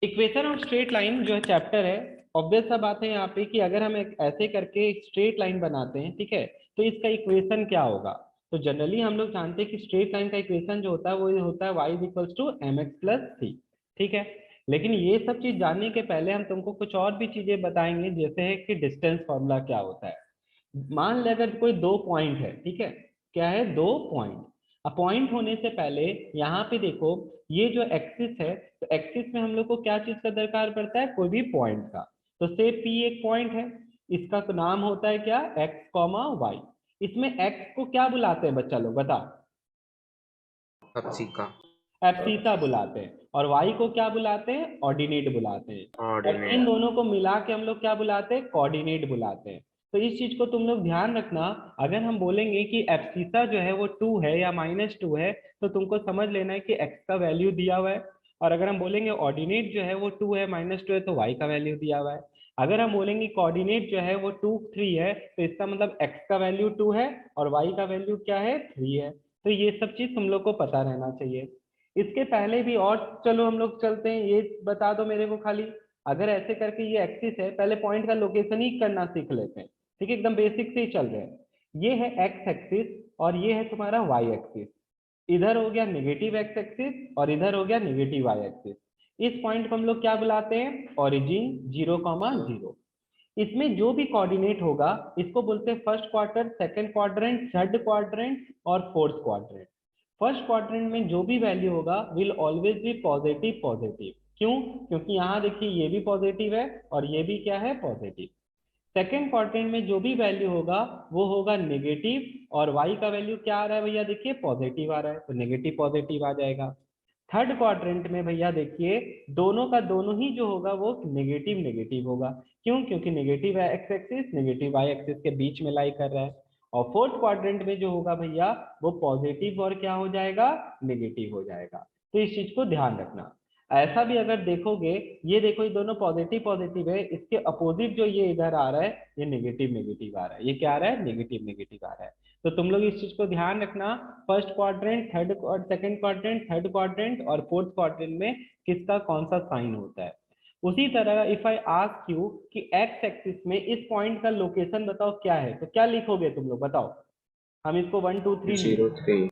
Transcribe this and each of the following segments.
Equation of straight line जो है chapter है, ऑब्वियस सा बात है यहाँ पे कि अगर हम एक ऐसे करके एक स्ट्रेट लाइन बनाते हैं, ठीक है, तो इसका इक्वेशन क्या होगा। तो जनरली हम लोग जानते हैं कि स्ट्रेट लाइन का इक्वेशन जो होता है वो होता है y equals to M x plus C, ठीक है। लेकिन ये सब चीज जानने के पहले हम तुमको कुछ और भी चीजें बताएंगे, जैसे है कि डिस्टेंस फॉर्मूला क्या होता है। मान ले अगर कोई दो पॉइंट है, ठीक है, क्या है, दो पॉइंट। अब पॉइंट होने से पहले यहाँ पे देखो, ये जो एक्सिस है, तो एक्सिस में हम लोग को क्या चीज का दरकार पड़ता है, कोई भी पॉइंट का। तो से पी एक पॉइंट है, इसका तो नाम होता है क्या, एक्स कॉमा वाई। इसमें एक्स को क्या बुलाते हैं बच्चा लोग बताओ, एप्सिका एब्सिसा बुलाते हैं, और वाई को क्या बुलाते हैं, ऑर्डिनेट बुलाते हैं। और इन ऑर्डिनेट। दोनों को मिला के हम लोग क्या बुलाते हैं, कोऑर्डिनेट बुलाते हैं। तो इस चीज को तुम लोग ध्यान रखना। अगर हम बोलेंगे कि एब्सिसा जो है वो 2 है या -2 है, तो तुमको समझ लेना है कि एक्स का वैल्यू दिया हुआ है। और अगर हम बोलेंगे ऑर्डिनेट जो है वो 2 है -2 है, तो वाई का वैल्यू दिया हुआ है। अगर हम बोलेंगे कोऑर्डिनेट जो है वो 2 3 है, तो इसका मतलब एक्स का वैल्यू 2 है और वाई का वैल्यू क्या है, 3 है। तो ये सब चीज तुम लोग को पता रहना चाहिए। इसके पहले भी और, चलो हम लोग चलते हैं, ये बता दो मेरे को खाली। अगर ऐसे करके ये एक्सिस है, पहले पॉइंट का लोकेशन ही करना सीख लेते हैं, ठीक है, एकदम बेसिक से ही चल रहे हैं। ये है एक्स एक्सिस और ये है तुम्हारा वाई एक्सिस। इधर हो गया नेगेटिव एक्स एक्सिस और इधर हो गया नेगेटिव वाई एक्सिस। इस पॉइंट को हम लोग क्या बुलाते हैं, ओरिजिन 0,0। इसमें जो भी कोऑर्डिनेट होगा इसको बोलते हैं first quarter, second quadrant, third quadrant और फोर्थ क्वाड्रेंट। फर्स्ट क्वाड्रेंट में जो भी वैल्यू होगा will always be positive positive. क्यों, क्योंकि यहाँ देखिए ये भी पॉजिटिव है और ये भी क्या है, पॉजिटिव। सेकेंड क्वाड्रेंट में जो भी वैल्यू होगा वो होगा नेगेटिव, और वाई का वैल्यू क्या आ रहा है भैया, देखिए पॉजिटिव आ रहा है, तो नेगेटिव पॉजिटिव आ जाएगा। थर्ड क्वाड्रेंट में भैया देखिए दोनों का दोनों ही जो होगा वो नेगेटिव नेगेटिव होगा। क्यों, क्योंकि negative X axis negative Y axis के बीच में लाई कर रहा है। और फोर्थ क्वाड्रेंट में जो होगा भैया वो पॉजिटिव और क्या हो जाएगा, नेगेटिव हो जाएगा। तो इस चीज को ध्यान रखना। ऐसा भी अगर देखोगे, ये देखो ये दोनों पॉजिटिव पॉजिटिव है, इसके अपोजिट जो ये इधर आ रहा है ये नेगेटिव नेगेटिव आ रहा है, ये क्या आ रहा है, नेगेटिव नेगेटिव आ रहा है। तो तुम लोग इस चीज को ध्यान रखना। फर्स्ट क्वाड्रेंट, थर्ड और सेकंड क्वाड्रेंट, थर्ड क्वाड्रेंट और फोर्थ क्वाड्रेंट में किसका कौन सा साइन होता है। उसी तरह इफ आई आस्क यू कि एक्स एक्सिस में इस पॉइंट का लोकेशन बताओ क्या है, तो क्या लिखोगे तुम लोग बताओ। हम इसको 1 2 3 लिख, 03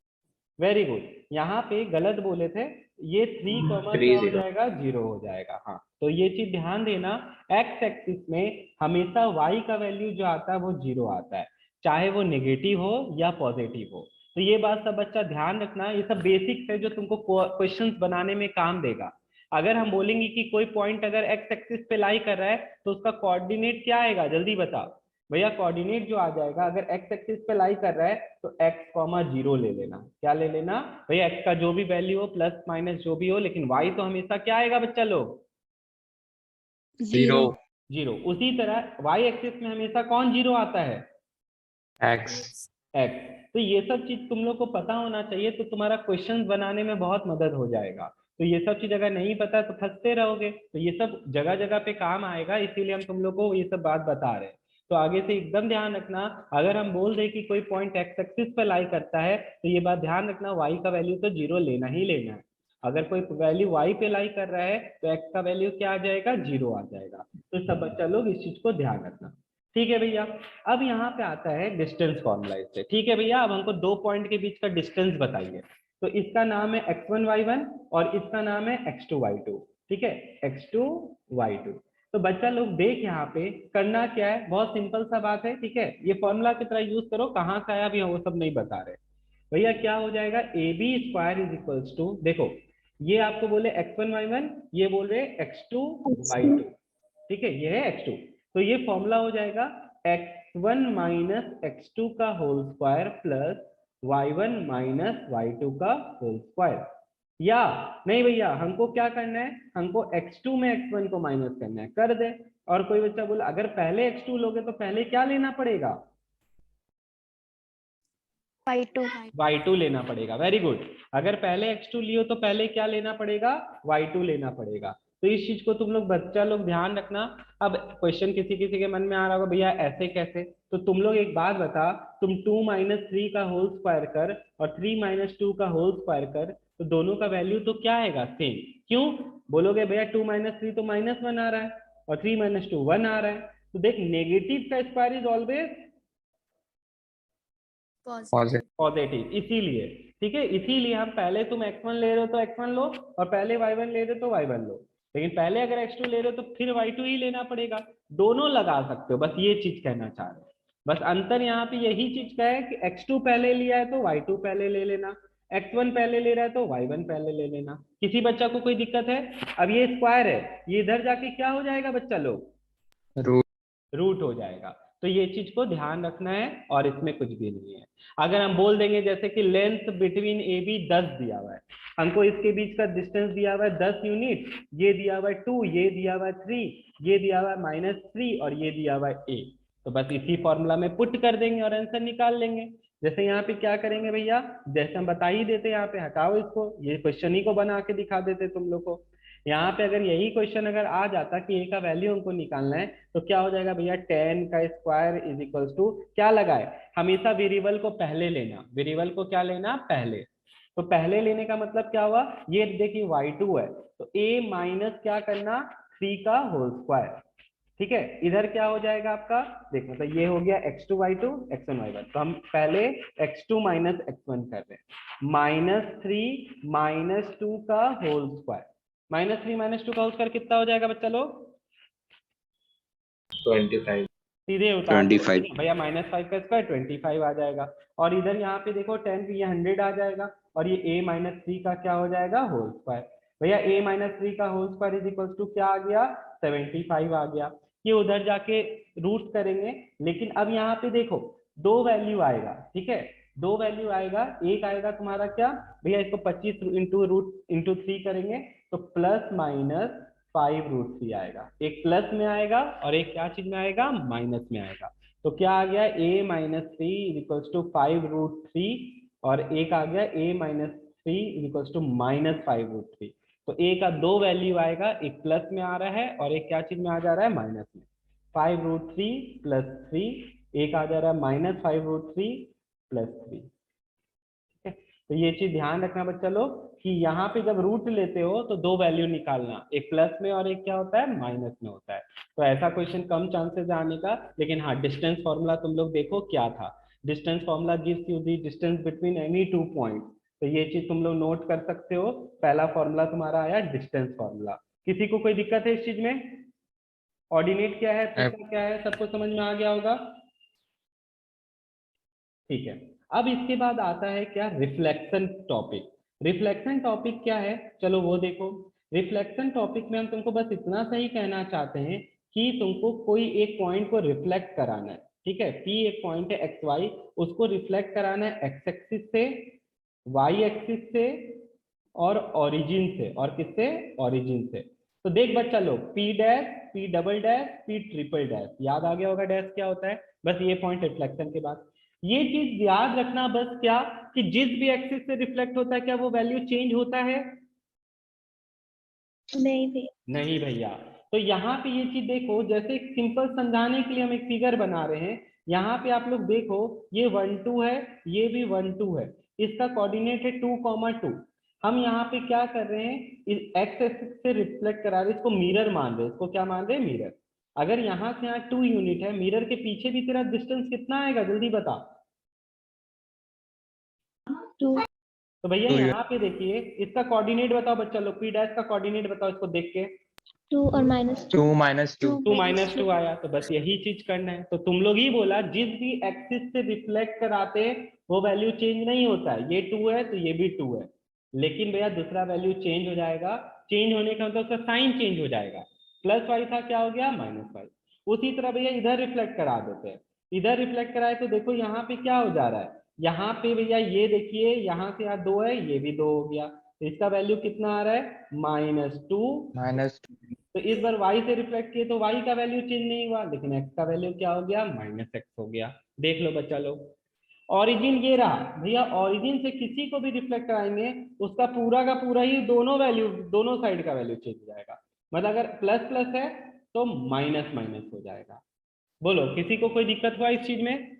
वेरी गुड। यहाँ पे गलत बोले थे, ये 3 कॉमा क्या हो 30। जाएगा, 0 हो जाएगा। हाँ, तो ये चीज ध्यान देना। एक्स एक्सिस में हमेशा वाई का वैल्यू जो आता है वो 0 आता है, चाहे वो नेगेटिव हो या पॉजिटिव हो। तो ये बात सब बच्चा ध्यान रखना, ये सब बेसिक्स है जो तुमको क्वेश्चंस बनाने में काम देगा। अगर हम बोलेंगे कि कोई पॉइंट अगर एक्स एक्सिस पे लाई कर रहा है, तो उसका कोऑर्डिनेट क्या आएगा, जल्दी बताओ भैया। कोऑर्डिनेट जो आ जाएगा, अगर एक्स एक्सिस पे लाई कर रहा है तो एक्स कॉमा 0 ले लेना। क्या ले लेना भैया, एक्स का जो भी वैल्यू हो प्लस माइनस जो भी हो, लेकिन वाई तो हमेशा क्या आएगा बच्चा लोग, 0 0। उसी तरह वाई एक्सिस में हमेशा कौन 0 आता है, एक्स। एक्स। तो ये सब चीज तुम लोग को पता होना चाहिए, तो तुम्हारा क्वेश्चन बनाने में बहुत मदद हो जाएगा। तो ये सब चीज अगर नहीं पता तो फंसते रहोगे, तो ये सब जगह जगह पे काम आएगा, इसीलिए हम तुम लोग को ये सब बात बता रहे हैं। तो आगे से एकदम ध्यान रखना। अगर हम बोल दें कि कोई पॉइंट एक्स एक्सिस पर लाई करता है, तो ये बात ध्यान रखना, वाई का वैल्यू तो 0 लेना ही लेना है। अगर कोई वैल्यू वाई पे लाई कर रहा है तो एक्स का वैल्यू क्या आ जाएगा, 0 आ जाएगा। तो सब बच्चा लोग इस चीज को ध्यान रखना, ठीक है भैया। अब यहाँ पे आता है डिस्टेंस फॉर्मूला इससे, ठीक है भैया। अब हमको दो पॉइंट के बीच का डिस्टेंस बताइए। तो इसका नाम है x1 y1 और इसका नाम है x2 y2, ठीक है, x2 y2। तो बच्चा लोग देख, यहाँ पे करना क्या है, बहुत सिंपल सा बात है, ठीक है। ये फॉर्मूला की तरह यूज करो, कहाँ से आया भी वो सब नहीं बता रहे भैया। क्या हो जाएगा, A B square is equals to, देखो ये आपको बोले x1 y1, ये बोल रहे x2 y2, ठीक है, ये है x2। तो ये फॉर्मूला हो जाएगा x1 माइनस एक्स टू का whole square plus y1 minus y2 का होल स्क्वायर। या नहीं भैया, हमको क्या करना है, हमको x2 में x1 को माइनस करना है, कर दे। और कोई बच्चा बोला अगर पहले x2 लोगे तो पहले क्या लेना पड़ेगा, y2 y2 लेना पड़ेगा, वेरी गुड। अगर पहले x2 लियो तो पहले क्या लेना पड़ेगा, y2 लेना पड़ेगा। तो इस चीज को तुम लोग बच्चा लोग ध्यान रखना। अब क्वेश्चन किसी किसी के मन में आ रहा होगा भैया ऐसे कैसे, तो तुम लोग एक बात बता, तुम 2 - 3 का होल स्क्वायर कर और 3 - 2 का होल स्क्वायर कर, तो दोनों का वैल्यू तो क्या आएगा, सेम। क्यों बोलोगे भैया 2 - 3 तो -1 आ रहा है और 3 - 2 1 आ रहा है। तो देख नेगेटिव का square is always positive. Positive, इसीलिए। ठीक है, इसीलिए हम पहले तुम x1 ले रहे हो तो x1 लो और पहले y1 ले रहे हो तो y1 लो, लेकिन पहले अगर x2 ले रहे हो तो फिर y2 ही लेना पड़ेगा। दोनों लगा सकते हो, बस ये चीज कहना चाह रहे हो। बस अंतर यहाँ पे यही चीज का है कि x2 पहले लिया है तो y2 पहले ले लेना, x1 पहले ले रहा है तो y1 पहले ले लेना। किसी बच्चा को कोई दिक्कत है? अब ये स्क्वायर है, ये इधर जाके क्या हो जाएगा बच्चा लोग, रूट। रूट हो जाएगा। तो ये चीज को ध्यान रखना है और इसमें कुछ भी नहीं है। अगर हम बोल देंगे जैसे कि लेंथ बिटवीन ए बी 10 दिया हुआ है, हमको इसके बीच का डिस्टेंस दिया हुआ है 10 यूनिट, ये दिया हुआ है 2, ये दिया हुआ है 3, ये दिया हुआ है -3 और ये दिया हुआ है a। तो बस इसी फॉर्मूला में पुट कर देंगे और आंसर निकाल लेंगे। जैसे यहाँ पे क्या करेंगे भैया, जैसे हम बता ही देते यहाँ पे, हटाओ इसको, ये क्वेश्चन ही को बना के दिखा देते तुम लोग को। यहाँ पे अगर यही क्वेश्चन अगर आ जाता कि a का वैल्यू हमको निकालना है, तो क्या हो जाएगा भैया, 10 का स्क्वायर इज इक्वल्स टू क्या लगाए, हमेशा वेरिएबल को पहले लेना, वेरिएबल को क्या लेना पहले। तो पहले लेने का मतलब क्या हुआ, ये देखिए y2 है तो a माइनस क्या करना 3 का होल स्क्वायर। ठीक है, इधर क्या हो जाएगा आपका, देखो तो ये हो गया x2 y2 x1 y1, तो हम पहले x2 माइनस x1 कर रहे हैं, -3 - 2 का होल स्क्वायर। -3 - 2 का होल स्क्वायर कितना हो जाएगा बच्चा लोग, 25। सीधे उतार दो 25। भैया, -5 का स्क्वायर 25 आ जाएगा। और इधर यहाँ पे देखो 10 की ये 100 आ जाएगा और ये a - 3 का क्या हो जाएगा होल स्क्वायर। भैया a - 3 का whole square is equal to क्या आ गया, 75 आ गया। ये उधर जाके रूट करेंगे, लेकिन अब यहाँ पे देखो दो वैल्यू आएगा। ठीक है, दो वैल्यू आएगा, एक आएगा तुम्हारा क्या भैया, इसको 25 इंटू 3 करेंगे तो ±5√3 आएगा। एक प्लस में आएगा और एक क्या चीज में आएगा, माइनस में आएगा। तो क्या आ गया, a - 3 इक्वल्स टू 5√3 और एक आ गया a - 3 इक्वल्स टू -5√3। तो a का दो वैल्यू आएगा, एक प्लस में आ रहा है और एक क्या चीज में आ जा रहा है, माइनस में। 5√3 + 3, एक आ जा रहा है -5√3 + 3। तो ये चीज ध्यान रखना बच्चा लोग कि यहाँ पे जब रूट लेते हो तो दो वैल्यू निकालना, एक प्लस में और एक क्या होता है, माइनस में होता है। तो ऐसा क्वेश्चन कम चांसेस आने का, लेकिन हाँ डिस्टेंस फॉर्मूला तुम लोग देखो क्या था। Distance formula gives you the distance between any 2 point. तो ये चीज तुम लोग नोट कर सकते हो, पहला फॉर्मूला तुम्हारा आया डिस्टेंस फॉर्मूला। किसी को कोई दिक्कत है इस चीज में, ऑर्डिनेट क्या है, थीटा क्या है, सबको समझ में आ गया होगा। ठीक है, अब इसके बाद आता है क्या, रिफ्लेक्शन टॉपिक। रिफ्लेक्शन टॉपिक क्या है, चलो वो देखो। रिफ्लेक्शन टॉपिक में हम तुमको बस इतना सही कहना चाहते हैं कि तुमको कोई एक पॉइंट को रिफ्लेक्ट कराना है। ठीक है, P एक पॉइंट है एक्स वाई, उसको रिफ्लेक्ट कराना है एक्स एक्सिस से, वाई एक्सिस से और ओरिजिन से। और किससे, ओरिजिन से। तो देख बच्चा लोग, P dash, P double dash, P triple dash, याद आ गया होगा डैश क्या होता है, बस ये पॉइंट रिफ्लेक्शन के बाद। ये चीज याद रखना बस क्या, कि जिस भी एक्सिस से रिफ्लेक्ट होता है क्या वो वैल्यू चेंज होता है, नहीं भैया। तो यहाँ पे ये चीज देखो, जैसे एक सिंपल समझाने के लिए हम एक फिगर बना रहे हैं। यहाँ पे आप लोग देखो, ये 1 2 है, ये भी 1 2 है, इसका कोऑर्डिनेट है 2, 2। हम यहाँ पे क्या कर रहे हैं, इस एक्स एक्सिस से रिफ्लेक्ट करा रहे हैं, इसको मिरर मान रहे हैं। इसको क्या मान रहे हैं, मिरर। अगर यहाँ से यहाँ 2 यूनिट है, मिरर के पीछे भी तेरा डिस्टेंस कितना आएगा, जल्दी बता। 2। तो भैया 2 यहाँ पे देखिए, इसका कोऑर्डिनेट बताओ बच्चा लोग, P डैश का कोऑर्डिनेट बताओ इसको देख के। 2 और -2। 2 2 -2 आया, तो बस यही चीज करना है। तो तुम लोग ही बोला, जिस भी एक्सिस से रिफ्लेक्ट कराते हैं वो वैल्यू चेंज नहीं होता है। ये 2 है तो ये भी 2 है, लेकिन भैया दूसरा वैल्यू चेंज हो जाएगा। चेंज होने का मतलब उसका साइन चेंज हो जाएगा, +y था क्या हो गया, -y। उसी तरह भैया इधर रिफ्लेक्ट करा देते हैं, इधर रिफ्लेक्ट कराए तो देखो यहाँ पे क्या हो जा रहा है, यहाँ पे भैया ये देखिए, यहाँ से यहाँ 2 है, ये भी 2 हो गया, तो इसका वैल्यू कितना आ रहा है, -2। तो इस बार y से रिफ्लेक्ट किए तो y का वैल्यू चेंज नहीं हुआ, लेकिन x का वैल्यू क्या हो गया, -x हो गया। देख लो बच्चा लोग, ओरिजिन ये रहा भैया, ओरिजिन से किसी को भी रिफ्लेक्ट कराएंगे उसका पूरा का पूरा ही दोनों वैल्यू, दोनों साइड का वैल्यू चेंज हो जाएगा। मतलब अगर प्लस प्लस है तो माइनस माइनस हो जाएगा। बोलो किसी को कोई दिक्कत हुआ इस चीज में,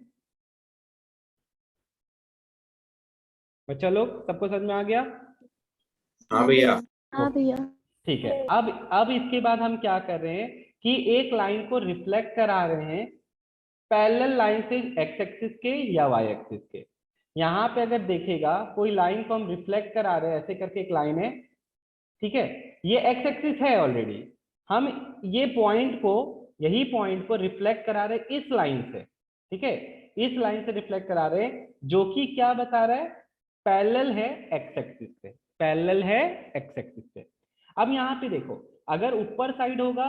बच्चा लोग सबको समझ में आ गया। हाँ भैया। हाँ भैया। ठीक है, अब इसके बाद हम क्या कर रहे हैं कि एक लाइन को रिफ्लेक्ट करा रहे हैं पैरेलल लाइन से एक्स एक्सिस के या वाई एक्सिस के। यहाँ पे अगर देखेगा कोई लाइन को हम रिफ्लेक्ट करा रहे हैं, ऐसे करके एक लाइन है, ठीक है, ये एक्स एक्सिस है ऑलरेडी, हम ये पॉइंट को, यही पॉइंट को रिफ्लेक्ट करा रहे हैं इस लाइन से, ठीक है, इस लाइन से रिफ्लेक्ट करा रहे हैं, जो कि क्या बता रहा है, पैरेलल है एक्स एक्सिस से, पैरेलल है एक्स एक्सिस से। अब यहाँ पे देखो, अगर ऊपर साइड होगा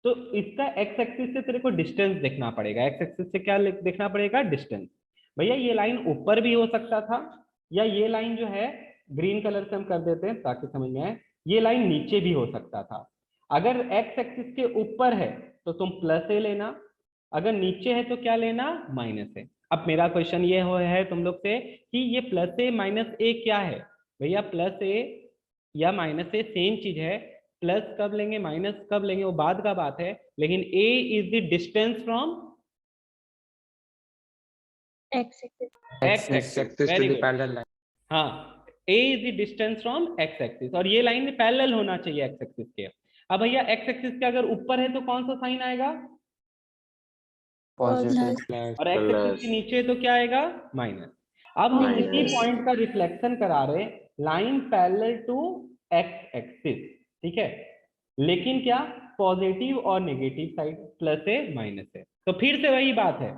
तो इसका एक्स एक्सिस से तेरे को डिस्टेंस देखना पड़ेगा, एक्स एक्सिस से क्या देखना पड़ेगा, डिस्टेंस। भैया ये लाइन ऊपर भी हो सकता था, या ये लाइन जो है ग्रीन कलर से हम कर देते हैं ताकि समझ में आए, ये लाइन नीचे भी हो सकता था। अगर एक्स एक्सिस के ऊपर है तो तुम प्लस ए लेना, अगर नीचे है तो क्या लेना, माइनस ए। अब मेरा क्वेश्चन ये है तुम लोग से कि ये प्लस ए माइनस ए क्या है। भैया प्लस ए या माइनस ए सेम चीज है, प्लस कब लेंगे माइनस कब लेंगे वो बाद का बात है, लेकिन A is the distance from X axis. X X axis, axis to very the good. parallel line. हाँ, A is the distance from X axis, और ये लाइन पैरेलल होना चाहिए एक्स एक्सिस के। अब भैया एक्स एक्सिस के अगर ऊपर है तो कौन सा साइन आएगा, Positive. और एक्स एक्सिस के नीचे है तो क्या आएगा, माइनस। अब हम इसी Minus. पॉइंट का रिफ्लेक्शन करा रहे, line parallel to x axis, ठीक है, लेकिन क्या, पॉजिटिव और नेगेटिव साइड, प्लस है माइनस है। तो फिर से वही बात है,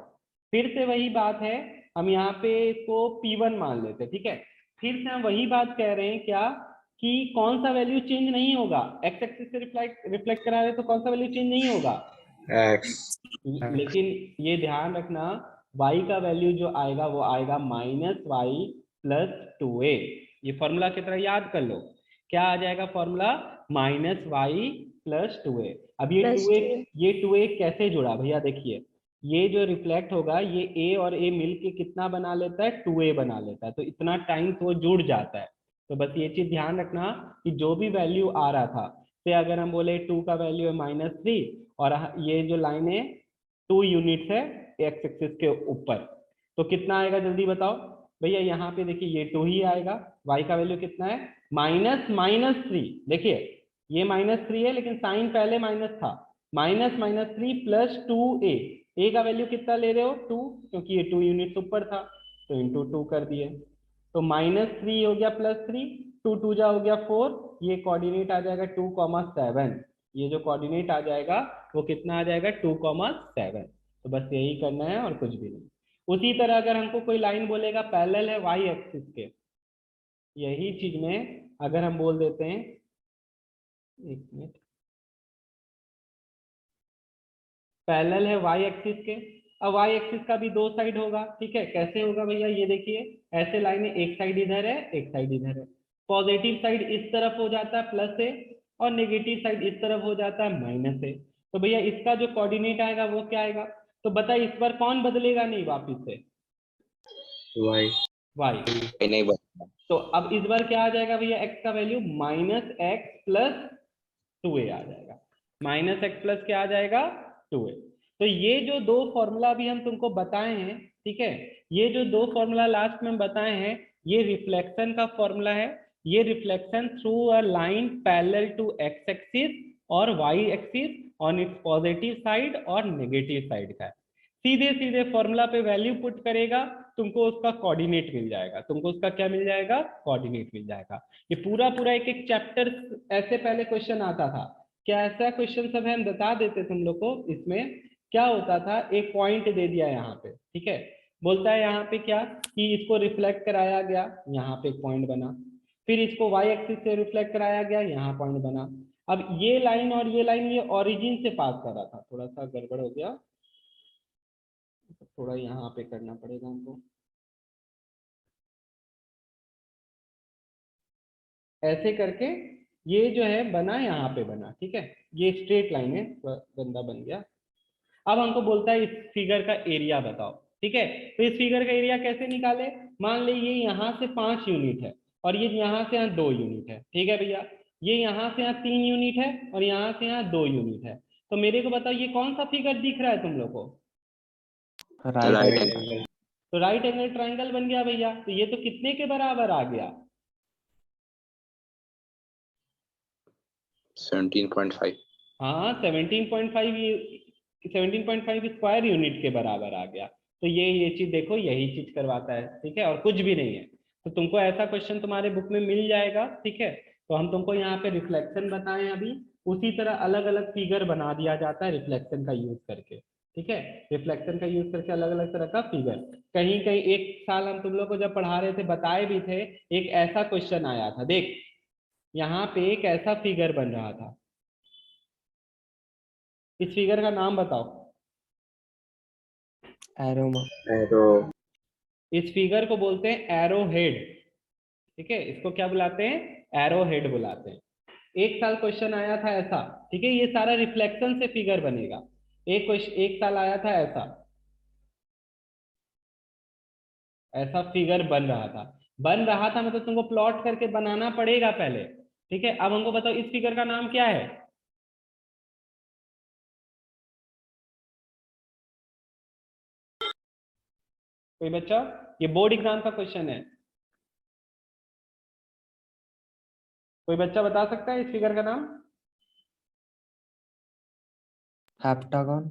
फिर से वही बात है, हम यहाँ पे इसको P1 मान लेते हैं, ठीक है, फिर से हम वही बात कह रहे हैं क्या, कि कौन सा वैल्यू चेंज नहीं होगा, एक्स एक्सिस से रिफ्लेक्ट करा रहे तो कौन सा वैल्यू चेंज नहीं होगा, एक्स। लेकिन ये ध्यान रखना y का वैल्यू जो आएगा वो आएगा -y+2a। ये फॉर्मूला की तरह याद कर लो, क्या आ जाएगा फॉर्मूला, -y+2a। अब ये Plus 2a, 2a. ये 2a कैसे जुड़ा भैया, देखिए ये जो रिफ्लेक्ट होगा ये a और a मिलके कितना बना लेता है, 2a बना लेता है, तो इतना टाइम तो वो जुड़ जाता है। तो बस ये चीज ध्यान रखना कि जो भी वैल्यू आ रहा था, तो अगर हम बोले 2 का वैल्यू है -3, और ये जो लाइन है 2 यूनिट्स है एक्स एक्सिस के ऊपर, तो कितना आएगा जल्दी बताओ भैया। यहाँ पे देखिए ये 2 ही आएगा, y का वैल्यू कितना है, -3। देखिए ये -3 है लेकिन साइन पहले माइनस था, -3+2a, a का वैल्यू कितना ले रहे हो, 2, क्योंकि ये 2 यूनिट्स ऊपर था तो इंटू 2 कर दिए, तो -3 हो गया +3, 2 2 जा हो गया 4, ये कोऑर्डिनेट आ जाएगा 2,7, ये जो कोऑर्डिनेट आ जाएगा वो कितना आ जाएगा, 2,7। तो बस यही करना है और कुछ भी नहीं। उसी तरह अगर हमको कोई लाइन बोलेगा पैरेलल है वाई एक्सिस के, यही चीज में अगर हम बोल देते हैं, एक मिनट, पैरेलल है वाई एक्सिस के, अब वाई एक्सिस का भी 2 साइड होगा, ठीक है, कैसे होगा भैया, ये देखिए ऐसे लाइन है, एक साइड इधर है एक साइड इधर है, पॉजिटिव साइड इस तरफ हो जाता है प्लस है, और नेगेटिव साइड इस तरफ हो जाता है माइनस है। तो भैया इसका जो कोऑर्डिनेट आएगा वो क्या आएगा, तो बताइए इस बार कौन बदलेगा नहीं वापिस से, वाई। वाई। नहीं बता। तो अब इस बार क्या आ जाएगा भैया, एक्स का वैल्यू -x+2a आ जाएगा, -x+ क्या आ जाएगा, 2a। तो ये जो 2 फॉर्मूला भी हम तुमको बताए हैं, ठीक है, ये जो 2 फॉर्मूला लास्ट में बताए हैं, ये रिफ्लेक्शन का फॉर्मूला है, ये reflection through a line parallel to x axis और y axis on its positive side और नेगेटिव साइड का है। सीधे सीधे फॉर्मूला पे वैल्यू पुट करेगा, तुमको उसका कोऑर्डिनेट मिल जाएगा, तुमको उसका क्या मिल जाएगा, कोऑर्डिनेट मिल जाएगा। ये पूरा पूरा एक एक चैप्टर ऐसे पहले क्वेश्चन आता था, क्या ऐसा क्वेश्चन सब है हम बता देते तुम लोग को। इसमें क्या होता था, एक पॉइंट दे दिया यहाँ पे, ठीक है, बोलता है यहाँ पे क्या कि इसको रिफ्लेक्ट कराया गया, यहाँ पे एक पॉइंट बना, फिर इसको वाई एक्सिस से रिफ्लेक्ट कराया गया, यहाँ पॉइंट बना। अब ये लाइन और ये लाइन ये ओरिजिन से पास कर रहा था, थोड़ा सा गड़बड़ हो गया, थोड़ा यहाँ पे करना पड़ेगा हमको, ऐसे करके ये जो है बना, यहाँ पे बना, ठीक है, ये स्ट्रेट लाइन है, गंदा बन गया। अब हमको बोलता है इस फिगर का एरिया बताओ, ठीक है, तो इस फिगर का एरिया कैसे निकाले, मान ले ये यहाँ से 5 यूनिट है और ये यहाँ से यहाँ 2 यूनिट है, ठीक है भैया, ये यहाँ से यहाँ 3 यूनिट है और यहाँ से यहाँ 2 यूनिट है, तो मेरे को बताओ ये कौन सा फिगर दिख रहा है तुम लोग को, Right angle. तो राइट एंगल ट्राइंगल बन गया भैया। तो ये तो कितने के बराबर आ गया, 17.5। हाँ 17.5 स्क्वायर यूनिट के बराबर आ गया। तो ये चीज देखो, यही चीज करवाता है, ठीक है, और कुछ भी नहीं है। तो तुमको ऐसा क्वेश्चन तुम्हारे बुक में मिल जाएगा, ठीक है। तो हम तुमको यहाँ पे रिफ्लेक्शन बताएं अभी, उसी तरह अलग अलग फिगर बना दिया जाता है रिफ्लेक्शन का यूज करके, ठीक है। रिफ्लेक्शन का यूज करके अलग अलग तरह का फिगर, कहीं कहीं एक साल हम तुम लोग को जब पढ़ा रहे थे बताए भी थे, एक ऐसा क्वेश्चन आया था, देख यहाँ पे एक ऐसा फिगर बन रहा था। इस फिगर का नाम बताओ। एरो। एरो। इस फिगर को बोलते हैं एरो हेड, ठीक है। इसको क्या बुलाते हैं? एरो हेड बुलाते हैं। एक साल क्वेश्चन आया था ऐसा, ठीक है। ये सारा रिफ्लेक्शन से फिगर बनेगा। एक क्वेश्चन एक साल आया था ऐसा, ऐसा फिगर बन रहा था मतलब तुमको प्लॉट करके बनाना पड़ेगा पहले, ठीक है। अब हमको बताओ इस फिगर का नाम क्या है? कोई बच्चा? ये बोर्ड एग्जाम का क्वेश्चन है, कोई बच्चा बता सकता है इस फिगर का नाम? हेप्टागन।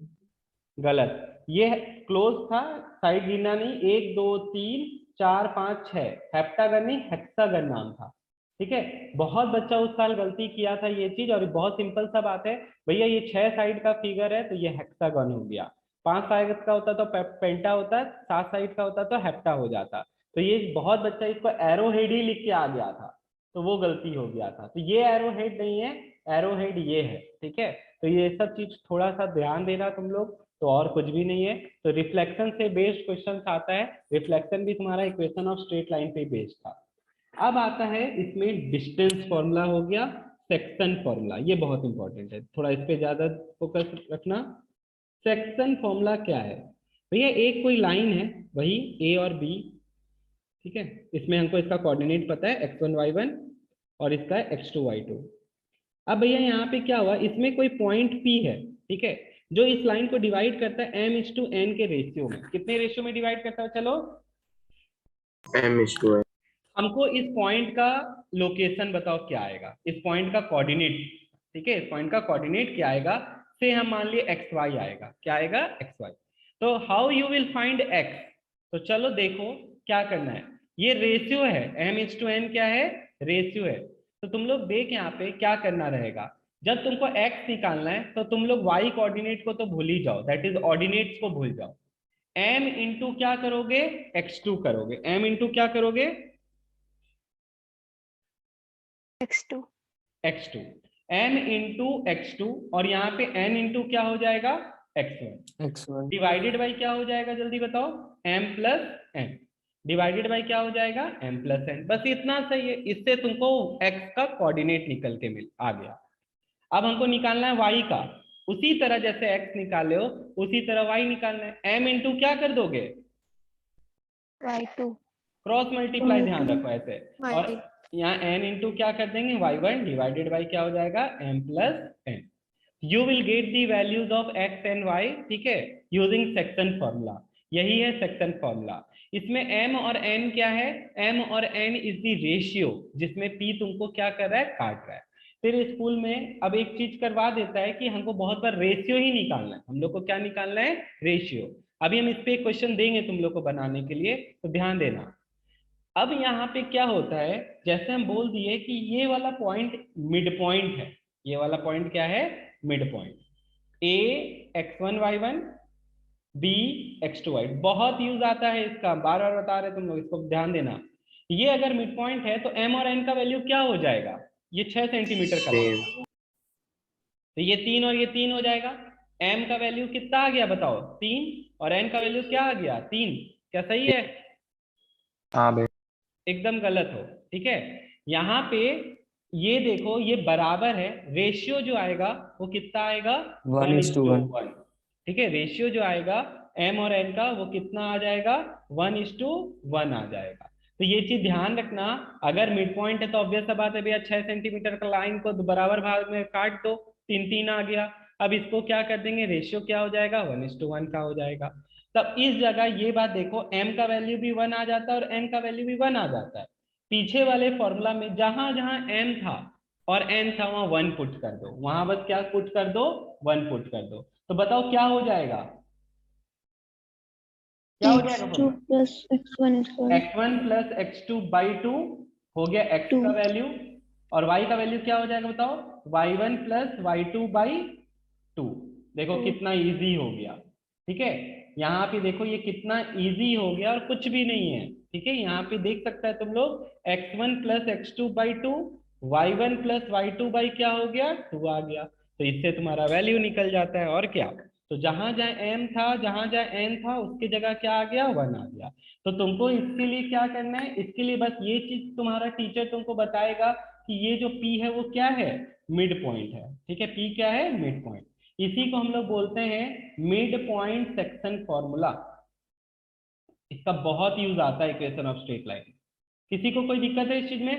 गलत। ये क्लोज था, साइड गिनना नहीं, 1 2 3 4 5 6, हेप्टागन नहीं हेक्सागन नाम था, ठीक है। बहुत बच्चा उस साल गलती किया था ये चीज, और बहुत सिंपल सा बात है भैया, ये 6 साइड का फिगर है तो ये हेक्सागन हो गया। 5 साइड का होता तो पेंटा होता, 7 साइड का होता तो हेप्टा हो जाता। तो ये बहुत बच्चा इसको एरो हेड ही लिख के आ गया था, तो वो गलती हो गया था। तो ये एरो हेड नहीं है, एरो हेड ये है, ठीक है। तो ये सब चीज थोड़ा सा ध्यान देना तुम लोग, तो और कुछ भी नहीं है। तो रिफ्लेक्शन से बेस्ड क्वेश्चन आता है, रिफ्लेक्शन भी तुम्हारा इक्वेशन ऑफ स्ट्रेट लाइन पे बेस्ड था। अब आता है इसमें डिस्टेंस फॉर्मूला हो गया, सेक्शन फॉर्मूला, ये बहुत इंपॉर्टेंट है, थोड़ा इस पे ज्यादा फोकस रखना। सेक्शन फॉर्मूला क्या है भैया? एक कोई लाइन है, वही ए और बी, ठीक है। इसमें हमको इसका कोऑर्डिनेट पता है x1 y1 और इसका है x2 y2। अब भैया यहाँ पे क्या हुआ, इसमें कोई पॉइंट P है, ठीक है, जो इस लाइन को डिवाइड करता है m/n के रेशियो में। कितने रेशियो में डिवाइड करता है? चलो m/n। हमको इस पॉइंट का लोकेशन बताओ क्या आएगा, इस पॉइंट का कोऑर्डिनेट, ठीक है। इस पॉइंट का कोऑर्डिनेट क्या आएगा? से हम मान लिए xy आएगा, क्या आएगा? xy। तो how you will find x? तो चलो देखो क्या करना है, ये रेशियो है, m/n क्या है? रेशियो है। तो तुम लोग देख यहाँ पे क्या करना रहेगा, जब तुमको x निकालना है तो तुम लोग y कोऑर्डिनेट को तो भूल ही जाओ, दैट इज ऑर्डिनेट्स को भूल जाओ। m इंटू क्या करोगे? x2 करोगे। m इंटू क्या करोगे? x2 x2। m into x2, और यहाँ पे n इंटू क्या हो जाएगा? x1। x1 डिवाइडेड बाई क्या हो जाएगा जल्दी बताओ? m plus n। Divided by क्या हो जाएगा? m plus n। बस इतना सही है, इससे तुमको x का कोऑर्डिनेट निकल के आ गया। अब हमको निकालना है y का, उसी तरह जैसे x निकाले हो उसी तरह y निकालना है। m इंटू क्या कर दोगे? y2 क्रॉस मल्टीप्लाई, ध्यान रखो ऐसे। और यहाँ n इंटू क्या कर देंगे? y1 डिवाइडेड बाई क्या हो जाएगा? m plus n। You will get the values of x and y, ठीक है, यूजिंग सेक्शन फॉर्मूला। यही है सेक्शन फॉर्मूला। इसमें m और n क्या है? m और n इज द रेशियो, जिसमें p तुमको क्या कर रहा है? काट रहा है। फिर स्कूल में अब एक चीज करवा देता है कि हमको बहुत बार रेशियो ही निकालना है, हम लोग को क्या निकालना है? रेशियो। अभी हम इस पे क्वेश्चन देंगे तुम लोग को बनाने के लिए, तो ध्यान देना। अब यहाँ पे क्या होता है, जैसे हम बोल दिए कि ये वाला पॉइंट मिड पॉइंट है, ये वाला पॉइंट क्या है? Mid point. A x1 y1, B x2 y, बहुत यूज आता है इसका, बार बार बता रहे तुम लोग, इसको ध्यान देना। ये अगर मिड पॉइंट है तो m और n का वैल्यू क्या हो जाएगा? ये 6 सेंटीमीटर का लाइन, तो ये 3 और ये 3 हो जाएगा। m का वैल्यू कितना आ गया बताओ? 3। और n का वैल्यू क्या आ गया? 3। क्या सही है? हाँ भाई। एकदम गलत हो, ठीक है। यहाँ पे ये देखो, ये बराबर है, रेशियो जो आएगा वो कितना आएगा? 1:1। ठीक है, रेशियो जो आएगा m और n का वो कितना आ जाएगा? 1:1 आ जाएगा। तो ये चीज ध्यान रखना, अगर मिड पॉइंट है तो ऑब्वियस सा बात है भैया, 6 सेंटीमीटर का लाइन को बराबर भाग में काट दो, 3 आ गया। अब इसको क्या कर देंगे? रेशियो क्या हो जाएगा? 1:1 का हो जाएगा। तब इस जगह ये बात देखो, m का वैल्यू भी 1 आ जाता है और n का वैल्यू भी 1 आ जाता है। पीछे वाले फॉर्मूला में जहां जहां m था और n था वहां 1 पुट कर दो, वहां बस क्या पुट कर दो, 1 पुट कर दो। तो बताओ क्या हो जाएगा, क्या हो जाएगा x2 plus x1 is equal x1 plus x2 by 2 हो गया x 2. का वैल्यू, और y का वैल्यू क्या हो जाएगा बताओ, y1 प्लस y2 बाई 2। देखो 2. कितना इजी हो गया, ठीक है। यहाँ पे देखो ये कितना इजी हो गया और कुछ भी नहीं है, ठीक है। यहाँ पे देख सकता है तुम लोग x1 plus x2 by 2, y1 plus y2 by क्या हो गया 2 आ गया। तो इससे तुम्हारा वैल्यू निकल जाता है, और क्या। तो जहां जहां m था, जहां जहां n था, उसकी जगह क्या आ गया 1 आ गया। तो तुमको इसके लिए क्या करना है, इसके लिए बस ये चीज तुम्हारा टीचर तुमको बताएगा कि ये जो p है वो क्या है, मिड पॉइंट है, ठीक है। p क्या है, मिड पॉइंट। इसी को हम लोग बोलते हैं मिड पॉइंट सेक्शन फॉर्मूला। इसका बहुत यूज आता है इक्वेशन ऑफ स्ट्रेट लाइन। किसी को कोई दिक्कत है इस चीज में,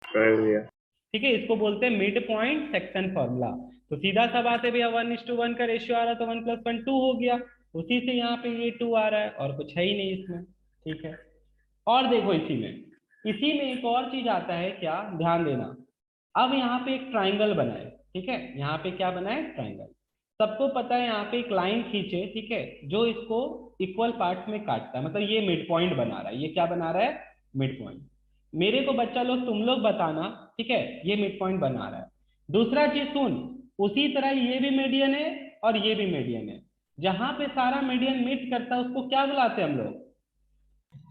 कर दिया। ठीक है। इसको बोलते हैं मिड पॉइंट सेक्शन फॉर्मूला। तो सीधा सा बात है भैया, 1:1 का रेशियो आ रहा है तो 1 + 1 2 हो गया, उसी से यहाँ पे ये 2 आ रहा है, और कुछ है ही नहीं इसमें, ठीक है। और देखो इसी में एक और चीज आता है, क्या ध्यान देना। अब यहाँ पे एक ट्राइंगल बनाए, ठीक है। यहाँ पे क्या बनाए, ट्राइंगल। सबको पता है यहाँ पे एक लाइन खींचे, ठीक है, जो इसको इक्वल पार्ट्स में काटता है, मतलब ये मिड पॉइंट बना रहा है। ये क्या बना रहा है, मिड पॉइंट। मेरे को बच्चा लोग तुम लोग बताना, ठीक है, ये मिड पॉइंट बना रहा है। दूसरा चीज सुन, उसी तरह ये भी मीडियन है और ये भी मीडियन है। जहां पे सारा मीडियन मीट करता है उसको क्या बुलाते हैं हम लोग,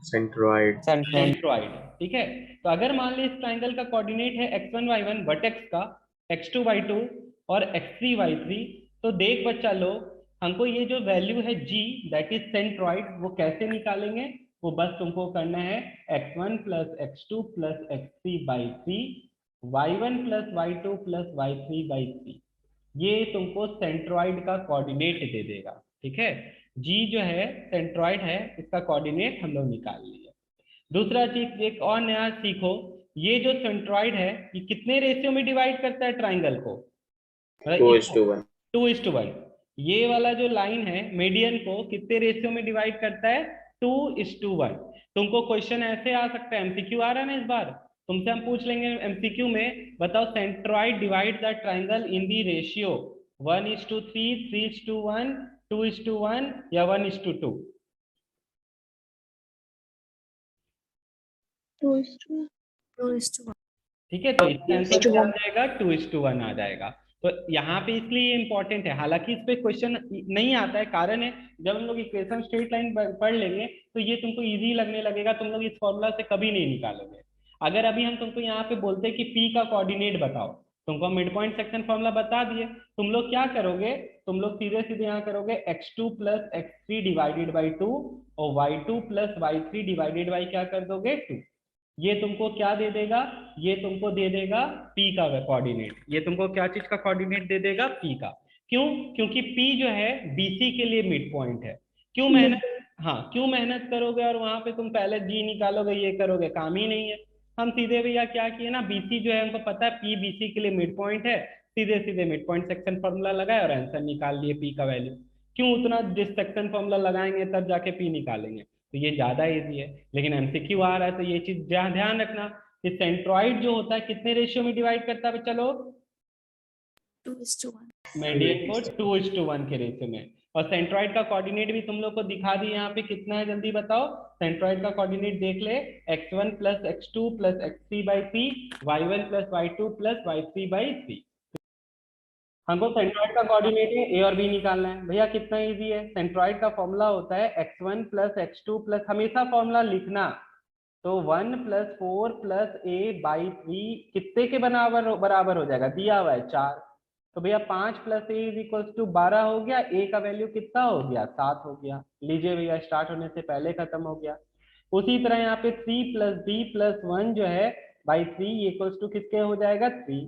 सेंट्रोइड। सेंट्रोइड, ठीक है। तो अगर मान ली इस ट्राइंगल का कोऑर्डिनेट है x1 y1 वर्टेक्स का, x2 y2 और x3 y3, तो देख बच्चा लोग, हमको ये जो वैल्यू है g दैट इज सेंट्रोइड, वो कैसे निकालेंगे, वो बस तुमको करना है x1 plus x2 plus x3 by 3, y1 plus y2 plus y3 by 3। ये तुमको सेंट्रोइड का कोऑर्डिनेट दे देगा, ठीक है। जी जो है सेंट्रोइड है, इसका कोऑर्डिनेट हम लोग निकाल लिए। दूसरा चीज एक और नया सीखो, ये जो सेंट्रोइड है ये कितने रेशियो में डिवाइड करता है ट्राइंगल को, 2:1। 2:1। ये वाला जो लाइन है मीडियन को कितने रेशियो में डिवाइड करता है, 2:1। तुमको क्वेश्चन ऐसे आ सकता है, एमसीक्यू आ रहा है ना इस बार, तुमसे हम पूछ लेंगे एमसीक्यू में, बताओ centroid divide the triangle in the ratio 1:3, 3:1, 2:1 या 1:2। 2:1. ठीक है, तो इसका आंसर क्या आ जाएगा, 2:1 आ जाएगा। तो यहाँ पे इसलिए इंपॉर्टेंट है, हालांकि इस पे क्वेश्चन नहीं आता है, कारण है जब हम लोग इक्वेशन स्ट्रेट लाइन पढ़ लेंगे तो ये तुमको इजी लगने लगेगा, तुम लोग इस फॉर्मूला से कभी नहीं निकालोगे। अगर अभी हम तुमको यहाँ पे बोलते कि पी का कोऑर्डिनेट बताओ, तुमको मिड पॉइंट सेक्शन फॉर्मूला बता दिए, तुम लोग क्या करोगे, तुम लोग सीधे सीधे यहाँ करोगे x2 plus x3 divided by 2 और y2 plus y3 divided by क्या कर दोगे 2। ये तुमको क्या दे देगा, ये तुमको दे देगा p का कोऑर्डिनेट। ये तुमको क्या चीज का कोऑर्डिनेट दे देगा, p का। क्यों, क्योंकि p जो है bc के लिए मिड पॉइंट है। क्यों मेहनत, हाँ क्यों मेहनत करोगे और वहां पे तुम पहले g निकालोगे, ये करोगे, काम ही नहीं है। हम सीधे भैया क्या किए ना, bc जो है हमको पता है p bc के लिए मिड पॉइंट है, सीधे सीधे मिड पॉइंट सेक्शन फॉर्मूला लगाए और आंसर निकाल लिए p का वैल्यू। क्यों उतना डिस्ट्रक्शन फॉर्मूला लगाएंगे तब जाके p निकालेंगे, तो ये ज्यादा इजी है। लेकिन एमसीक्यू आ रहा है तो ये चीज ध्यान रखना कि सेंट्रोइड जो होता है कितने रेशियो में डिवाइड करता है बच्चा लोग, 2:1. मीडियन को 2:1 के रेशियो में। और सेंट्रोइड का कोऑर्डिनेट भी तुम लोग को दिखा दी यहाँ पे, कितना है जल्दी बताओ, सेंट्रोइड का कोऑर्डिनेट देख ले, x1 plus x2 plus x3 by 3, y1 plus y2 plus y3 by 3। हमको सेंट्रोइड का कोऑर्डिनेट है ए और बी निकालना है भैया, कितना इजी है। सेंट्रोइड का फॉर्मूला होता है x1 प्लस x2 प्लस, हमेशा फॉर्मूला लिखना, तो 1 + 4 + a बाई 3 कितने के बराबर हो जाएगा, दिया हुआ है 4। तो भैया 5 + a = 12 हो गया, a का वैल्यू कितना हो गया 7 हो गया। लीजिए भैया स्टार्ट होने से पहले खत्म हो गया। उसी तरह यहाँ पे 3 + b + 1 जो है बाई 3 = किसके हो जाएगा 3।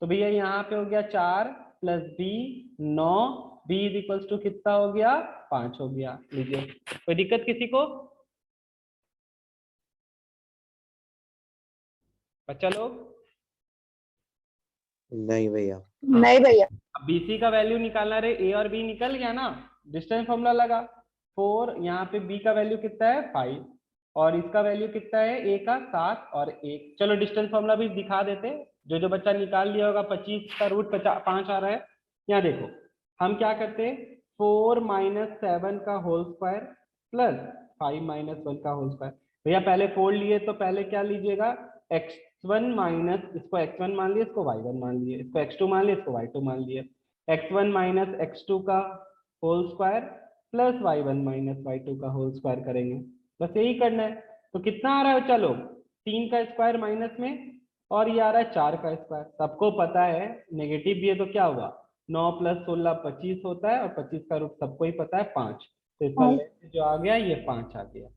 तो भैया यहाँ पे हो गया 4 + b 9, b = कितना हो गया 5 हो गया। लीजिए, कोई दिक्कत किसी को, बच्चा लोग? नहीं भैया। नहीं भैया. अब BC का वैल्यू निकालना रे, A और B निकल गया ना, डिस्टेंस फॉर्मूला लगा 4, यहाँ पे B का वैल्यू कितना है 5 और इसका वैल्यू कितना है A का 7 और 1। चलो डिस्टेंस फॉर्मूला भी दिखा देते, जो बच्चा निकाल लिया होगा 25 का रूट 5 आ रहा है। यहाँ देखो हम क्या करते हैं, 4 - 7 का होल स्क्वायर प्लस 5 - 1 का होल स्क्वायर। भैया पहले 4 लिए तो पहले क्या लीजिएगा, x1 माइनस, इसको x1 मान लिया, इसको y1 मान लिए, इसको x2 मान लिया, इसको y2 मान लिए, x1 माइनस x2 का whole square plus y1 minus y2 का होल स्क्वायर करेंगे। बस यही करना है। तो कितना आ रहा है, चलो 3 का स्क्वायर माइनस में, और ये आ रहा है 4 का स्क्वायर। सबको पता है नेगेटिव भी है तो क्या हुआ, 9 + 16 25 होता है, और 25 का रूट सबको ही पता है 5। तो इसका हाँ। लेंथ जो आ गया ये 5 आ गया,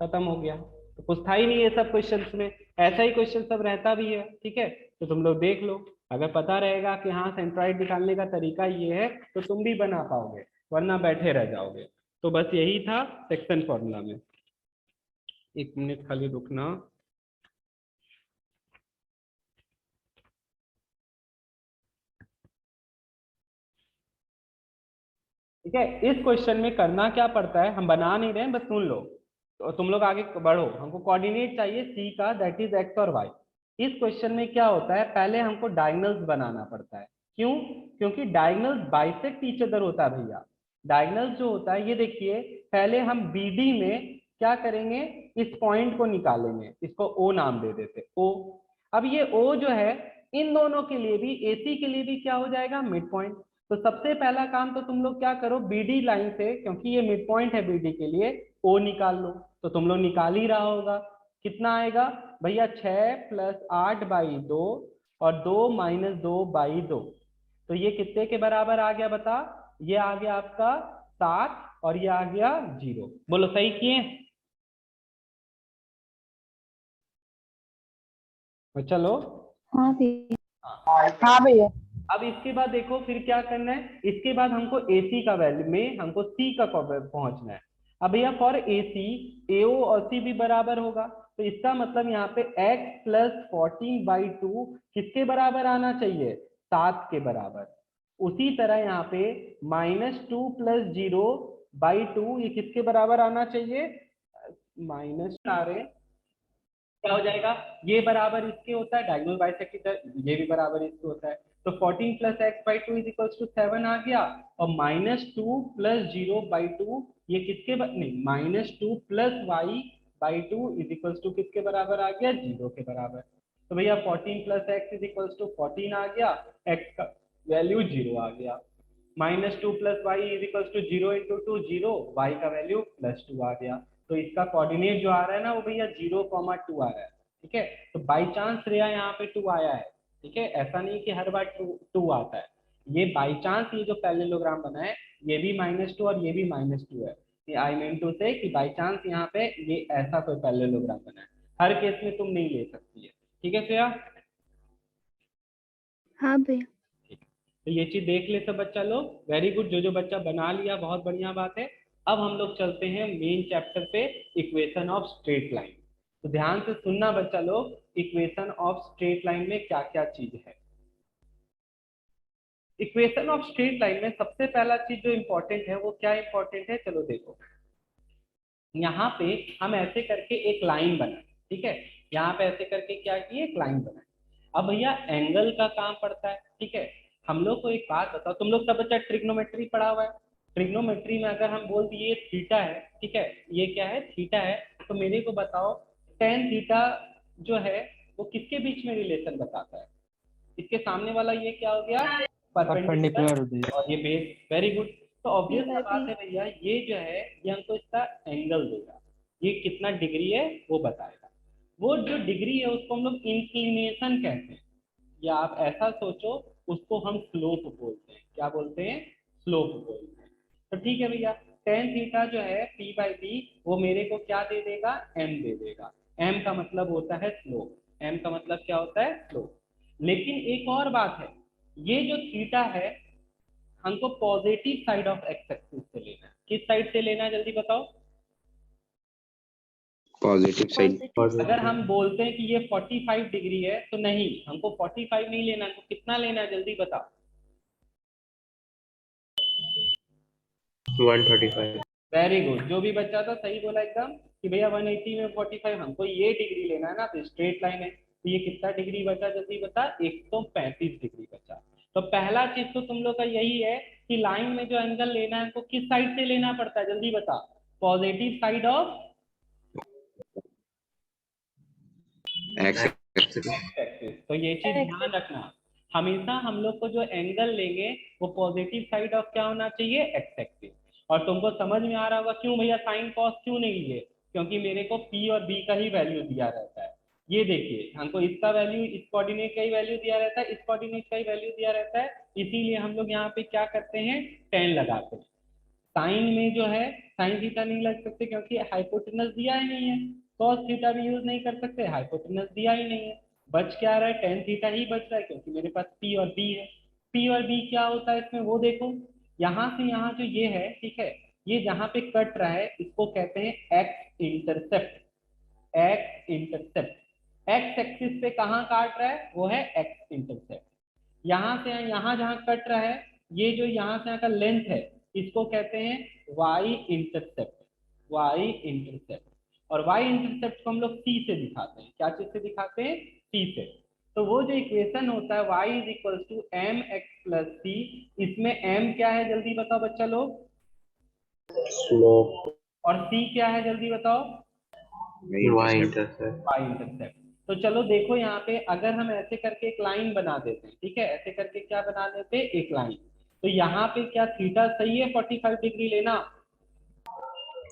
खत्म हो गया। तो कुछ था ही नहीं ये सब क्वेश्चंस में, ऐसा ही क्वेश्चन सब रहता भी है। ठीक है, तो तुम लोग देख लो, अगर पता रहेगा कि हाँ सेंट्रॉइड निकालने का तरीका ये है तो तुम भी बना पाओगे, वरना बैठे रह जाओगे। तो बस यही था सेक्शन फॉर्मूला में। 1 मिनट खाली रुकना। ठीक है, इस क्वेश्चन में करना क्या पड़ता है, हम बना नहीं रहे हैं, बस सुन लो। तो तुम लोग आगे बढ़ो, हमको कोऑर्डिनेट चाहिए सी का, दैट इज एक्स और वाई। इस क्वेश्चन में क्या होता है, पहले हमको डायगोनल्स बनाना पड़ता है। क्यों? क्योंकि डायगोनल्स बाइसेक्ट ईच अदर होता है भैया। डायगोनल्स जो होता है, ये देखिए, पहले हम बीडी में क्या करेंगे, इस पॉइंट को निकालेंगे, इसको ओ नाम दे देते, ओ। अब ये ओ जो है, इन दोनों के लिए भी, एसी के लिए भी क्या हो जाएगा, मिड पॉइंट। तो सबसे पहला काम तो तुम लोग क्या करो, बीडी लाइन से, क्योंकि ये मिड पॉइंट है बीडी के लिए, ओ निकाल लो। तो तुम लोग निकाल ही रहा होगा, कितना आएगा भैया, 6 + 8/2 और 2 - 2/2। तो ये कितने के बराबर आ गया बता, ये आ गया आपका 7, और ये आ गया 0। बोलो सही किए? तो चलो, हाँ भैया। हाँ भैया। अब इसके बाद देखो फिर क्या करना है, इसके बाद हमको AC का वैल्यू में हमको C का पहुंचना है। अब भैया फॉर AC, AO और C भी बराबर होगा, तो इसका मतलब यहाँ पे x + 14/2 किसके बराबर आना चाहिए, 7 के बराबर। उसी तरह यहाँ पे -2 + 0/2 ये किसके बराबर आना चाहिए, माइनस आ रहे, क्या हो जाएगा, ये बराबर इसके होता है, डायगोनल बाइसेक्टर, ये भी बराबर इसके होता है। तो 14 + x/2 = 7 आ गया, और -2 + 0/2 ये किसके नहीं, -2 + y/2 = किसके बराबर आ गया, 0 के बराबर। तो भैया 14 + x = 14 आ गया, x का वैल्यू 0 आ गया। -2 + y = 0 × 2 0, y का वैल्यू +2 आ गया। तो इसका कोऑर्डिनेट जो आ रहा है ना, वो भैया 0,2 आ रहा है। ठीक है, तो बाई चांस रेया यहाँ पे 2 आया है। ठीक है, ऐसा नहीं कि हर बार 2 आता है, ये बाई चांस ये जो पैरेललोग्राम बना है, ये भी -2 और ये भी -2 है। आई मीन टू से कि बाई चांस यहाँ पे ये ऐसा कोई पैरेललोग्राम बना है, हर केस में तुम नहीं ले सकती है। ठीक है श्रेया? हाँ भैया। तो ये चीज देख ले सब बच्चा लोग, वेरी गुड। जो बच्चा बना लिया बहुत बढ़िया बात है। अब हम लोग चलते हैं मेन चैप्टर पे, इक्वेशन ऑफ स्ट्रेट लाइन। तो ध्यान से सुनना बच्चा लोग, इक्वेशन ऑफ स्ट्रेट लाइन में क्या क्या चीज है। इक्वेशन ऑफ स्ट्रेट लाइन में सबसे पहला चीज जो इंपॉर्टेंट है वो क्या इंपॉर्टेंट है, चलो देखो। यहाँ पे हम ऐसे करके एक लाइन बनाए, ठीक है, यहाँ पे ऐसे करके क्या किए, एक लाइन बनाए। अब भैया एंगल का काम पड़ता है। ठीक है, हम लोग को एक बात बताओ, तुम लोग सब बच्चा ट्रिग्नोमेट्री पढ़ा हुआ है। ट्रिग्नोमेट्री में अगर हम बोल दिए थीटा है, ठीक है, ये क्या है, थीटा है, तो मेरे को बताओ टेन थीटा जो है वो किसके बीच में रिलेशन बताता है, इसके सामने वाला ये क्या हो गया, परपेंडिकुलर, और ये बेस। Very good. तो ऑब्वियस सा बात है भैया, ये जो है ये हमको इसका एंगल देगा, ये कितना डिग्री है वो बताएगा। वो जो डिग्री है उसको हम लोग इंक्लिनेशन कहते हैं, या आप ऐसा सोचो उसको हम स्लोप बोलते हैं। क्या बोलते हैं, स्लोप बोलते हैं। तो ठीक है भैया, टेन थीटा जो है p/b वो मेरे को क्या दे देगा, m दे देगा। m का मतलब होता है स्लोप, m का मतलब क्या होता है, स्लोप। लेकिन एक और बात है, ये जो थीटा है हमको positive side of x axis से लेना है। किस साइड से लेना है जल्दी बताओ। Positive side. अगर हम बोलते हैं कि ये 45 डिग्री है तो नहीं, हमको 45 नहीं लेना, हमको कितना लेना है जल्दी बताओ। 135। वेरी गुड, जो भी बच्चा था सही बोला एकदम कि भैया 180 में 45, हमको ये डिग्री लेना है ना, तो स्ट्रेट लाइन है, तो ये कितना डिग्री बचा जल्दी बता, 135 डिग्री बचा। तो पहला चीज तो तुम लोग का यही है कि लाइन में जो एंगल लेना है तो किस साइड से लेना पड़ता है, जल्दी बता, positive side of x axis. तो ये चीज ध्यान रखना, हमेशा हम लोग को जो एंगल लेंगे वो पॉजिटिव साइड ऑफ क्या होना चाहिए, एक्स एक्सिस। और तुमको समझ में आ रहा होगा क्यों भैया साइन कॉस क्यों नहीं लिए, क्योंकि मेरे को पी और बी का ही वैल्यू दिया रहता है। ये देखिए हमको इसका वैल्यू इस कोऑर्डिनेट का ही वैल्यू दिया रहता है, इस कोऑर्डिनेट का ही वैल्यू दिया रहता है, इसीलिए हम लोग यहाँ पे क्या करते हैं, टेन लगाते हैं। साइन में जो है साइन थीटा नहीं लग सकते क्योंकि हाइपोटेनस दिया ही नहीं है, कॉस थीटा भी यूज नहीं कर सकते, हाइपोटेनस दिया ही नहीं है। बच क्या रहा है, टेन थीटा ही बच रहा है क्योंकि मेरे पास पी और बी है। पी और बी क्या होता है इसमें वो देखो, यहाँ से यहाँ जो ये है, ठीक है, ये जहाँ पे कट रहा है इसको कहते हैं x intercept. X intercept x axis पे कहाँ काट रहा है, वो है एक्स इंटरसेप्ट। यहाँ से यहाँ जहाँ कट रहा है, ये जो यहाँ से यहाँ का लेंथ है इसको कहते हैं वाई इंटरसेप्ट। वाई इंटरसेप्ट, और वाई इंटरसेप्ट को हम लोग सी से दिखाते हैं, क्या चीज से दिखाते हैं, सी से। तो वो जो इक्वेशन होता है y is equal to M x plus c, इसमें m क्या है जल्दी बताओ बच्चा लोग, स्लोप, और c क्या है जल्दी बताओ, y इंटरसेप्ट। y intercept. तो चलो देखो यहाँ पे अगर हम ऐसे करके एक लाइन बना देते हैं, ठीक है, ऐसे करके क्या बना देते हैं, एक लाइन। तो यहाँ पे क्या थीटा सही है 45 डिग्री लेना,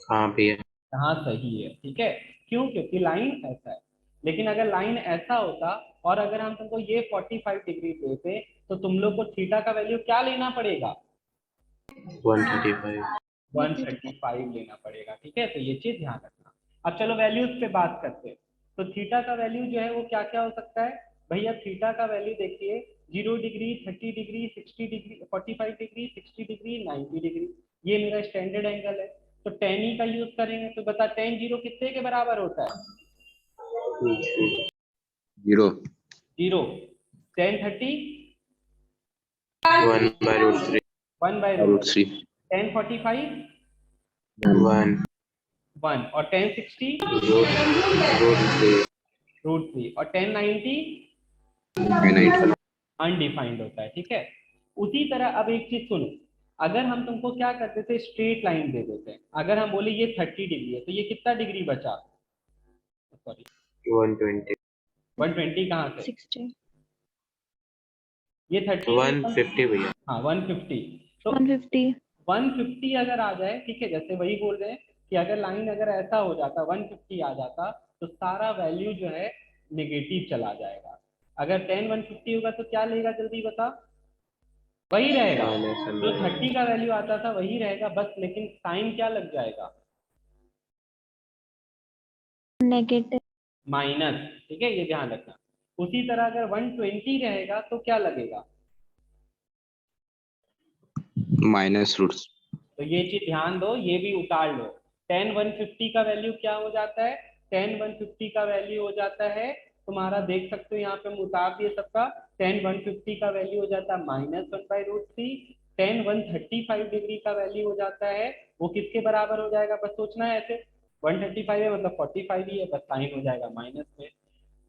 हाँ भैया। हाँ सही है, ठीक है, क्यों, क्योंकि लाइन ऐसा है। लेकिन अगर लाइन ऐसा होता और अगर हम तुमको ये 45 डिग्री देते तो तुम लोग को थीटा का वैल्यू क्या लेना पड़ेगा, 135। 135 लेना पड़ेगा, ठीक है। तो ये चीज ध्यान रखना। अब चलो वैल्यूज पे बात करते हैं। तो थीटा का वैल्यू जो है वो क्या क्या हो सकता है भैया, थीटा का वैल्यू देखिए 0 degree, 30 degree, 60 degree, 45 degree, 60 degree, 90 degree. ये मेरा स्टैंडर्ड एंगल है तो टेन ही का यूज करेंगे। तो बता टेन जीरो कितने के बराबर होता है, 0 जीरो। टेन 30 1/√3। 1/√3। 10 45 1 1, और 10 60 √3। √3, और 10 90 अनडिफाइंड होता है, ठीक है। उसी तरह अब एक चीज सुनो, अगर हम तुमको क्या करते थे, स्ट्रेट लाइन दे देते हैं, अगर हम बोले ये 30 डिग्री है तो ये कितना डिग्री बचा, सॉरी 120। 120 कहाँ से, 60 ये 30 150 भैया। हाँ 150। तो 150 150 अगर आ जाए, ठीक है, जैसे वही बोल रहे हैं कि अगर लाइन अगर ऐसा हो जाता 150 आ जाता तो सारा वैल्यू जो है नेगेटिव चला जाएगा। अगर 10 150 होगा तो क्या लेगा जल्दी बता, वही रहेगा जो 30 का वैल्यू आता था वही रहेगा बस, लेकिन साइन क्या लग जाएगा, नेगेटिव माइनस, ठीक है, ये ध्यान रखना। उसी तरह अगर 120 रहेगा तो क्या लगेगा, माइनस रूट्स। तो ये चीज ध्यान दो, ये भी उतार लो। 10 150 का वैल्यू क्या हो जाता है, 10 150 का वैल्यू हो जाता है तुम्हारा, देख सकते हो यहाँ पे हम उतार दिए सबका। 10 150 का वैल्यू हो जाता है -1/√3। 10 135 डिग्री का वैल्यू हो जाता है, वो किसके बराबर हो जाएगा, बस सोचना है ऐसे, 135 है मतलब 45 ही है, बस साइन हो जाएगा माइनस में।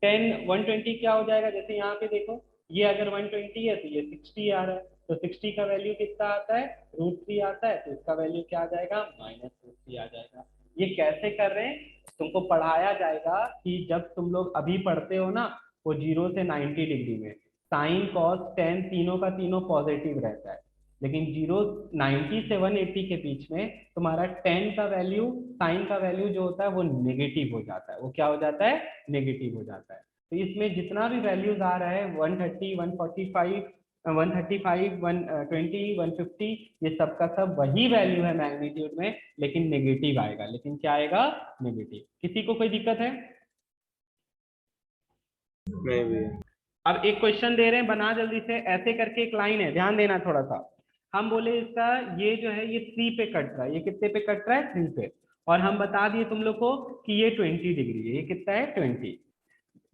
10 120 क्या हो जाएगा, जैसे यहाँ पे देखो ये अगर 120 है तो ये 60 आ रहा है, तो 60 का वैल्यू कितना आता है, √3 आता है, तो इसका वैल्यू क्या आ जाएगा, -√3 आ जाएगा। ये कैसे कर रहे हैं, तुमको पढ़ाया जाएगा कि जब तुम लोग अभी पढ़ते हो ना, वो 0 से 90 डिग्री में साइन कॉस टेन तीनों का तीनों पॉजिटिव रहता है, लेकिन 90 से 180 के बीच में तुम्हारा 10 का वैल्यू, साइन का वैल्यू जो होता है वो नेगेटिव हो जाता है, वो क्या हो जाता है, नेगेटिव हो जाता है। तो इसमें जितना भी वैल्यूज आ रहा है 130 145 135 120 150, ये सब का सब वही वैल्यू है मैग्नीट्यूड में, लेकिन नेगेटिव आएगा, लेकिन क्या आएगा, नेगेटिव। किसी को कोई दिक्कत है, मैं भी। अब एक क्वेश्चन दे रहे हैं, बना जल्दी से। ऐसे करके एक लाइन है, ध्यान देना थोड़ा सा। हम बोले इसका ये जो है ये 3 पे कट रहा है, ये कितने पे कट रहा है, 3 पे, और हम बता दिए तुम लोग को कि ये 20 डिग्री है, ये कितना है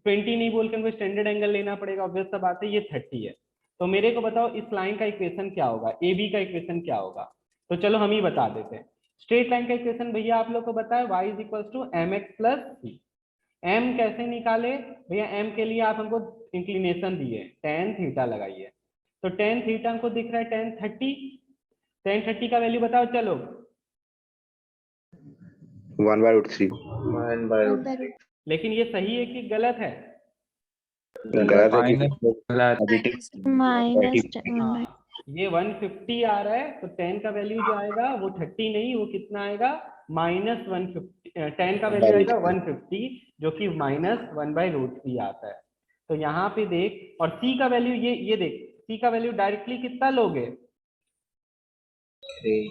20 नहीं बोल के हमको स्टैंडर्ड एंगल लेना पड़ेगा, ऑब्वियस सा बात है, ये 30 है। तो मेरे को बताओ इस लाइन का इक्वेशन क्या होगा, ए बी का इक्वेशन क्या होगा, तो चलो हम ही बता देते हैं। स्ट्रेट लाइन का इक्वेशन भैया आप लोग को बताया y is equal to mx plus C. M कैसे निकाले भैया? एम के लिए आप हमको इंक्लिनेशन दिए, tan थीटा लगाइए। तो tan थीटा हमको दिख रहा है tan 30। tan 30 का वैल्यू बताओ चलो। 1/√3। 1/√3। लेकिन ये सही है कि गलत है? गलत है Minus क्योंकि माइनस हाँ, ये 150 आ रहा है, तो tan का वैल्यू जो आएगा वो 30 नहीं, वो कितना आएगा? -150। tan का वैल्यू आएगा 150, जो कि -1/√3 आता है। तो यहाँ पे देख, और c का वैल्यू ये देख, c का वैल्यू डायरेक्टली कितना लोगे? 3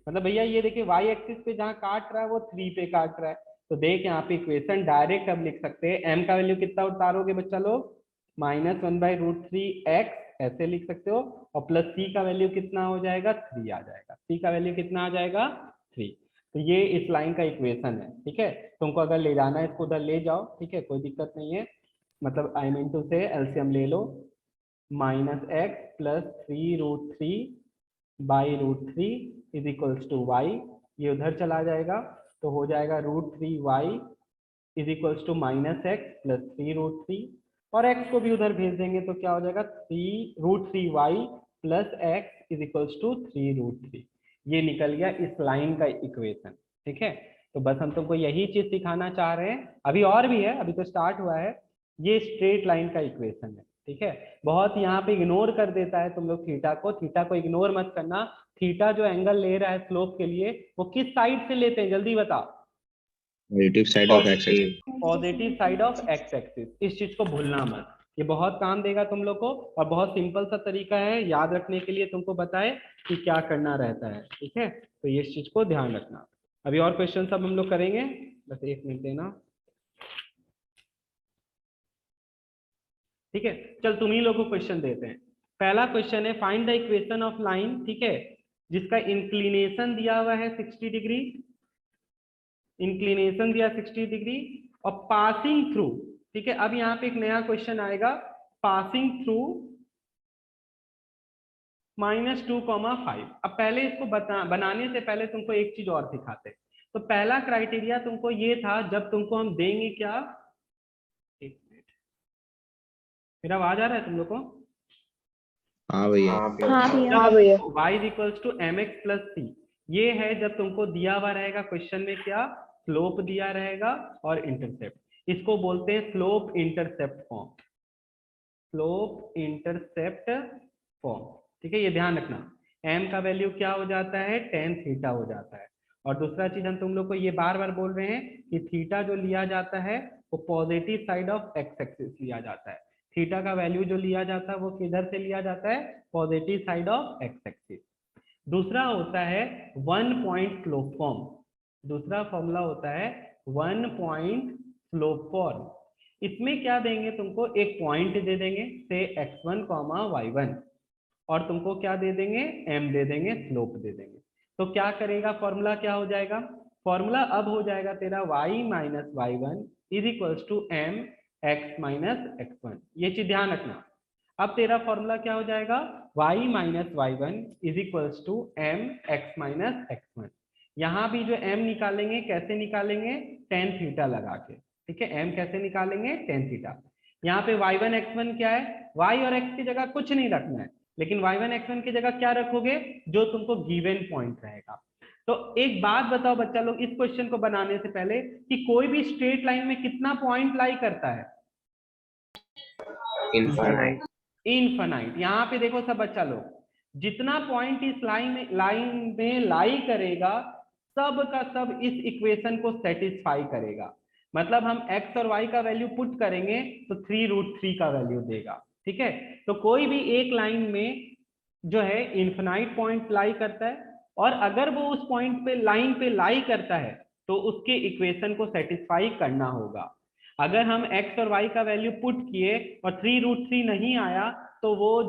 मतलब भैया ये देखिए y एक्सिस पे जहाँ काट रहा है वो 3 पे काट रहा है। तो देख यहाँ पे इक्वेशन डायरेक्ट अब लिख सकते हैं। m का वैल्यू कितना उतारोगे बच्चा लोग? -1/√3x ऐसे लिख सकते हो, और प्लस c का वैल्यू कितना हो जाएगा? 3 आ जाएगा। c का वैल्यू कितना आ जाएगा? 3। तो ये इस लाइन का इक्वेशन है, ठीक है। तुमको अगर ले जाना है इसको उधर ले जाओ, ठीक है, कोई दिक्कत नहीं है। मतलब आई मीन टू से एलसीएम ले लो, -x + 3√3/√3 is equals to y। ये उधर चला जाएगा तो हो जाएगा √3y is equals to -x + 3√3, और x को भी उधर भेज देंगे तो क्या हो जाएगा? √3y + x is equals to 3√3। ये निकल गया इस लाइन का इक्वेशन, ठीक है। तो बस हम तुमको यही चीज सिखाना चाह रहे हैं, अभी और भी है, अभी तो स्टार्ट हुआ है। ये स्ट्रेट लाइन का इक्वेशन है, ठीक है। बहुत यहाँ पे इग्नोर कर देता है तुम लोग थीटा को इग्नोर मत करना। थीटा जो एंगल ले रहा है स्लोप के लिए, वो किस साइड से लेते हैं जल्दी बताओ? Positive side of x axis. Positive side of x axis. इस चीज को भूलना मत, ये बहुत काम देगा तुम लोग को, और बहुत सिंपल सा तरीका है याद रखने के लिए, तुमको बताए कि क्या करना रहता है, ठीक है। तो ये इस चीज को ध्यान रखना। अभी और क्वेश्चन सब हम लोग करेंगे, बस 1 मिनट देना, ठीक है। चल तुम ही लोग को क्वेश्चन देते हैं। पहला क्वेश्चन है find the equation of line, ठीक है, जिसका इंक्लिनेशन दिया हुआ है 60 डिग्री, इंक्लिनेशन दिया 60 डिग्री, और पासिंग थ्रू, ठीक है। अब यहाँ पे एक नया क्वेश्चन आएगा, पासिंग थ्रू -2,5। अब पहले इसको बनाने से पहले तुमको एक चीज और सिखाते हैं। तो पहला क्राइटेरिया तुमको ये था, जब तुमको हम देंगे क्या, एक मिनट, मेरा आवाज आ रहा है तुम लोग को? हाँ भैया। हाँ भैया। y = mx + c, ये है जब तुमको दिया हुआ रहेगा क्वेश्चन में क्या, स्लोप दिया रहेगा और इंटरसेप्ट। इसको बोलते हैं slope intercept form, slope intercept form, ठीक है। ये ध्यान रखना, m का वैल्यू क्या हो जाता है? tan थीटा हो जाता है। और दूसरा चीज हम तुम लोग को ये बार बार बोल रहे हैं कि थीटा जो लिया जाता है वो positive side of x axis लिया जाता है। थीटा का वैल्यू जो लिया जाता है वो किधर से लिया जाता है? Positive side of x axis. दूसरा होता है 1 पॉइंट स्लोप फॉर्म, दूसरा फॉर्मूला होता है 1 पॉइंट स्लोप फॉर्म। इसमें क्या देंगे तुमको? एक पॉइंट दे देंगे से x1, y1, और तुमको क्या दे देंगे? m दे देंगे, स्लोप दे देंगे। तो क्या करेगा? फॉर्मूला क्या हो जाएगा? फॉर्मूला अब हो जाएगा तेरा y - y1 is equals to m x - x1। ये चीज ध्यान रखना। अब तेरा फॉर्मूला क्या हो जाएगा? y - y1 is equals to m x - x1। यहाँ भी जो m निकालेंगे कैसे निकालेंगे? tan थीटा लगा के, ठीक है। m कैसे निकालेंगे? tan theta. यहाँ पे y1 x1 क्या है? y और x की जगह कुछ नहीं रखना है, लेकिन y1 x1 की जगह क्या रखोगे? जो तुमको गिवन पॉइंट रहेगा। तो एक बात बताओ बच्चा लोग, इस क्वेश्चन को बनाने से पहले, कि कोई भी स्ट्रेट लाइन में कितना पॉइंट लाई करता है? इनफाइनाइट। इनफाइनाइट। यहाँ पे देखो सब बच्चा लोग, जितना पॉइंट इस लाइन में लाई करेगा, सब का सब इस इक्वेशन को सेटिस्फाई करेगा। मतलब हम x और y का वैल्यू पुट करेंगे तो 3√3 का वैल्यू देगा, ठीक है। तो कोई भी एक लाइन में जो है इनफाइनाइट पॉइंट लाई करता है, और अगर वो उस पॉइंट पे लाइन पे लाई करता है तो उसके इक्वेशन को सेटिस्फाई करना होगा। अगर हम x और y का वैल्यू पुट किए और 3√3 नहीं आया तो वो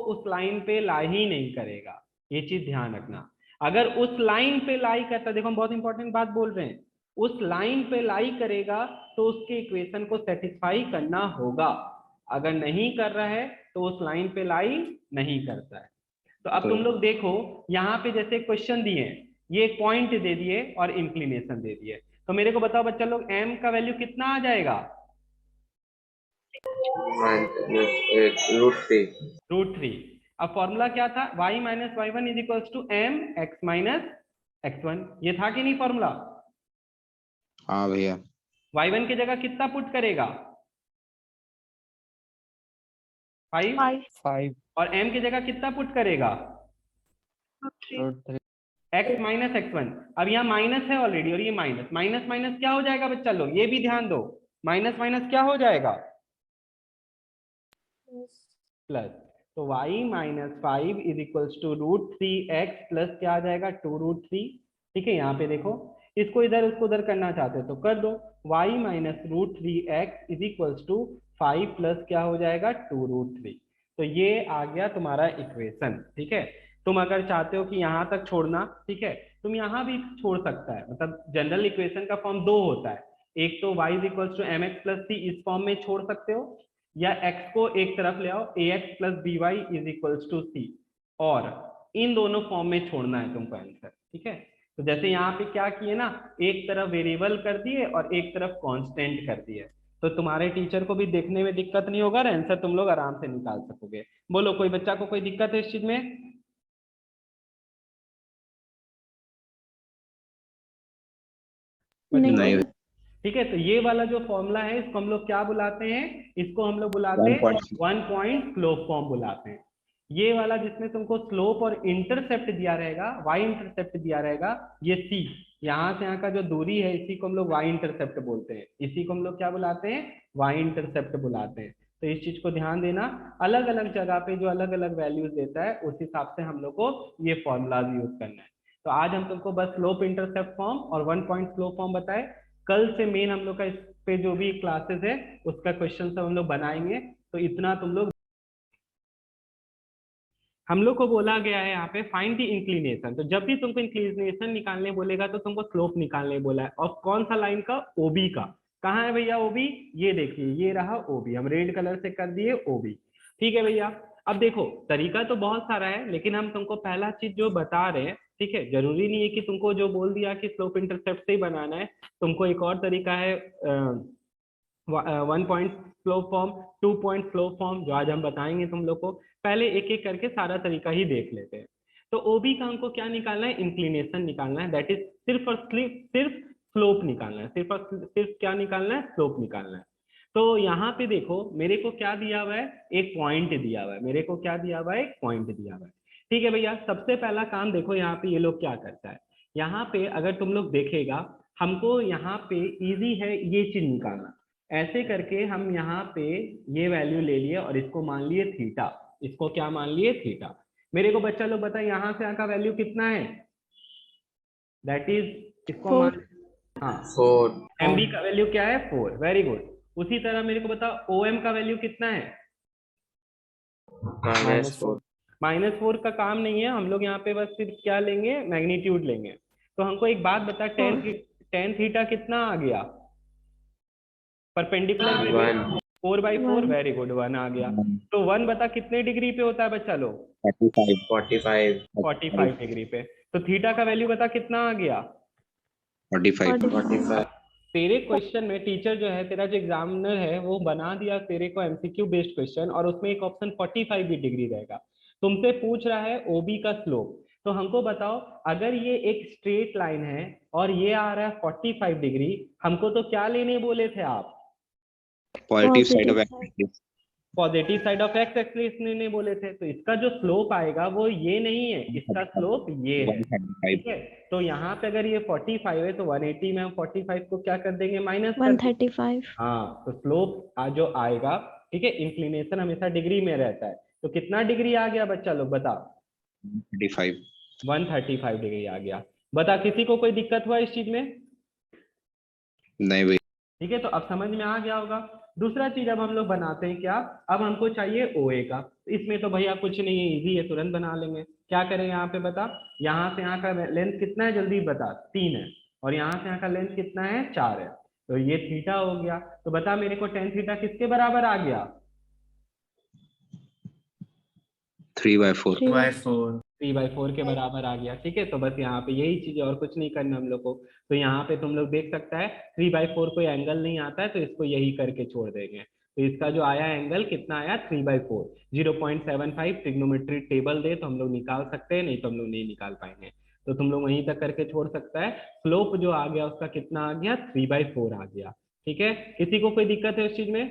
उस लाइन पे लाई ही नहीं करेगा। ये चीज ध्यान रखना। अगर उस लाइन पे लाई करता, देखो हम बहुत इंपॉर्टेंट बात बोल रहे हैं, उस लाइन पे लाई करेगा तो उसके इक्वेशन को सेटिस्फाई करना होगा। अगर नहीं कर रहा है तो उस लाइन पे लाई नहीं करता है। तो अब तुम लोग देखो, यहाँ पे जैसे क्वेश्चन दिए, ये एक पॉइंट दे दिए और इंक्लिनेशन दे दिए। तो मेरे को बताओ बच्चा लोग m का वैल्यू कितना आ जाएगा? √3. √3। अब फॉर्मूला क्या था? y minus Y one is equals to M X minus x1। ये था कि नहीं फॉर्मूला? हाँ भैया। y1 की जगह कितना पुट करेगा? 5। 5 और m की जगह कितना पुट करेगा? √3 x माइनस x1। अब यहाँ माइनस है ऑलरेडी और ये माइनस माइनस माइनस क्या हो जाएगा बच्चा लोग? ये भी ध्यान दो, माइनस माइनस क्या हो जाएगा? प्लस। तो y minus 5 is equals to √3x plus क्या आ जाएगा? 2√3। ठीक है, यहाँ पे देखो, इसको इधर उसको उधर करना चाहते हो तो कर दो। y minus √3x is equals to 5 plus क्या हो जाएगा? 2√3। तो ये आ गया तुम्हारा इक्वेशन। ठीक है, तुम अगर चाहते हो कि यहाँ तक छोड़ना, ठीक है, तुम यहाँ भी छोड़ सकता है। मतलब जनरल इक्वेशन का फॉर्म दो होता है, एक तो y is equals to mx plus c, इस फॉर्म में छोड़ सकते हो, या x को एक तरफ ले आओ, ax plus by is equals to c, और इन दोनों फॉर्म में छोड़ना है तुमको आंसर। ठीक है, तो जैसे यहाँ पे क्या किए ना, एक तरफ वेरिएबल कर दिए और एक तरफ कांस्टेंट कर दिए, तो तुम्हारे टीचर को भी देखने में दिक्कत नहीं होगा और आंसर तुम लोग आराम से निकाल सकोगे। बोलो, कोई बच्चा को कोई दिक्कत है इस चीज में? नहीं। ठीक है, तो ये वाला जो फॉर्मूला है इसको हम लोग क्या बुलाते हैं? इसको हम लोग बुलाते हैं 1 पॉइंट स्लोप फॉर्म बुलाते हैं। ये वाला जिसमें तुमको स्लोप और इंटरसेप्ट दिया रहेगा, y इंटरसेप्ट दिया रहेगा, ये c, यहाँ से यहाँ का जो दूरी है इसी को हम लोग y इंटरसेप्ट बोलते हैं। इसी को हम लोग क्या बुलाते हैं? y इंटरसेप्ट बुलाते हैं। तो इस चीज को ध्यान देना, अलग अलग जगह पे जो अलग अलग वैल्यूज देता है उस हिसाब से हम लोग को ये फॉर्मूलाज यूज करना है। तो आज हम तुमको बस स्लोप इंटरसेप्ट फॉर्म और 1 पॉइंट स्लोप फॉर्म बताए। कल से मेन हम लोग का इस पे जो भी क्लासेस है उसका क्वेश्चन सब हम लोग बनाएंगे। तो इतना तुम लोग, हम लोग को बोला गया है यहाँ पे फाइंड द इंक्लिनेशन। तो जब भी तुमको इंक्लिनेशन निकालने बोलेगा तो तुमको स्लोप निकालने बोला है, और कौन सा लाइन का? ओबी का। कहाँ है भैया ओबी? ये देखिए, ये रहा ओबी, हम रेड कलर से कर दिए ओबी। ठीक है भैया, अब देखो तरीका तो बहुत सारा है, लेकिन हम तुमको पहला चीज जो बता रहे हैं, ठीक है, जरूरी नहीं है कि तुमको जो बोल दिया कि स्लोप इंटरसेप्ट से ही बनाना है, तुमको एक और तरीका है 1 point slope form, 2 point slope form, जो आज हम बताएंगे तुम लोग को। पहले एक एक करके सारा तरीका ही देख लेते हैं। तो ओबी का हमको क्या निकालना है? इंक्लिनेशन निकालना है, दैट इज सिर्फ और सिर्फ स्लोप निकालना है, सिर्फ और सिर्फ क्या निकालना है? स्लोप निकालना है। तो यहाँ पे देखो, मेरे को क्या दिया हुआ है? एक पॉइंट दिया हुआ है। मेरे को क्या दिया हुआ है? एक पॉइंट दिया हुआ है। ठीक है भैया, सबसे पहला काम देखो यहाँ पे ये लोग क्या करता है। यहाँ पे अगर तुम लोग देखेगा, हमको यहाँ पे इजी है ये चीज निकालना। ऐसे करके हम यहाँ पे ये वैल्यू ले लिए और इसको मान लिए थीटा। इसको क्या मान लिए? थीटा। मेरे को बच्चा लोग बताए यहाँ से यहाँ का वैल्यू कितना है? दैट इज, इसको मान, हाँ 4. एमबी का वैल्यू क्या है? 4। Very good. उसी तरह मेरे को बताओ ओएम का वैल्यू कितना है? -4. -4 का काम नहीं है, हम लोग यहाँ पे बस सिर्फ क्या लेंगे? मैग्नीट्यूड लेंगे। तो हमको एक बात बता, टेन थीटा कितना आ गया? परपेंडिकुलर 1. 4/4। वेरी गुड, 1 आ गया। तो 1 बता कितने डिग्री पे होता है बच्चा लोग? 45. 45 डिग्री पे। तो थीटा का वैल्यू बता कितना आ गया? 45. तेरे क्वेश्चन में टीचर जो है, तेरा जो एग्जामिनर है, वो बना दिया तेरे को एमसीक्यू बेस्ड क्वेश्चन, और उसमें एक ऑप्शन 45 भी डिग्री रहेगा। तुमसे पूछ रहा है ओबी का स्लोप। तो हमको बताओ, अगर ये एक स्ट्रेट लाइन है और ये आ रहा है 45 डिग्री, हमको तो क्या लेने बोले थे आप? Positive side of axis. Positive side of x axis लेने बोले थे। तो इसका जो स्लोप आएगा वो ये नहीं है, इसका स्लोप ये है। ठीक है, तो यहाँ पे अगर ये 45 है तो 180 में हम 45 को क्या कर देंगे? माइनस कर देंगे। 135। हाँ, तो स्लोप जो आएगा, ठीक है, इंक्लिनेशन हमेशा डिग्री में रहता है, तो कितना डिग्री आ गया बच्चा लोग बता? 135 डिग्री आ गया। बता, किसी को कोई दिक्कत हुआ इस चीज में? नहीं भाई। ठीक है, तो अब समझ में आ गया होगा। दूसरा चीज अब हम लोग बनाते हैं क्या? अब हमको चाहिए ओए का। इसमें तो भैया कुछ नहीं है, इजी है, तुरंत बना लेंगे। क्या करें यहाँ पे बता? यहाँ से यहाँ का लेंथ कितना है? जल्दी बता। 3 है। और यहाँ से यहाँ का लेंथ कितना है? 4 है। तो ये थीटा हो गया। तो बता मेरे को टेन थीटा किसके बराबर आ गया? 3/4। 3/4. 3/4 के बराबर आ गया। ठीक है, तो बस यहाँ पे यही चीज, और कुछ नहीं करना हम लोग को। तो यहाँ पे तुम लोग देख सकता है 3/4 कोई एंगल नहीं आता है, तो इसको यही करके छोड़ देंगे। तो इसका जो आया एंगल कितना आया 3/4, 0.75 ट्रिग्नोमेट्री टेबल दे तो हम लोग निकाल सकते हैं, नहीं तो हम लोग नहीं निकाल पाएंगे। तो तुम लोग वहीं तक करके छोड़ सकता है। स्लोप जो आ गया उसका कितना आ गया 3/4 आ गया। ठीक है, किसी को कोई दिक्कत है उस चीज में?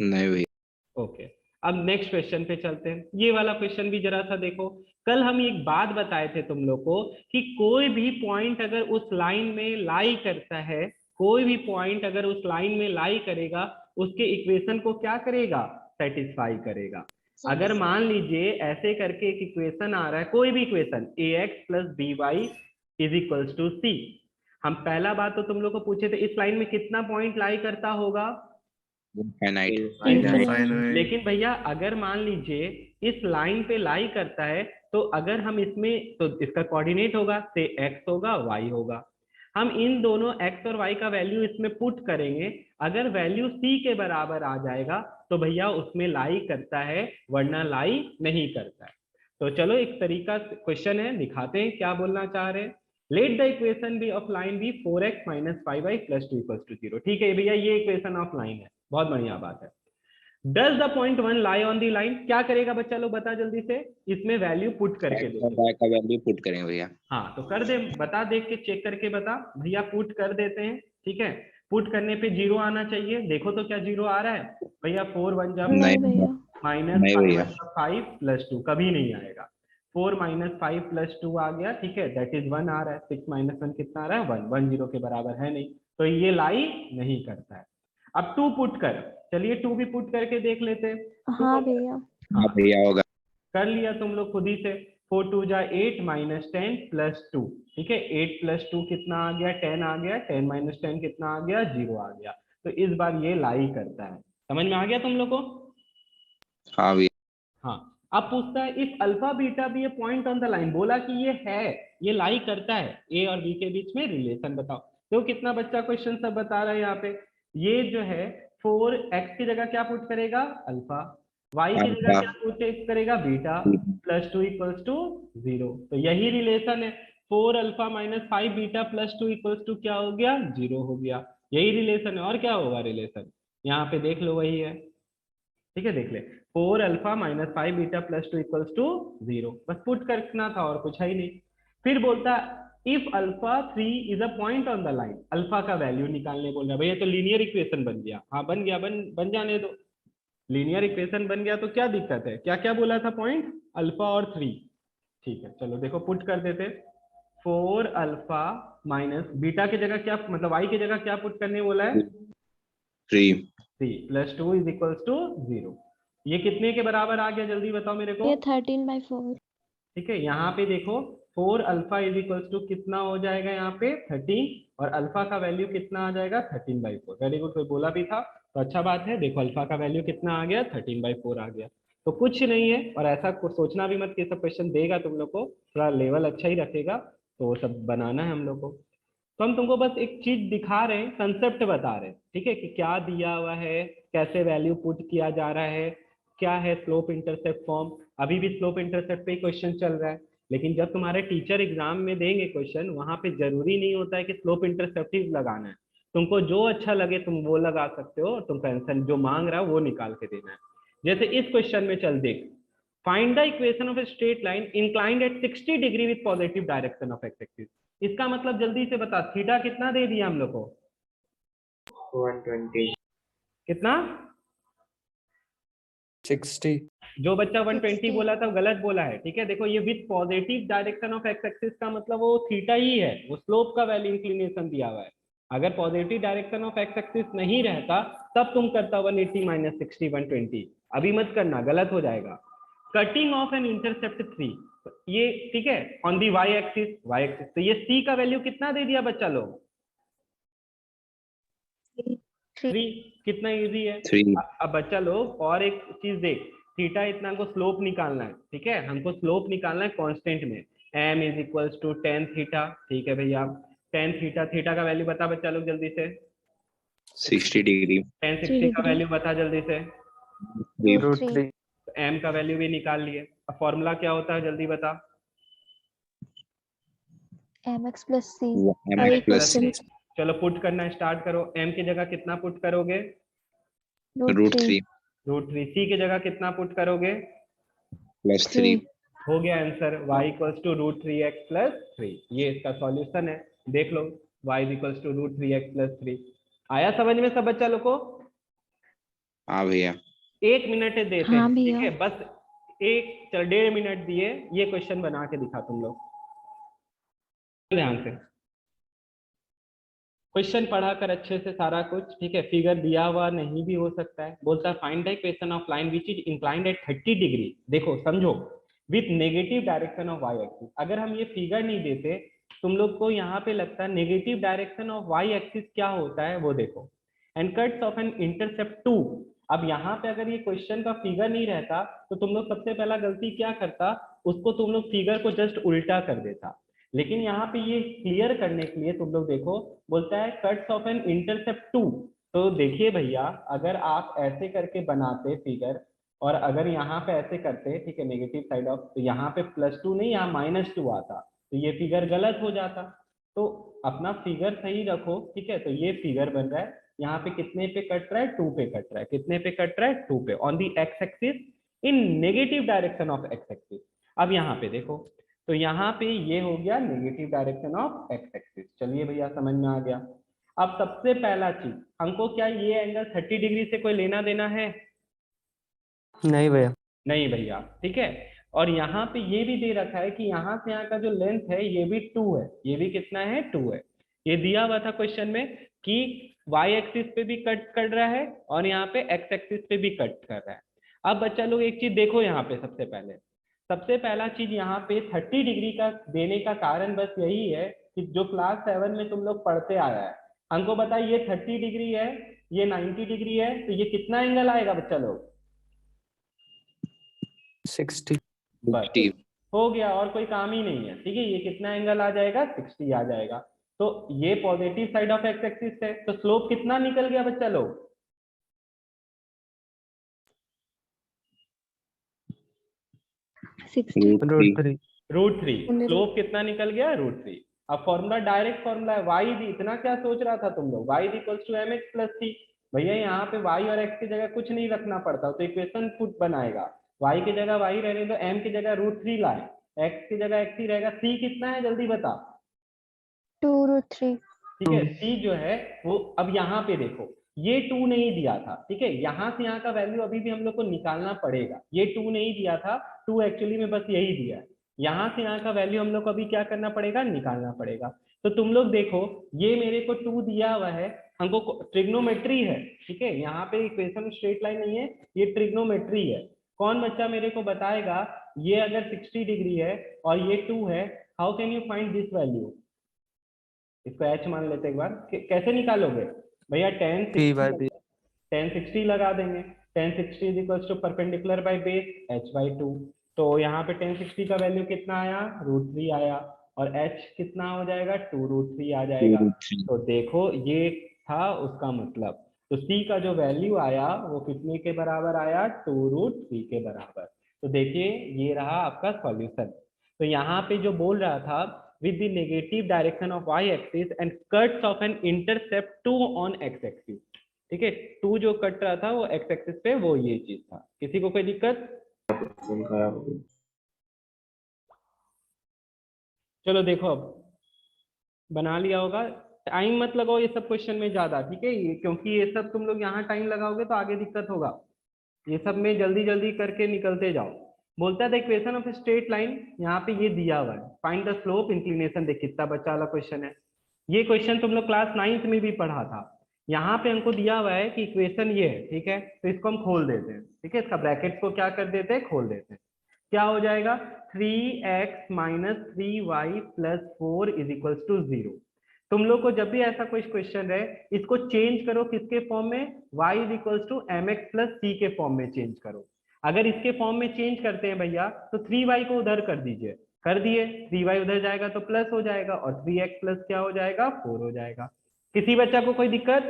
नहीं भैया। ओके, अब नेक्स्ट क्वेश्चन पे चलते हैं। ये वाला क्वेश्चन भी जरा सा देखो। कल हम एक बात बताए थे तुम लोग को कि कोई भी पॉइंट अगर उस लाइन में लाई करता है, कोई भी पॉइंट अगर उस लाइन में लाई करेगा, उसके इक्वेशन को क्या करेगा, सेटिस्फाई करेगा। अगर मान लीजिए ऐसे करके एक इक्वेशन आ रहा है, कोई भी equation ax plus B y is equals to c. हम पहला बात तो तुम लोग को पूछे थे, इस लाइन में कितना पॉइंट लाई करता होगा, Infinite। लेकिन भैया अगर मान लीजिए इस लाइन पे लाई करता है, तो अगर हम इसमें, तो इसका कोऑर्डिनेट होगा से x होगा y होगा। हम इन दोनों x और y का वैल्यू इसमें पुट करेंगे। अगर वैल्यू c के बराबर आ जाएगा तो भैया उसमें लाई करता है, वरना लाई नहीं करता है। तो चलो एक तरीका क्वेश्चन है, दिखाते हैं क्या बोलना चाह रहे हैं। Let the equation be of line B 4x minus 5y plus 2 equals to 0। ठीक है भैया, ये इक्वेशन ऑफ लाइन है, बहुत बढ़िया बात है। Does the point 1 lie on the line, क्या करेगा बच्चा लोग बता जल्दी से, इसमें वैल्यू पुट करके X और देखो। Y का वैल्यू पुट करेंगे भैया। हाँ तो कर दे, बता, देख के चेक करके बता भैया। पुट कर देते हैं, ठीक है। पुट करने पे 0 आना चाहिए, देखो तो क्या 0 आ रहा है भैया। 4 1 जा नहीं भैया। माइनस नहीं भैया। 5 प्लस 2 कभी नहीं आएगा। 4 माइनस 5 प्लस 2 आ गया, ठीक है, दैट इज 1 आ रहा है। 6 माइनस 1 कितना आ रहा है 1, 1 0 के बराबर है नहीं, तो ये लाई नहीं करता है। अब 2 पुट कर, चलिए 2 भी पुट करके देख लेते हैं। हाँ भैया। हाँ भैया होगा। कर लिया तुम लोग खुद ही से। 4 2 जा 8 माइनस 10 प्लस 2, ठीक है। 8 प्लस 2 कितना आ गया 10 आ गया। 10 माइनस 10 कितना आ गया 0 आ गया। तो इस बार ये लाई करता है। समझ में आ गया तुम लोग को? हाँ भैया। हाँ, अब पूछता है इफ अल्फा बीटा भी ये पॉइंट ऑन द लाइन, बोला कि ये है, ये लाई करता है, ए और बी के बीच में रिलेशन बताओ। तो कितना बच्चा क्वेश्चन सब बता रहा है यहाँ पे। ये जो है 4x की जगह क्या पुट करेगा अल्फा, y की जगह क्या पुट करेगा बीटा, प्लस 2 इक्वल्स टू 0। तो यही रिलेशन है। 4 alpha minus 5 beta plus 2 equals to क्या हो गया 0 हो गया। यही रिलेशन है, और क्या होगा रिलेशन, यहाँ पे देख लो वही है। ठीक है, देख ले 4 alpha minus 5 beta plus 2 equals to 0, बस पुट करना था और कुछ है ही नहीं। फिर बोलता if alpha 3 is a point on the line, alpha का वैल्यू निकालने बोल रहा। भैया तो लीनियर इक्वेशन बन गया। हाँ बन गया, बन जाने दो। लीनियर इक्वेशन बन गया तो क्या दिक्कत है, क्या क्या बोला था पॉइंट, अल्फा और 3। ठीक है, चलो देखो पुट कर देते। 4 अल्फा माइनस बीटा की जगह क्या, मतलब y की जगह क्या पुट करने बोला है 3 प्लस 2 इज इक्वल्स टू 0। ये कितने के बराबर आ गया जल्दी बताओ मेरे को। ये 13/4। ठीक है, यहाँ पे देखो 4 अल्फा इज इक्वल्स टू कितना हो जाएगा यहाँ पे 13, और अल्फा का वैल्यू कितना आ जाएगा 13/4। वेरी गुड, कोई बोला भी था तो अच्छा बात है। देखो अल्फा का वैल्यू कितना आ गया 13/4 आ गया। तो कुछ नहीं है, और ऐसा कुछ सोचना भी मत कि सब क्वेश्चन देगा तुम लोग को, थोड़ा लेवल अच्छा ही रखेगा, तो वो सब बनाना है हम लोग को। तो हम तुमको बस एक चीज दिखा रहे हैं, कंसेप्ट बता रहे हैं, ठीक है, कि क्या दिया हुआ है, कैसे वैल्यू पुट किया जा रहा है, क्या है स्लोप इंटरसेप्ट फॉर्म। अभी भी स्लोप इंटरसेप्ट पे क्वेश्चन चल रहा है, लेकिन जब तुम्हारे टीचर एग्जाम में देंगे क्वेश्चन, वहां पे जरूरी नहीं होता है कि स्लोप इंटरसेप्ट ही लगाना है। तुमको जो अच्छा लगे तुम वो लगा सकते हो, तुमको आंसर जो मांग रहा है वो निकाल के देना है। जैसे इस क्वेश्चन में चल देख, find the equation of a straight line inclined at 60 degree with positive direction of x axis. इसका मतलब जल्दी से बता, थीटा कितना दे दिया हम लोग को 120। कितना, 60। जो बच्चा 120 60 बोला था गलत बोला है। ठीक है, देखो ये with positive direction of x axis का मतलब वो थीटा ही है, वो स्लोप का वैल्यू इंक्लिनेशन दिया हुआ है। अगर positive direction of x axis नहीं रहता तब तुम करता 180 माइनस 60 120। अभी मत करना, गलत हो जाएगा। कटिंग ऑफ एन इंटरसेप्ट 3, ये ठीक है ऑन दी वाई एक्सिस। तो ये सी का वैल्यू कितना दे दिया बच्चा लोग 3। कितना इजी है। 3 अब बच्चा लोग और एक चीज देख, थीटा इतना को स्लोप निकालना है, ठीक है, हमको स्लोप निकालना है कांस्टेंट में। m is equals to tan theta. ठीक है भैया, tan थीटा, थीटा का वैल्यू बता बच्चा लोग जल्दी से। 60 डिग्री। tan 60 का वैल्यू बता जल्दी से। √3। m का वैल्यू भी निकाल लिए। फॉर्मूला क्या होता है जल्दी बता। mx plus c mx plus c चलो पुट करना स्टार्ट करो। m की जगह कितना पुट करोगे? root 3 √3। c की जगह कितना पुट करोगे? plus 3 हो गया answer y equals to √3x plus 3। ये इसका सॉल्यूशन है, देख लो y equals to √3x plus 3। आया समझ में सब बच्चा लोग को? हाँ भैया 1 मिनट देते हाँ हैं, भैया। ठीक है, बस एक चल 1.5 मिनट दिए, ये क्वेश्चन बना के दिखा तुम लोग ध्यान से। क्वेश्चन पढ़ा कर अच्छे से सारा कुछ, ठीक है। फिगर दिया हुआ नहीं भी हो सकता है। बोलता है find the equation of line which is inclined at 30 degree. देखो समझो, with negative direction of Y axis. अगर हम ये फिगर नहीं देते, तुम लोग को यहाँ पे लगता है negative direction of Y axis क्या होता है वो देखो। And cuts off an intercept 2। अब यहाँ पे अगर ये क्वेश्चन का फिगर नहीं रहता तो तुम लोग सबसे पहला गलती क्या करता, उसको तुम लोग फिगर को जस्ट उल्टा कर देता। लेकिन यहाँ पे ये क्लियर करने के लिए तुम लोग देखो, बोलता है कट्स ऑफ एन इंटरसेप्ट 2। तो देखिए भैया, अगर आप ऐसे करके बनाते फिगर और अगर यहाँ पे ऐसे करते, ठीक है, नेगेटिव साइड ऑफ, तो यहाँ पे +2 नहीं, यहाँ -2 आता, तो ये फिगर गलत हो जाता। तो अपना फिगर सही रखो, ठीक है। तो ये फिगर बन रहा है, यहाँ पे कितने पे कट रहा है? 2 पे कट रहा है। कितने पे कट रहा है? 2 पे, on the x axis in negative direction of x axis. अब यहाँ पे देखो, तो यहाँ पे ये हो गया negative direction of x axis. चलिए भैया समझ में आ गया। अब सबसे पहला चीज, हमको क्या ये एंगल 30 डिग्री से कोई लेना देना है? नहीं भैया। नहीं भैया, ठीक है। और यहाँ पे ये भी दे रखा है कि यहाँ से यहाँ का जो लेंथ है ये भी 2 है। ये भी कितना है? 2 है। ये दिया हुआ था क्वेश्चन में कि y एक्सिस पे भी कट कर रहा है और यहाँ पे x एक्सिस पे भी कट कर रहा है। अब बच्चा लोग एक चीज देखो, यहाँ पे सबसे पहला चीज यहाँ पे 30 डिग्री का देने का कारण बस यही है कि जो क्लास 7 में तुम लोग पढ़ते आया है, हमको बताइए ये 30 डिग्री है, ये 90 डिग्री है, तो ये कितना एंगल आएगा बच्चा लोग? 60। बस 60 हो गया, और कोई काम ही नहीं है, ठीक है। ये कितना एंगल आ जाएगा? 60 आ जाएगा। तो ये positive side of x axis है, तो स्लोप कितना निकल गया बच्चा लोग? √3। √3। स्लोप कितना निकल गया? √3। अब फॉर्मूला डायरेक्ट फॉर्मूला है, वाई दी, इतना क्या सोच रहा था तुम लोग? Y equals to mx plus c। भैया यहाँ पे y और x की जगह कुछ नहीं रखना पड़ता, तो इक्वेशन पुट बनाएगा। y की जगह y रहने दो, m की जगह √3 लाए, x की जगह x ही रहेगा। c कितना है जल्दी बता? 2√3। ठीक है, c जो है वो, अब यहाँ पे देखो, ये 2 नहीं दिया था, ठीक है। यहाँ से यहाँ का वैल्यू अभी भी हम लोग को निकालना पड़ेगा। ये 2 नहीं दिया था, 2 एक्चुअली में बस यही दिया है। यहाँ से यहाँ का वैल्यू हम लोग को अभी क्या करना पड़ेगा? निकालना पड़ेगा। तो तुम लोग देखो, ये मेरे को 2 दिया हुआ है, हमको ट्रिग्नोमेट्री है, ठीक है। यहाँ पे इक्वेशन स्ट्रेट लाइन नहीं है, ये ट्रिग्नोमेट्री है। कौन बच्चा मेरे को बताएगा, ये अगर 60 डिग्री है और ये 2 है, how can you find this value? इसको h मान लेते एक बार, कैसे निकालोगे भैया? tan 60 लगा देंगे। tan 60 is equals to perpendicular by base h/2। तो यहाँ पे tan 60 का वैल्यू कितना आया? √3 आया, और h कितना हो जाएगा? 2√3 आ जाएगा। तो देखो ये था उसका मतलब। तो c का जो वैल्यू आया वो कितने के बराबर आया? 2√3 के बराबर। तो देखिए ये रहा आपका सॉल्यूशन। तो यहाँ पे जो बोल रहा था, with the negative direction of y axis and cuts of an intercept 2 on x axis, ठीक है। 2 जो कट रहा था वो x axis पे, वो ये चीज था। किसी को कोई दिक्कत? चलो देखो, अब बना लिया होगा। टाइम मत लगाओ ये सब क्वेश्चन में ज्यादा, ठीक है, ये क्योंकि ये सब तुम लोग यहाँ टाइम लगाओगे तो आगे दिक्कत होगा। ये सब में जल्दी जल्दी करके निकलते जाओ। बोलता है the equation of straight line, यहाँ पे ये दिया हुआ है, फाइंड द स्लोप इंक्लिनेशन। देख कितना बच्चा वाला क्वेश्चन है। ये क्वेश्चन तुम लोग क्लास 9th में भी पढ़ा था। यहाँ पे हमको दिया हुआ है कि इक्वेशन ये है, ठीक है। तो इसको हम खोल देते हैं, ठीक है। इसका ब्रैकेट को क्या कर देते हैं? खोल देते हैं। क्या हो जाएगा? 3x - 3y + 4 = 0। तुम लोग को जब भी ऐसा कोई क्वेश्चन है, इसको चेंज करो किसके फॉर्म में? y = mx + c के फॉर्म में चेंज करो। अगर इसके फॉर्म में चेंज करते हैं भैया, तो 3y को उधर कर दीजिए, कर दिए, 3y उधर जाएगा तो प्लस हो जाएगा, और 3x प्लस क्या हो जाएगा? 4 हो जाएगा। किसी बच्चा को कोई दिक्कत?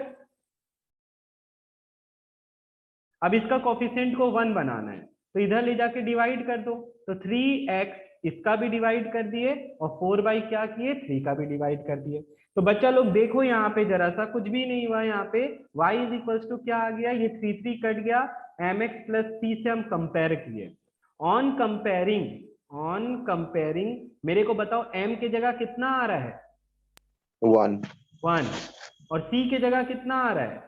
अब इसका कोफिशिएंट को 1 बनाना है, तो इधर ले जाके डिवाइड कर दो, तो 3x इसका भी डिवाइड कर दिए और 4 क्या किए 3 का भी डिवाइड कर दिए। तो बच्चा लोग देखो यहाँ पे जरा सा कुछ भी नहीं हुआ, यहाँ पे y इज इक्वल्स टू क्या आ गया, ये 3 कट गया, mx प्लस c से हम कंपेयर किए। ऑन कंपेयरिंग मेरे को बताओ m की जगह कितना आ रहा है 1 1 और c की जगह कितना आ रहा है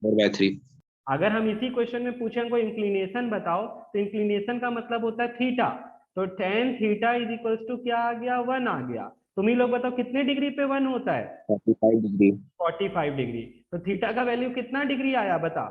4/3। अगर हम इसी क्वेश्चन में पूछे हमको इंक्लिनेशन बताओ, तो इंक्लिनेशन का मतलब होता है थीटा, तो tan theta is equals to क्या आ गया 1 आ गया। तुम ही लोग बताओ कितने डिग्री पे 1 होता है 45 डिग्री। 45 डिग्री। तो थीटा का वैल्यू कितना डिग्री आया बता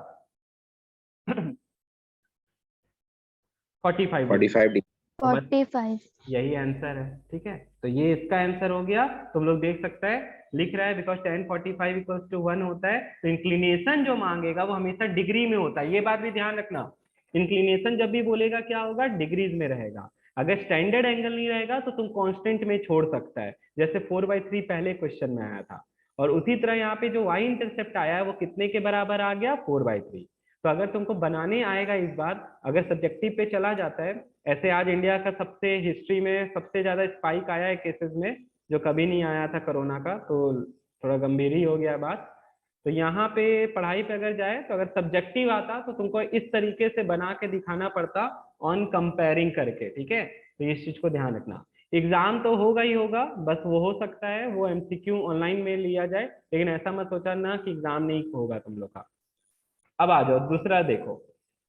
45 डिग्री। 45 यही आंसर है, ठीक है। तो ये इसका आंसर हो गया। तुम लोग देख सकते हैं लिख रहा है बिकॉज tan 45 इक्वल्स टू 1 होता है, तो इंक्लिनेशन जो मांगेगा वो हमेशा डिग्री में होता है, ये बात भी ध्यान रखना। इंक्लिनेशन जब भी बोलेगा क्या होगा डिग्रीज में रहेगा, अगर स्टैंडर्ड एंगल नहीं रहेगा तो तुम कांस्टेंट में छोड़ सकता है, जैसे 4/3 पहले क्वेश्चन में आया था। और उसी तरह यहाँ पे जो y इंटरसेप्ट आया है वो कितने के बराबर आ गया 4/3। तो अगर तुमको बनाने आएगा इस बार, अगर सब्जेक्टिव पे चला जाता है, ऐसे आज इंडिया का सबसे हिस्ट्री में सबसे ज्यादा स्पाइक आया है केसेस में, जो कभी नहीं आया था कोरोना का, तो थोड़ा गंभीर ही हो गया बात। तो यहाँ पे पढ़ाई पे अगर जाए तो अगर सब्जेक्टिव आता तो तुमको इस तरीके से बना के दिखाना पड़ता ऑन कंपेयरिंग करके, ठीक है। तो इस चीज को ध्यान रखना। एग्जाम तो होगा ही होगा, बस वो हो सकता है वो एमसीक्यू ऑनलाइन में लिया जाए, लेकिन ऐसा मत सोचा ना कि एग्जाम नहीं होगा तुम लोग का। अब आ जाओ दूसरा देखो,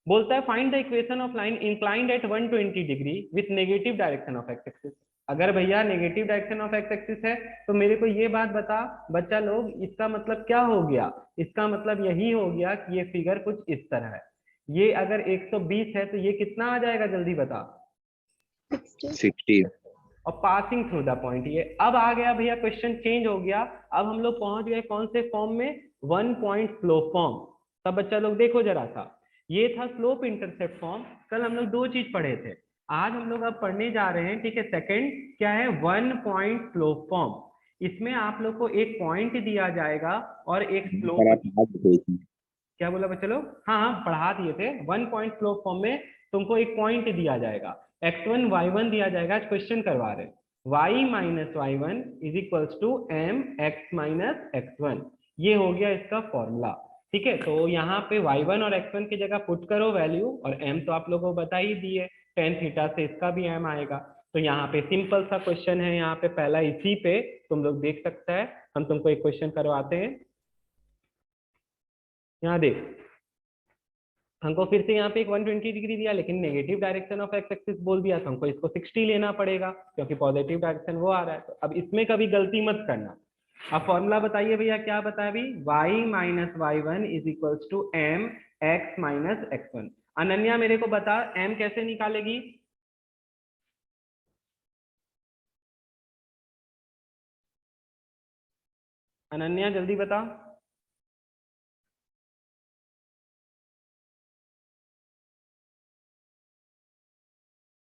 बोलता है find the equation of line inclined at 120 degree with negative direction of x axis. अगर भैया negative direction of x axis है तो मेरे को ये बात बता बच्चा लोग, इसका मतलब क्या हो गया, इसका मतलब यही हो गया कि ये फिगर कुछ इस तरह है। ये अगर 120 है तो ये कितना आ जाएगा जल्दी बता 60। और पासिंग थ्रू द पॉइंट। ये अब आ गया भैया क्वेश्चन चेंज हो गया, अब हम लोग पहुंच गए कौन से फॉर्म में 1 पॉइंट स्लोप फॉर्म। तब बच्चा लोग देखो जरा सा, ये था स्लोप इंटरसेप्ट फॉर्म। कल हम लोग दो चीज पढ़े थे, आज हम लोग अब पढ़ने जा रहे हैं, ठीक है। सेकंड क्या है 1 पॉइंट स्लोप फॉर्म। इसमें आप लोग को एक पॉइंट दिया जाएगा और एक स्लोप। क्या बोला बच्चा लोग, हाँ पढ़ा दिए थे। 1 पॉइंट स्लोप फॉर्म में तुमको एक पॉइंट दिया जाएगा, x1 y1 दिया जाएगा, आज क्वेश्चन करवा रहे y minus y1 is equals to m x minus x1। ये हो गया इसका फॉर्मूला, ठीक है। तो यहाँ पे y1 और x1 की जगह पुट करो वैल्यू, और m तो आप लोगों को बता ही दिए tan थीटा से इसका भी m आएगा। तो यहाँ पे सिंपल सा क्वेश्चन है, यहाँ पे पहला इसी पे तुम लोग देख सकते हैं। हम तुमको एक क्वेश्चन करवाते हैं, यहाँ देख हमको फिर से यहाँ पे एक 120 डिग्री दिया, लेकिन negative direction of x axis बोल दिया, तो हमको इसको 60 लेना पड़ेगा क्योंकि पॉजिटिव डायरेक्शन वो आ रहा है। तो अब इसमें कभी गलती मत करना। अब फॉर्मूला बताइए भैया क्या बताया अभी, y minus y1 is equals to m x minus x1। Ananya मेरे को बता m कैसे निकालेगी, अनन्या जल्दी बता।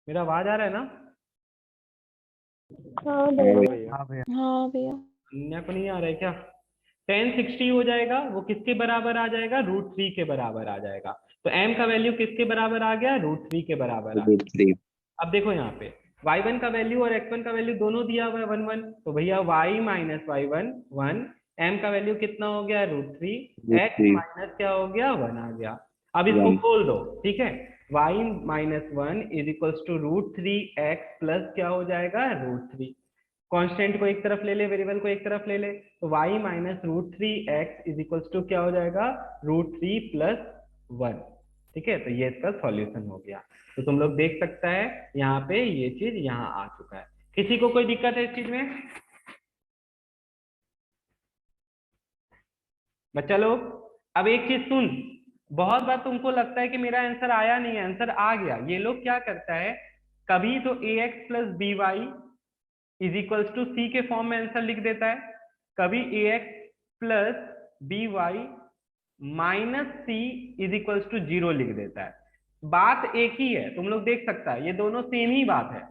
मेरा आवाज आ रहा है ना? हाँ भैया हाँ भैया हाँ भैया अनन्या को नहीं आ रहा है क्या? tan 60 हो जाएगा, वो किसके बराबर आ जाएगा √3 के बराबर आ जाएगा। तो m का वैल्यू किसके बराबर आ गया √3 के बराबर आ गया। अब देखो यहाँ पे y1 का वैल्यू और x1 का वैल्यू दोनों दिया हुआ है 1 1, तो भैया y माइनस y1 1, m का वैल्यू कितना हो गया √3, x माइनस क्या हो गया 1 आ गया। अब इसको खोल दो, ठीक है। y minus 1 is equals to √3x plus क्या हो जाएगा √3। कांस्टेंट को एक तरफ ले ले, वेरिएबल को एक तरफ ले ले, तो y minus √3x is equals to क्या हो जाएगा √3 प्लस 1, ठीक है। तो ये इसका सॉल्यूशन हो गया। तो तुम लोग देख सकता है यहाँ पे ये चीज यहाँ आ चुका है। किसी को कोई दिक्कत है इस चीज में बच्चा लोग? अब एक चीज सुन, बहुत बार तुमको लगता है कि मेरा आंसर आया नहीं है, आंसर आ गया। ये लोग क्या करता है, कभी तो ax plus B y is equals to c के फॉर्म में आंसर लिख देता है, कभी ax plus B y minus c is equals to 0 लिख देता है। बात एक ही है, तुम लोग देख सकता है ये दोनों सेम ही बात है।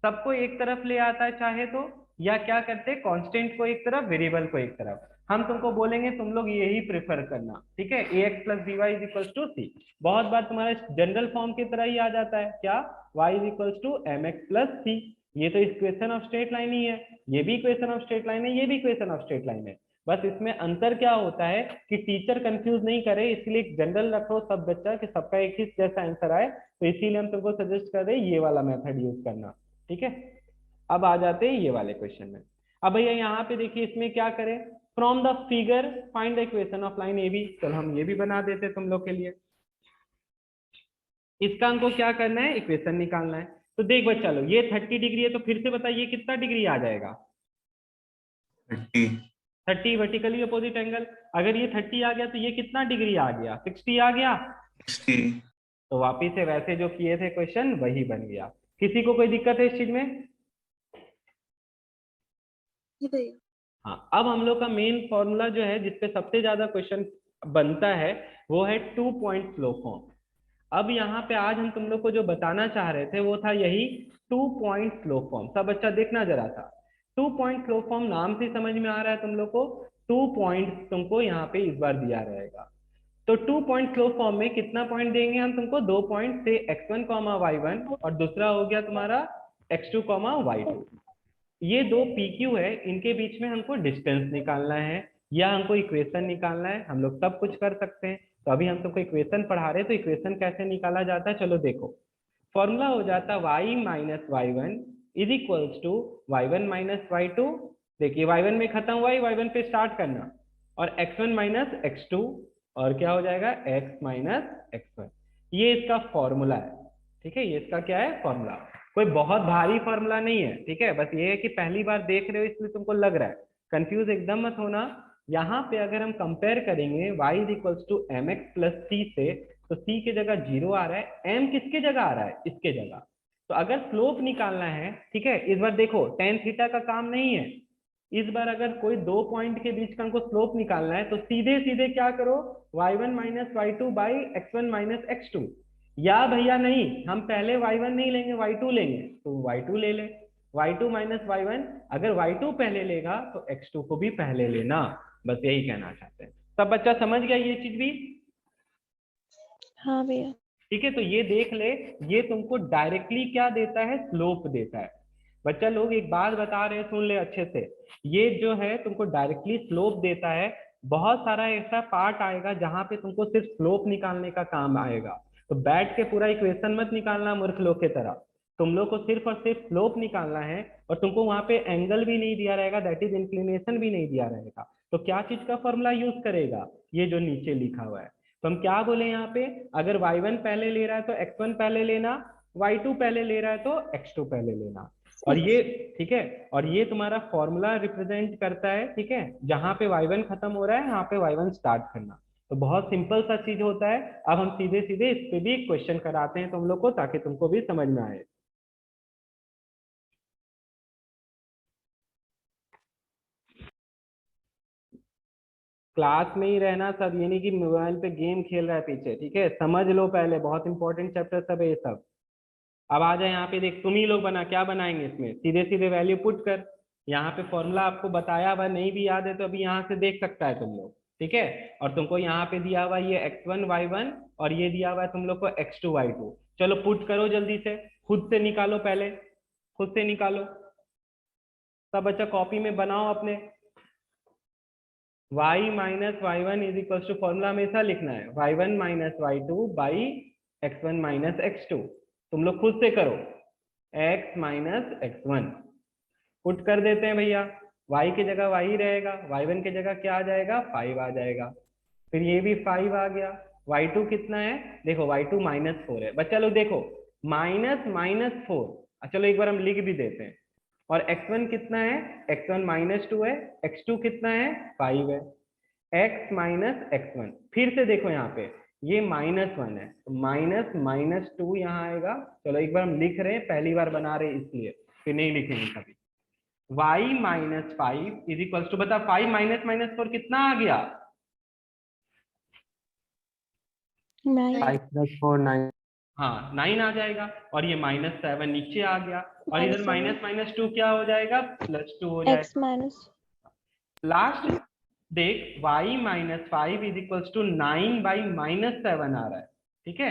सबको एक तरफ ले आता है चाहे तो, या क्या करते हैं कांस्टेंट को एक तरफ वेरिएबल को एक तरफ। हम तुमको बोलेंगे तुम लोग यही प्रेफर करना, ठीक है, ax plus B y is equal to c. बहुत बार तुम्हारा जनरल फॉर्म की तरह ही आ जाता है, क्या, y is equal to M x plus c. ये तो इक्वेशन ऑफ स्ट्रेट लाइन ही है, ये भी इक्वेशन ऑफ स्ट्रेट लाइन है, ये भी इक्वेशन ऑफ स्ट्रेट लाइन है। बस इसमें अंतर क्या होता है कि टीचर कंफ्यूज नहीं करे, इसलिए जनरल रखो सब बच्चा कि सबका एक ही जैसा आंसर आए, तो इसीलिए हम तुमको सजेस्ट कर रहे हैं ये वाला मेथड यूज करना, ठीक है। अब आ जाते हैं ये वाले क्वेश्चन में। अब भैया यहाँ पे देखिए इसमें क्या करें, from the figure find the equation of line A B. चलो हम ये भी बना देते तुम लोग के लिए। इसका हमको क्या करना है, इक्वेशन निकालना है। तो देख बच्चा लो, ये 30 डिग्री है, तो फिर से बताइए कितना डिग्री आ जाएगा, 30 वर्टिकली अपोजिट एंगल। अगर ये 30 आ गया तो ये कितना डिग्री आ गया, 60 आ गया। 60। तो वापिस से वैसे जो किए थे क्वेश्चन वही बन गया। किसी को कोई दिक्कत है इस चीज में? हाँ, अब हम लोग का मेन फॉर्मूला जो है जिसपे सबसे ज्यादा क्वेश्चन बनता है वो है 2 पॉइंट स्लोप फॉर्म। अब यहाँ पे आज हम तुम लोग को जो बताना चाह रहे थे वो था यही 2 पॉइंट स्लोप फॉर्म। सब बच्चा देखना जरा था, 2 पॉइंट स्लोप फॉर्म नाम से समझ में आ रहा है तुम लोग को, 2 पॉइंट तुमको यहाँ पे इस बार दिया रहेगा। तो 2 पॉइंट स्लोप फॉर्म में कितना पॉइंट देंगे हम तुमको, 2 पॉइंट से x1, y1 और दूसरा हो गया तुम्हारा x2, y2। ये दो PQ है, इनके बीच में हमको डिस्टेंस निकालना है या हमको इक्वेशन निकालना है, हम लोग सब कुछ कर सकते हैं। तो अभी हम तुमको इक्वेशन पढ़ा रहे हैं, तो इक्वेशन कैसे निकाला जाता है चलो देखो। फॉर्मूला हो जाता y minus y1 is equals to y1 minus y2। देखिए y1 में खत्म हुआ, y1 पे स्टार्ट करना, और x1 माइनस x2, और क्या हो जाएगा x माइनस x1। ये इसका फॉर्मूला है, ठीक है, ये इसका क्या है फॉर्मूला। कोई बहुत भारी फॉर्मूला नहीं है, ठीक है, बस ये है कि पहली बार देख रहे हो इसलिए तुमको लग रहा है, कंफ्यूज एकदम मत होना। यहाँ पे अगर हम कंपेयर करेंगे y is equals to M x plus c से, तो c की जगह 0 आ रहा है, m किसके जगह आ रहा है, इसके जगह। तो अगर स्लोप निकालना है, ठीक है, इस बार देखो tan थीटा का काम नहीं है, इस बार अगर कोई दो पॉइंट के बीच का हमको स्लोप निकालना है तो सीधे सीधे क्या करो, y1 minus y2 by x1 minus x2। या भैया नहीं, हम पहले y1 नहीं लेंगे y2 लेंगे, तो y2 ले ले, y2 माइनस y1। अगर y2 पहले लेगा तो x2 को भी पहले लेना, बस यही कहना चाहते हैं। सब बच्चा समझ गया ये चीज भी? हाँ भैया। ठीक है, तो ये देख ले, ये तुमको डायरेक्टली क्या देता है, स्लोप देता है। बच्चा लोग एक बात बता रहे हैं, सुन ले अच्छे से, ये जो है तुमको डायरेक्टली स्लोप देता है। बहुत सारा ऐसा पार्ट आएगा जहां पे तुमको सिर्फ स्लोप निकालने का काम आएगा, तो बैठ के पूरा इक्वेशन मत निकालना मूर्ख लोग की तरह, तुम लोग को सिर्फ और सिर्फ स्लोप निकालना है। और तुमको वहां पे एंगल भी नहीं दिया रहेगा, दैट इज इंक्लिनेशन भी नहीं दिया रहेगा, तो क्या चीज का फॉर्मूला यूज करेगा, ये जो नीचे लिखा हुआ है। तो हम क्या बोले यहाँ पे, अगर y1 पहले ले रहा है तो x1 पहले लेना, y2 पहले ले रहा है तो x2 पहले लेना। और ये ठीक है, और ये तुम्हारा फॉर्मूला रिप्रेजेंट करता है, ठीक है, जहां पे y1 खत्म हो रहा है यहाँ पे y1 स्टार्ट करना। तो बहुत सिंपल सा चीज होता है। अब हम सीधे सीधे इस पे भी क्वेश्चन कराते हैं तुम लोग को, ताकि तुमको भी समझ में आए। क्लास में ही रहना सब, ये नहीं कि मोबाइल पे गेम खेल रहा है पीछे, ठीक है, समझ लो पहले, बहुत इंपॉर्टेंट चैप्टर सब है ये सब। अब आ जाए यहाँ पे, देख तुम ही लोग बना, क्या बनाएंगे इसमें, सीधे सीधे वैल्यू पुट कर। यहाँ पे फॉर्मूला आपको बताया हुआ नहीं भी याद है तो अभी यहाँ से देख सकता है तुम लोग, ठीक है। और तुमको यहाँ पे दिया हुआ ये x1 y1 और ये दिया हुआ है तुम लोग को x2 y2। चलो पुट करो जल्दी से, खुद से निकालो, पहले खुद से निकालो। सब बच्चा कॉपी में बनाओ अपने। y minus y1 is equal to, formula हमेशा लिखना है y1 minus y2 by x1 minus x2। तुम लोग खुद से करो, x माइनस x1 पुट कर देते हैं भैया, y की जगह y रहेगा, y1 की जगह क्या आ जाएगा 5 आ जाएगा, फिर ये भी 5 आ गया। y2 कितना है, देखो y2 माइनस 4 है। बच्चा लोग देखो माइनस माइनस 4, चलो एक बार हम लिख भी देते हैं। और x1 कितना है, x1 माइनस 2 है, x2 कितना है 5 है, x माइनस x1। फिर से देखो यहाँ पे ये -1 है, तो माइनस माइनस 2 यहाँ आएगा। चलो एक बार हम लिख रहे हैं, पहली बार बना रहे इसलिए, फिर नहीं लिखेंगे कभी। y minus 5 is equal to, बता 5 माइनस माइनस 4 कितना आ गया, 5 + 4 9। हाँ 9 आ जाएगा। और ये -7 नीचे आ गया, और इधर -7 माइनस माइनस 2 क्या हो जाएगा, +2 हो जाएगा। x माइनस लास्ट देख y minus 5 is equals to 9 by minus 7 आ रहा है, ठीक है,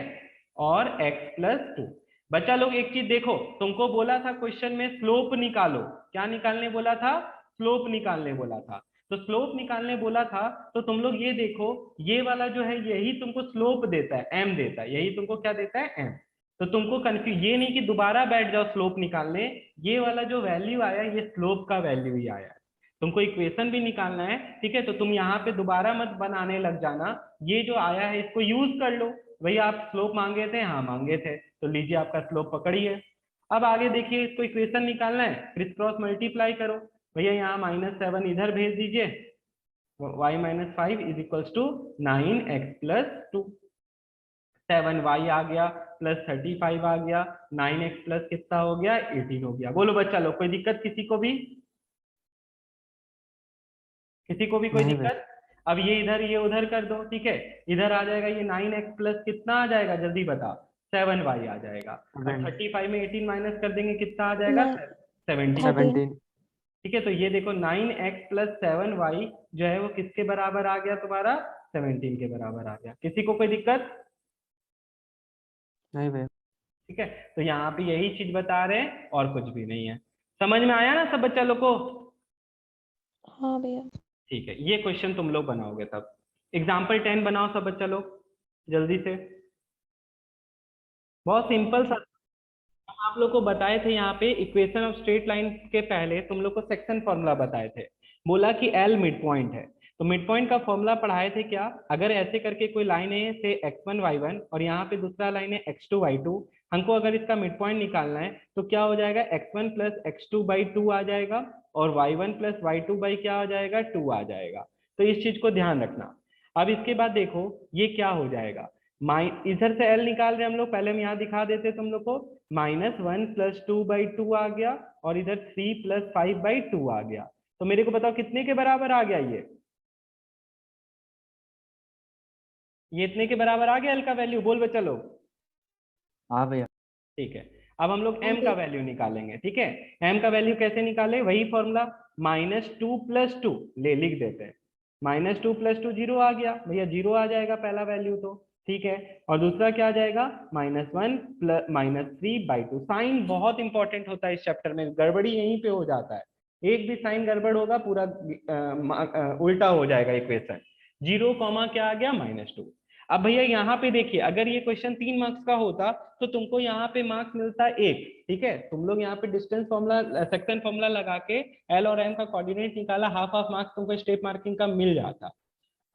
और x प्लस 2। बच्चा लोग एक चीज देखो, तुमको बोला था क्वेश्चन में स्लोप निकालो, क्या निकालने बोला था? स्लोप निकालने बोला था। तो स्लोप निकालने बोला था तो तुम लोग ये देखो, ये वाला जो है यही तुमको स्लोप देता है, m देता है, यही तुमको क्या देता है? m। तो तुमको कंफ्यूज ये नहीं कि दोबारा बैठ जाओ स्लोप निकालने, ये वाला जो वैल्यू आया ये स्लोप का वैल्यू ही आया है। तुमको इक्वेशन भी निकालना है, ठीक है, तो तुम यहाँ पे दोबारा मत बनाने लग जाना, ये जो आया है इसको यूज कर लो। भैया आप स्लोप मांगे थे, हाँ मांगे थे, तो लीजिए आपका स्लोप पकड़िए। अब आगे देखिए, इसको इक्वेशन निकालना है, क्रिस क्रॉस मल्टीप्लाई करो। भैया यहाँ -7 इधर भेज दीजिए, y minus 5 is equals to 9x plus 2, 7y आ गया प्लस 35 आ गया, 9x प्लस कितना हो गया? 18 हो गया। बोलो बच्चा लोग, कोई दिक्कत किसी को भी? किसी को भी कोई नहीं दिक्कत? अब ये इधर ये उधर कर दो, ठीक है, इधर आ जाएगा ये 9x प्लस कितना आ जाएगा? जल्दी बता। 7y आ जाएगा। अब 35 में 18 माइनस कर देंगे, कितना आ जाएगा? 17। 17। ठीक है, तो ये देखो 9x प्लस 7y जो है वो किसके बराबर आ गया तुम्हारा? 17 के बराबर आ गया। किसी को कोई दिक्कत? नहीं भैया। ठीक है, तो यहाँ पे यही चीज बता रहे हैं और कुछ भी नहीं है। समझ में आया ना सब बच्चा लोग को? हाँ भैया। ठीक है, ये क्वेश्चन तुम लोग बनाओगे तब। एग्जाम्पल 10 बनाओ सब बच्चा लोग जल्दी से, बहुत सिंपल सा। हम आप लोग को बताए थे यहाँ पे इक्वेशन ऑफ स्ट्रेट लाइन के पहले तुम लोग को सेक्शन फॉर्मूला बताए थे, बोला कि एल मिड पॉइंट है, तो मिड पॉइंट का फॉर्मूला पढ़ाए थे क्या? अगर ऐसे करके कोई लाइन है से x1 y1 और यहाँ पे दूसरा लाइन है x2 y2, हमको अगर इसका मिड पॉइंट निकालना है तो क्या हो जाएगा? x1 प्लस x2 बाई 2 आ जाएगा और y1 प्लस y2 बाई क्या आ जाएगा? 2 आ जाएगा। तो इस चीज को ध्यान रखना। अब इसके बाद देखो ये क्या हो जाएगा, इधर से l निकाल रहे हम लोग, पहले हम यहाँ दिखा देते तुम लोग को, -1 प्लस 2 बाई 2 आ गया और इधर 3 प्लस 5 बाई 2 आ गया। तो मेरे को बताओ कितने के बराबर आ गया? ये इतने के बराबर आ गया l का वैल्यू? बोल बच्चा लोग। हाँ भैया। ठीक है, अब हम लोग m का वैल्यू निकालेंगे। ठीक है, m का वैल्यू कैसे निकाले? वही फॉर्मूला, -2 प्लस 2 ले लिख देते हैं, -2 प्लस 2 0 आ गया भैया, 0 आ जाएगा पहला वैल्यू तो, ठीक है, और दूसरा क्या आ जाएगा? -1 प्लस -3 बाई 2। साइन बहुत इंपॉर्टेंट होता है इस चैप्टर में, गड़बड़ी यहीं पे हो जाता है, एक भी साइन गड़बड़ होगा पूरा उल्टा हो जाएगा इक्वेशन। 0 कॉमा क्या आ गया? -2। अब भैया यहाँ पे देखिए, अगर ये क्वेश्चन 3 मार्क्स का होता तो तुमको यहाँ पे मार्क्स मिलता 1, ठीक है, तुम लोग यहाँ पे डिस्टेंस फॉर्मूला सेक्शन फॉर्मूला लगा के एल और एम का कोऑर्डिनेट निकाला, हाफ मार्क्स तुमको स्टेप मार्किंग का मिल जाता।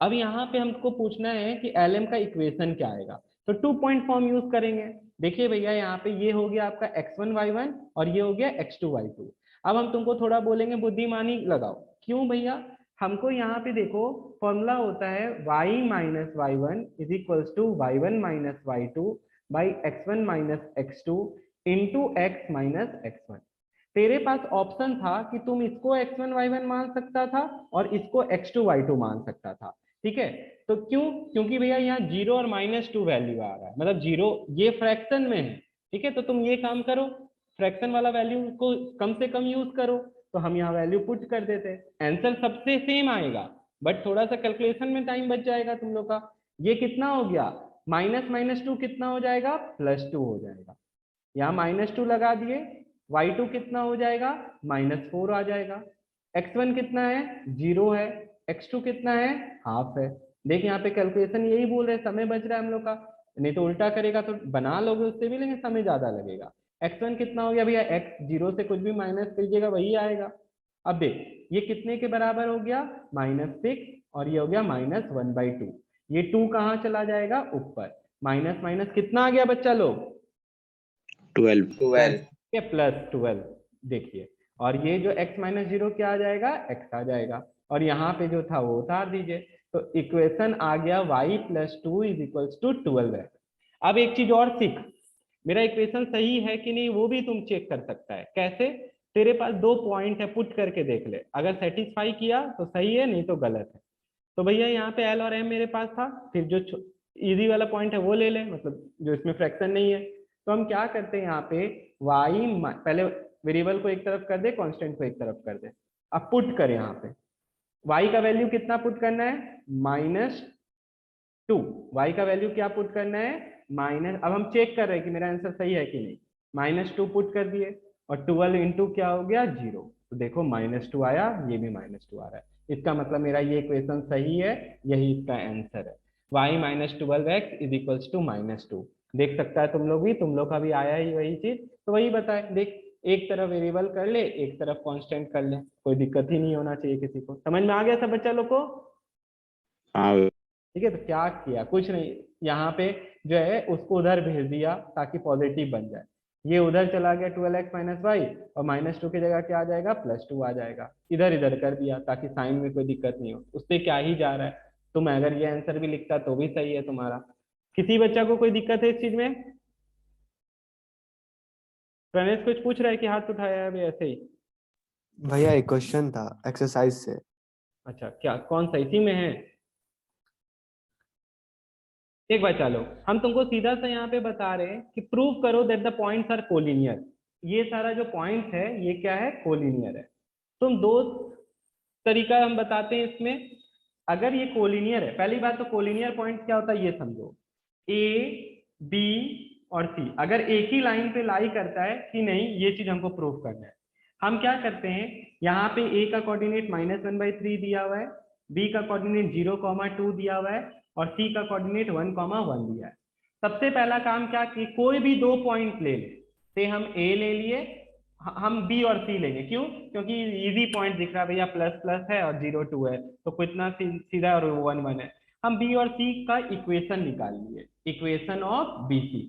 अब यहाँ पे हमको पूछना है कि एल एम का इक्वेशन क्या आएगा, तो 2 पॉइंट फॉर्म यूज करेंगे। देखिए भैया यहाँ पे ये हो गया आपका x1 y1 और ये हो गया x2 y2। अब हम तुमको थोड़ा बोलेंगे बुद्धिमानी लगाओ। क्यों भैया? हमको यहाँ पे देखो फॉर्मूला होता है y minus y1 is equals to y1 minus y2 by x1 minus x2 into x minus x1। तेरे पास ऑप्शन था कि तुम इसको x1 y1 मान सकता था और इसको x2 y2 मान सकता था, ठीक है, तो क्यों? क्योंकि भैया यहाँ 0 और -2 वैल्यू आ रहा है, मतलब 0 ये फ्रैक्शन में है, ठीक है, तो तुम ये काम करो, फ्रैक्शन वाला वैल्यू को कम से कम यूज करो, तो हम यहाँ वैल्यू पुट कर देते हैं, आंसर सबसे सेम आएगा, बट थोड़ा सा कैलकुलेशन में टाइम बच जाएगा तुम लोग का। ये कितना हो गया? -2 कितना हो जाएगा? +2 हो जाएगा। यहाँ -2 लगा दिए, y2 कितना हो जाएगा? -4 आ जाएगा। x1 कितना है? 0 है। x2 कितना है? हाफ है। देख यहाँ पे कैलकुलेशन यही बोल रहे, समय बच रहा है हम लोग का, नहीं तो उल्टा करेगा तो बना लोगे उससे भी, लेकिन समय ज्यादा लगेगा। x1 कितना हो गया भैया? x 0 से कुछ भी माइनस कीजिएगा वही आएगा। अब देख ये कितने के बराबर हो गया? -6 और ये हो गया -1/2। ये 2 कहाँ चला जाएगा? ऊपर। माइनस माइनस कितना आ गया बच्चा लोग? 12 +12 देखिए, और ये जो x माइनस 0 क्या आ जाएगा? x आ जाएगा, और यहाँ पे जो था वो उतार दीजिए, तो इक्वेशन आ गया y + 2 = 12 है। अब एक चीज और सीख, मेरा इक्वेशन सही है कि नहीं वो भी तुम चेक कर सकता है। कैसे? तेरे पास 2 पॉइंट है, पुट करके देख ले, अगर सेटिस्फाई किया तो सही है, नहीं तो गलत है। तो भैया यहाँ पे एल और एम मेरे पास था, फिर जो इजी वाला पॉइंट है वो ले ले, मतलब जो इसमें फ्रैक्शन नहीं है। तो हम क्या करते हैं यहाँ पे पहले वेरिएबल को एक तरफ कर दे, कांस्टेंट को एक तरफ कर दे, अब पुट कर यहाँ पे y का वैल्यू कितना पुट करना है, -2। y का वैल्यू क्या पुट करना है, माइनस, अब हम चेक कर रहे हैं कि मेरा आंसर सही है कि नहीं, -2 पुट कर दिए और 12 इंटू क्या हो गया 0, तो देखो -2 आया, ये भी -2 आ रहा है, इसका मतलब मेरा ये इक्वेशन सही है, यही इसका आंसर है। y - 12x = -2। देख सकता है तुम लोग भी, तुम लोग का भी आया ही वही चीज, तो वही बताए, देख एक तरफ वेरिएबल कर ले, एक तरफ कांस्टेंट कर ले, कोई दिक्कत ही नहीं होना चाहिए किसी को। समझ में आ गया सब बच्चा लोग को? हाँ भैया। ठीक है, तो क्या किया, कुछ नहीं, यहाँ पे जो है उसको उधर भेज दिया ताकि पॉजिटिव बन जाए, ये उधर चला गया 12x - y, और -2 की जगह क्या आ जाएगा, +2 आ जाएगा, इधर इधर कर दिया ताकि साइन में कोई दिक्कत नहीं हो, उससे क्या ही जा रहा है। तुम अगर ये आंसर भी लिखता तो भी सही है तुम्हारा। किसी बच्चा को कोई दिक्कत है इस चीज में? प्रणेश कुछ पूछ रहा है कि हाथ उठाया है अभी ऐसे ही? भैया एक क्वेश्चन था एक्सरसाइज से। अच्छा, क्या कौन सा इसी में है? एक बार चलो, हम तुमको सीधा सा यहाँ पे बता रहे हैं कि प्रूव करो that the points are collinear. ये सारा जो पॉइंट है ये क्या है, कोलिनियर है। तुम दो तरीका हम बताते हैं इसमें। अगर ये कोलिनियर है, पहली बात तो कोलिनियर पॉइंट क्या होता है ये समझो, ए बी और सी अगर एक ही लाइन पे लाई करता है कि नहीं, ये चीज हमको प्रूव करना है। हम क्या करते हैं, यहाँ पे ए का कोऑर्डिनेट -1/3 दिया हुआ है, बी का कोऑर्डिनेट 0,2 दिया हुआ है, और सी का कोऑर्डिनेट 1,1 दिया है। सबसे पहला काम क्या कि कोई भी दो पॉइंट ले ले, से हम ए ले लिए, हम बी और सी लेंगे, क्यों, क्योंकि इजी पॉइंट दिख रहा है भैया, प्लस प्लस है और 0,2 है, तो कितना सीधा, और 1,1 है। हम बी और सी का इक्वेशन निकाल लिए, इक्वेशन ऑफ बी सी।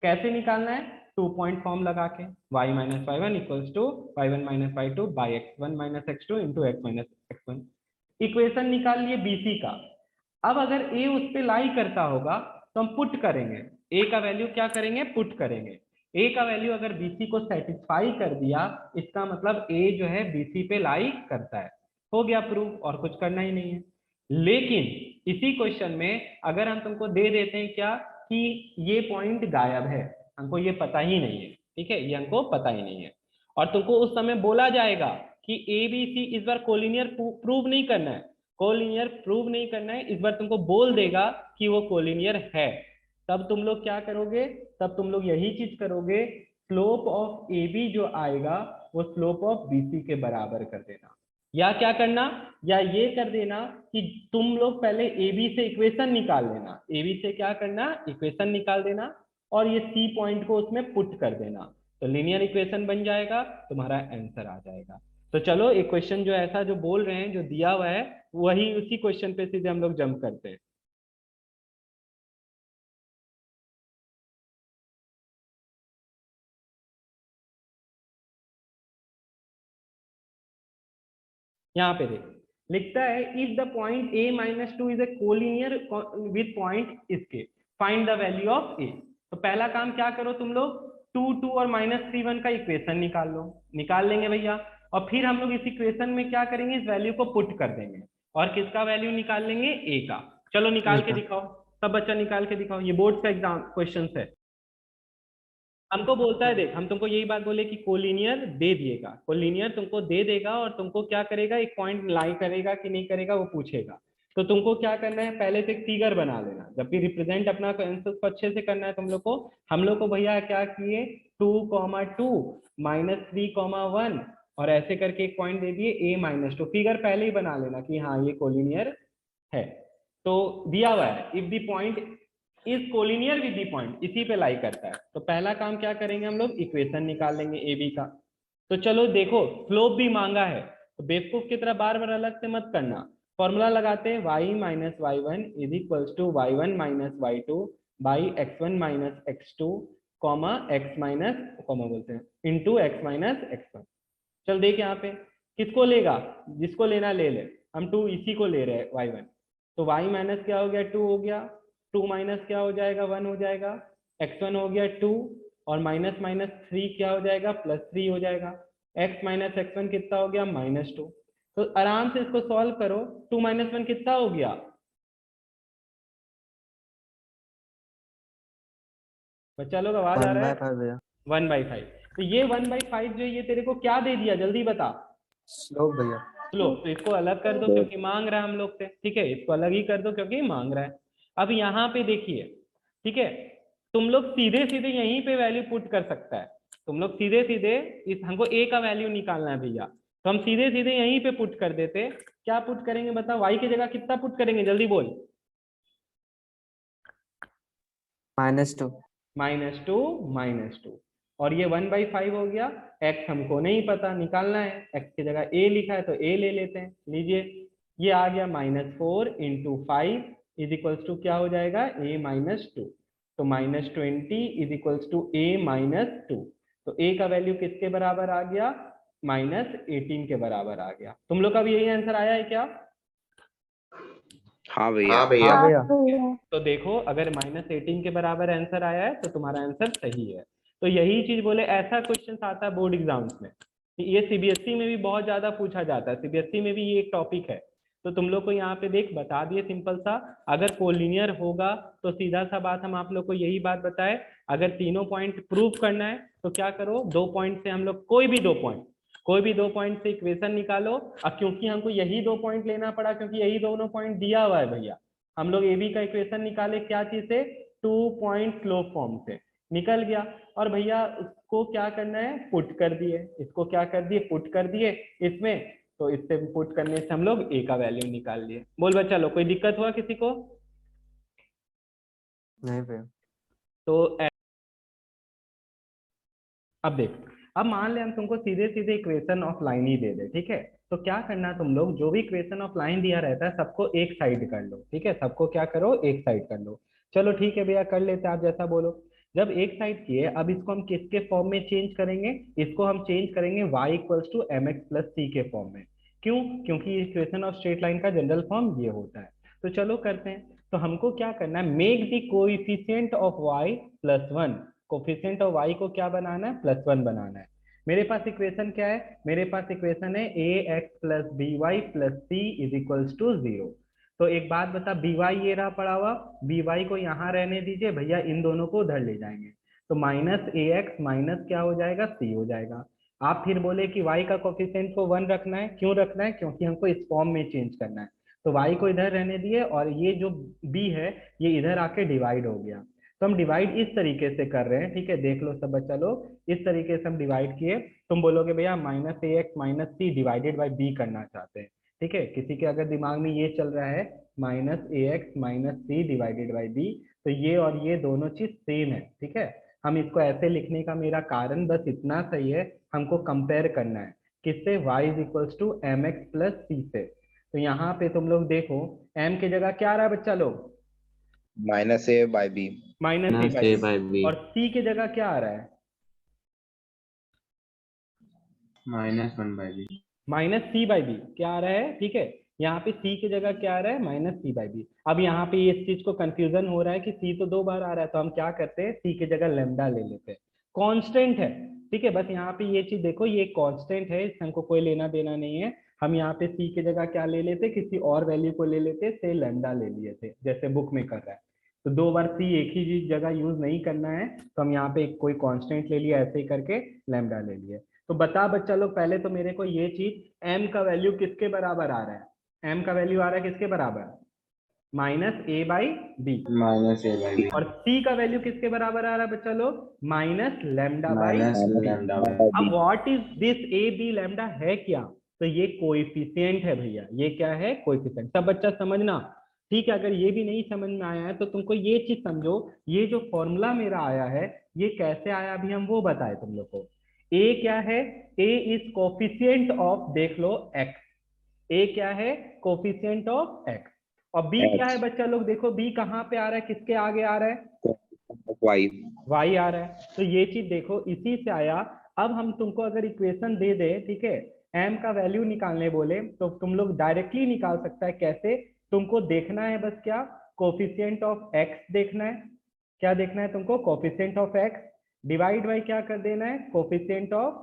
कैसे निकालना है, 2 पॉइंट फॉर्म लगा के, y - y1 = y1 - y2 by x1 - x2 into x - x1। Equation निकाल लिए बीसी का। अब अगर ए उस पे लाई करता होगा तो हम पुट करेंगे, ए का वैल्यू क्या करेंगे, पुट करेंगे। ए का वैल्यू अगर बीसी को सेटिस्फाई कर दिया, इसका मतलब ए जो है बीसी पे लाई करता है, हो गया प्रूफ, और कुछ करना ही नहीं है। लेकिन इसी क्वेश्चन में अगर हम तुमको दे देते हैं क्या कि ये पॉइंट गायब है, हमको ये पता ही नहीं है, ठीक है, ये हमको पता ही नहीं है, और तुमको उस समय बोला जाएगा कि ए बी सी इस बार कोलिनियर प्रूव नहीं करना है, कोलिनियर प्रूव नहीं करना है, इस बार तुमको बोल देगा कि वो कोलिनियर है, तब तुम लोग क्या करोगे, तब तुम लोग यही चीज करोगे, स्लोप ऑफ ए बी जो आएगा वो स्लोप ऑफ बी सी के बराबर कर देना, या क्या करना, या ये कर देना कि तुम लोग पहले ए बी से इक्वेशन निकाल लेना, ए बी से क्या करना, इक्वेशन निकाल देना, और ये सी पॉइंट को उसमें पुट कर देना, तो लीनियर इक्वेशन बन जाएगा, तुम्हारा आंसर आ जाएगा। तो चलो एक क्वेश्चन जो ऐसा जो बोल रहे हैं, जो दिया हुआ है, वही उसी क्वेश्चन पे सीधे हम लोग जंप करते हैं। यहाँ पे देख, लिखता है if the point a - 2 is a collinear with point इसके, find the value of a। तो पहला काम क्या करो तुम लोग, 2 2 और -3 1 का इक्वेशन निकाल लो, निकाल लेंगे भैया, और फिर हम लोग इस इक्वेशन में क्या करेंगे, इस वैल्यू को पुट कर देंगे, और किसका वैल्यू निकाल लेंगे, a का। चलो निकाल के दिखाओ, सब बच्चा निकाल के दिखाओ, ये बोर्ड का एग्जाम क्वेश्चन है। हमको बोलता है, देख हम तुमको यही बात बोले कि कोलिनियर दे दिएगा, कोलिनियर तुमको दे देगा, और तुमको क्या करेगा, एक पॉइंट लाई करेगा कि नहीं करेगा वो पूछेगा, तो तुमको क्या करना है, पहले से एक फिगर बना लेना, जब भी रिप्रेजेंट अपना आंसर को अच्छे से करना है तुम लोग को। हम लोग को भैया क्या किए, 2,2 -3,1 और ऐसे करके एक पॉइंट दे दिए a - 2, फिगर पहले ही बना लेना कि हाँ ये कोलिनियर है। तो दिया हुआ है if the point is collinear with the point, इसी पे लाई करता है, तो पहला काम क्या करेंगे, हम लोग इक्वेशन निकाल लेंगे ए बी का। तो चलो देखो, स्लोप भी मांगा है, तो बेवकूफ की तरह बार बार अलग से मत करना, फॉर्मूला लगाते हैं, y - y1 = y1 - y2 by x1 - x2 बोलते हैं इंटू x - x1। चल देख यहाँ पे किसको लेगा, जिसको लेना ले ले, हम 2 इसी को ले रहे हैं y1, तो y माइनस क्या हो गया, 2 हो गया, 2 माइनस क्या हो जाएगा, 1 हो जाएगा, x1 हो गया 2, और -3 क्या हो जाएगा, +3 हो जाएगा, x - x1 कितना हो गया, -2। तो आराम से इसको सॉल्व करो, 2 - 1 कितना हो गया, बच्चा लोग आवाज आ रहा है, 1/5 भैया। 1/5। तो ये 1/5 जो ये तेरे को क्या दे दिया, जल्दी बता, स्लोप भैया। लो तो इसको अलग कर दो क्योंकि मांग रहा है हम लोग से, ठीक है, इसको अलग ही कर दो क्योंकि मांग रहा है। अब यहाँ पे देखिए, ठीक है, तुम लोग सीधे सीधे यहीं पे वैल्यू पुट कर सकता है, तुम लोग सीधे सीधे इस हमको ए का वैल्यू निकालना है भैया, तो हम सीधे सीधे यहीं पे पुट कर देते। क्या पुट करेंगे बताओ, वाई की जगह कितना पुट करेंगे, जल्दी बोल। -2। -2 और ये 1/5 हो गया। x हमको नहीं पता, निकालना है, x की जगह a लिखा है तो a ले लेते हैं, लीजिए ये आ गया -4 × 5 इज क्या हो जाएगा, a-2, तो -20 इज a-2, तो a का वैल्यू किसके बराबर आ गया, -18 के बराबर आ गया। तुम लोग का भी यही आंसर आया है क्या? हाँ भैया। हाँ भैया। हाँ भैया। तो देखो अगर -18 के बराबर आंसर आया है तो तुम्हारा आंसर सही है। तो यही चीज बोले, ऐसा क्वेश्चन आता है बोर्ड एग्जाम्स में, ये सीबीएसई में भी बहुत ज्यादा पूछा जाता है, सीबीएसई में भी ये एक टॉपिक है। तो तुम लोग को यहाँ पे देख बता दिए सिंपल सा, अगर कोलिनियर होगा तो सीधा सा बात हम आप लोग को यही बात बताए, अगर तीनों पॉइंट प्रूव करना है तो क्या करो, 2 पॉइंट से हम लोग कोई भी 2 पॉइंट से इक्वेशन निकालो। अब क्योंकि हमको यही 2 पॉइंट लेना पड़ा क्योंकि यही दोनों पॉइंट दिया हुआ है भैया, हम लोग ए बी का इक्वेशन निकाले क्या चीज से, 2 पॉइंट स्लोप फॉर्म से निकल गया। और भैया उसको क्या करना है, पुट कर दिए, इसको क्या कर दिए, पुट कर दिए इसमें, तो इससे पुट करने से हम लोग ए का वैल्यू निकाल लिए। बोल बच्चा लोग, कोई दिक्कत हुआ किसी को? नहीं भैया। तो अब देख, अब मान ले हम तुमको सीधे सीधे इक्वेशन ऑफ लाइन ही दे दे, ठीक है, तो क्या करना, तुम लोग जो भी इक्वेशन ऑफ लाइन दिया रहता है सबको एक साइड कर लो, ठीक है, सबको क्या करो, एक साइड कर लो। चलो ठीक है भैया, कर लेते हैं, आप जैसा बोलो। जब एक साइड किए, अब इसको हम किसके फॉर्म में चेंज करेंगे, इसको हम चेंज करेंगे y = mx + c के फॉर्म में। क्यों? क्योंकि इक्वेशन ऑफ स्ट्रेट लाइन का जनरल फॉर्म ये होता है। तो चलो करते हैं। तो हमको क्या करना है, make the coefficient of y +1, coefficient of y को क्या बनाना है, +1 बनाना है। मेरे पास इक्वेशन क्या है, मेरे पास इक्वेशन है ax + by + c = 0। तो एक बात बता, by ये रहा पड़ा हुआ, by को यहाँ रहने दीजिए भैया, इन दोनों को उधर ले जाएंगे, तो -ax माइनस क्या हो जाएगा, c हो जाएगा। आप फिर बोले कि y का कोफिशिएंट को 1 रखना है, क्यों रखना है, क्योंकि हमको इस फॉर्म में चेंज करना है। तो y को इधर रहने दिए और ये जो b है ये इधर आके डिवाइड हो गया। तो हम डिवाइड इस तरीके से कर रहे हैं, ठीक है, देख लो सब बच्चा लोग, इस तरीके से हम डिवाइड किए। तुम बोलोगे भैया -ax - c divided by b करना चाहते हैं, ठीक है, किसी के अगर दिमाग में ये चल रहा है -ax - c divided by b, तो ये और ये दोनों चीज सेम है, ठीक है। हम इसको ऐसे लिखने का मेरा कारण बस इतना सही है, हमको कंपेयर करना है किससे, y = mx + c से। तो यहाँ पे तुम लोग देखो, m की जगह क्या आ रहा है बच्चा लोग, -a/b। -a/b। और c की जगह क्या आ रहा है, -1/b। -c/b क्या आ रहा है, ठीक है। यहाँ पे c की जगह क्या आ रहा है, -c/b। अब यहाँ पे इस चीज को कंफ्यूजन हो रहा है कि c तो 2 बार आ रहा है, तो हम क्या करते हैं, c की जगह लैम्डा ले लेते हैं, कांस्टेंट है, ठीक है। बस यहाँ पे ये चीज देखो, ये कांस्टेंट है, इससे हमको कोई लेना देना नहीं है। हम यहाँ पे c की जगह क्या ले लेते, किसी और वैल्यू को ले लेते, से लैम्डा ले लिए थे, जैसे बुक में कर रहा है। तो 2 बार c एक ही जगह यूज नहीं करना है, तो हम यहाँ पे कोई कांस्टेंट ले लिया, ऐसे ही करके लैम्डा ले लिए। तो बता बच्चा लोग, पहले तो मेरे को ये चीज, m का वैल्यू किसके बराबर आ रहा है, m का वैल्यू आ रहा है किसके बराबर, -a/b, -a/b। और c का वैल्यू किसके बराबर आ रहा है बच्चा लोग, -λ/b। -λ/b। अब what is this a b lambda है क्या, तो ये कोएफिशिएंट है भैया, ये क्या है, कोएफिशिएंट। सब बच्चा समझना, ठीक है। अगर ये भी नहीं समझ में आया है तो तुमको ये चीज समझो, ये जो फॉर्मूला मेरा आया है ये कैसे आया, अभी हम वो बताए तुम लोग को। a क्या है, a इज कोफिशिएंट ऑफ, देख लो x, a क्या है, कोफिशिएंट ऑफ x, और b क्या है बच्चा लोग, देखो b कहाँ पे आ रहा है, किसके आगे आ रहा है, y। y आ रहा है। तो ये चीज देखो इसी से आया। अब हम तुमको अगर इक्वेशन दे दे, ठीक है, m का वैल्यू निकालने बोले तो तुम लोग डायरेक्टली निकाल सकता है, कैसे, तुमको देखना है बस क्या, कोफिशिएंट ऑफ x देखना है, क्या देखना है तुमको, coefficient of x divide by क्या कर देना है, कोफिशिएंट ऑफ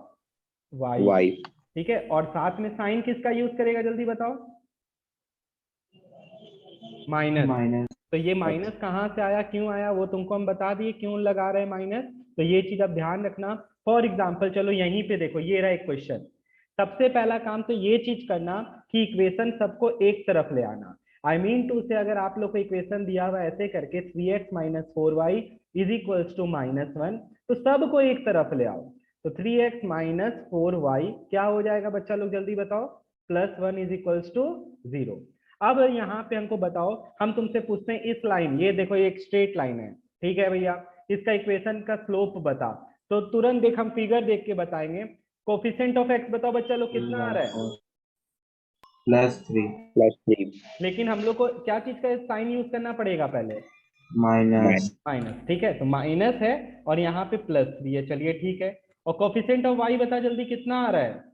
y, ठीक है। और साथ में साइन किसका यूज करेगा, जल्दी बताओ, माइनस। तो ये माइनस कहाँ से आया, क्यों आया, वो तुमको हम बता दिए क्यों लगा रहे हैं माइनस। तो ये चीज अब ध्यान रखना। फॉर एग्जाम्पल चलो यहीं पे देखो, ये रहा एक क्वेश्चन, सबसे पहला काम तो ये चीज करना कि इक्वेशन सबको एक तरफ ले आना। आई मीन टू से अगर आप लोग को इक्वेशन दिया हुआ ऐसे करके 3x minus 4y is equals to -1, तो सबको एक तरफ ले आओ। तो 3x माइनस 4y क्या हो जाएगा बच्चा लोग जल्दी बताओ, +1 इज इक्वल्स टू 0। अब यहाँ पे हमको बताओ, हम तुमसे पूछते हैं इस लाइन, ये देखो ये एक स्ट्रेट लाइन है, ठीक है भैया, इसका इक्वेशन का स्लोप बता। तो तुरंत देख हम फिगर देख के बताएंगे। कोफिशिएंट ऑफ x बताओ बच्चा लोग कितना आ रहा है, +3 +3 लेकिन हम लोग को क्या चीज का साइन यूज करना पड़ेगा पहले, माइनस माइनस, ठीक है, तो माइनस है और यहाँ पे +3 है, चलिए ठीक है। और कोफिशिएंट ऑफ y बता जल्दी कितना आ रहा है,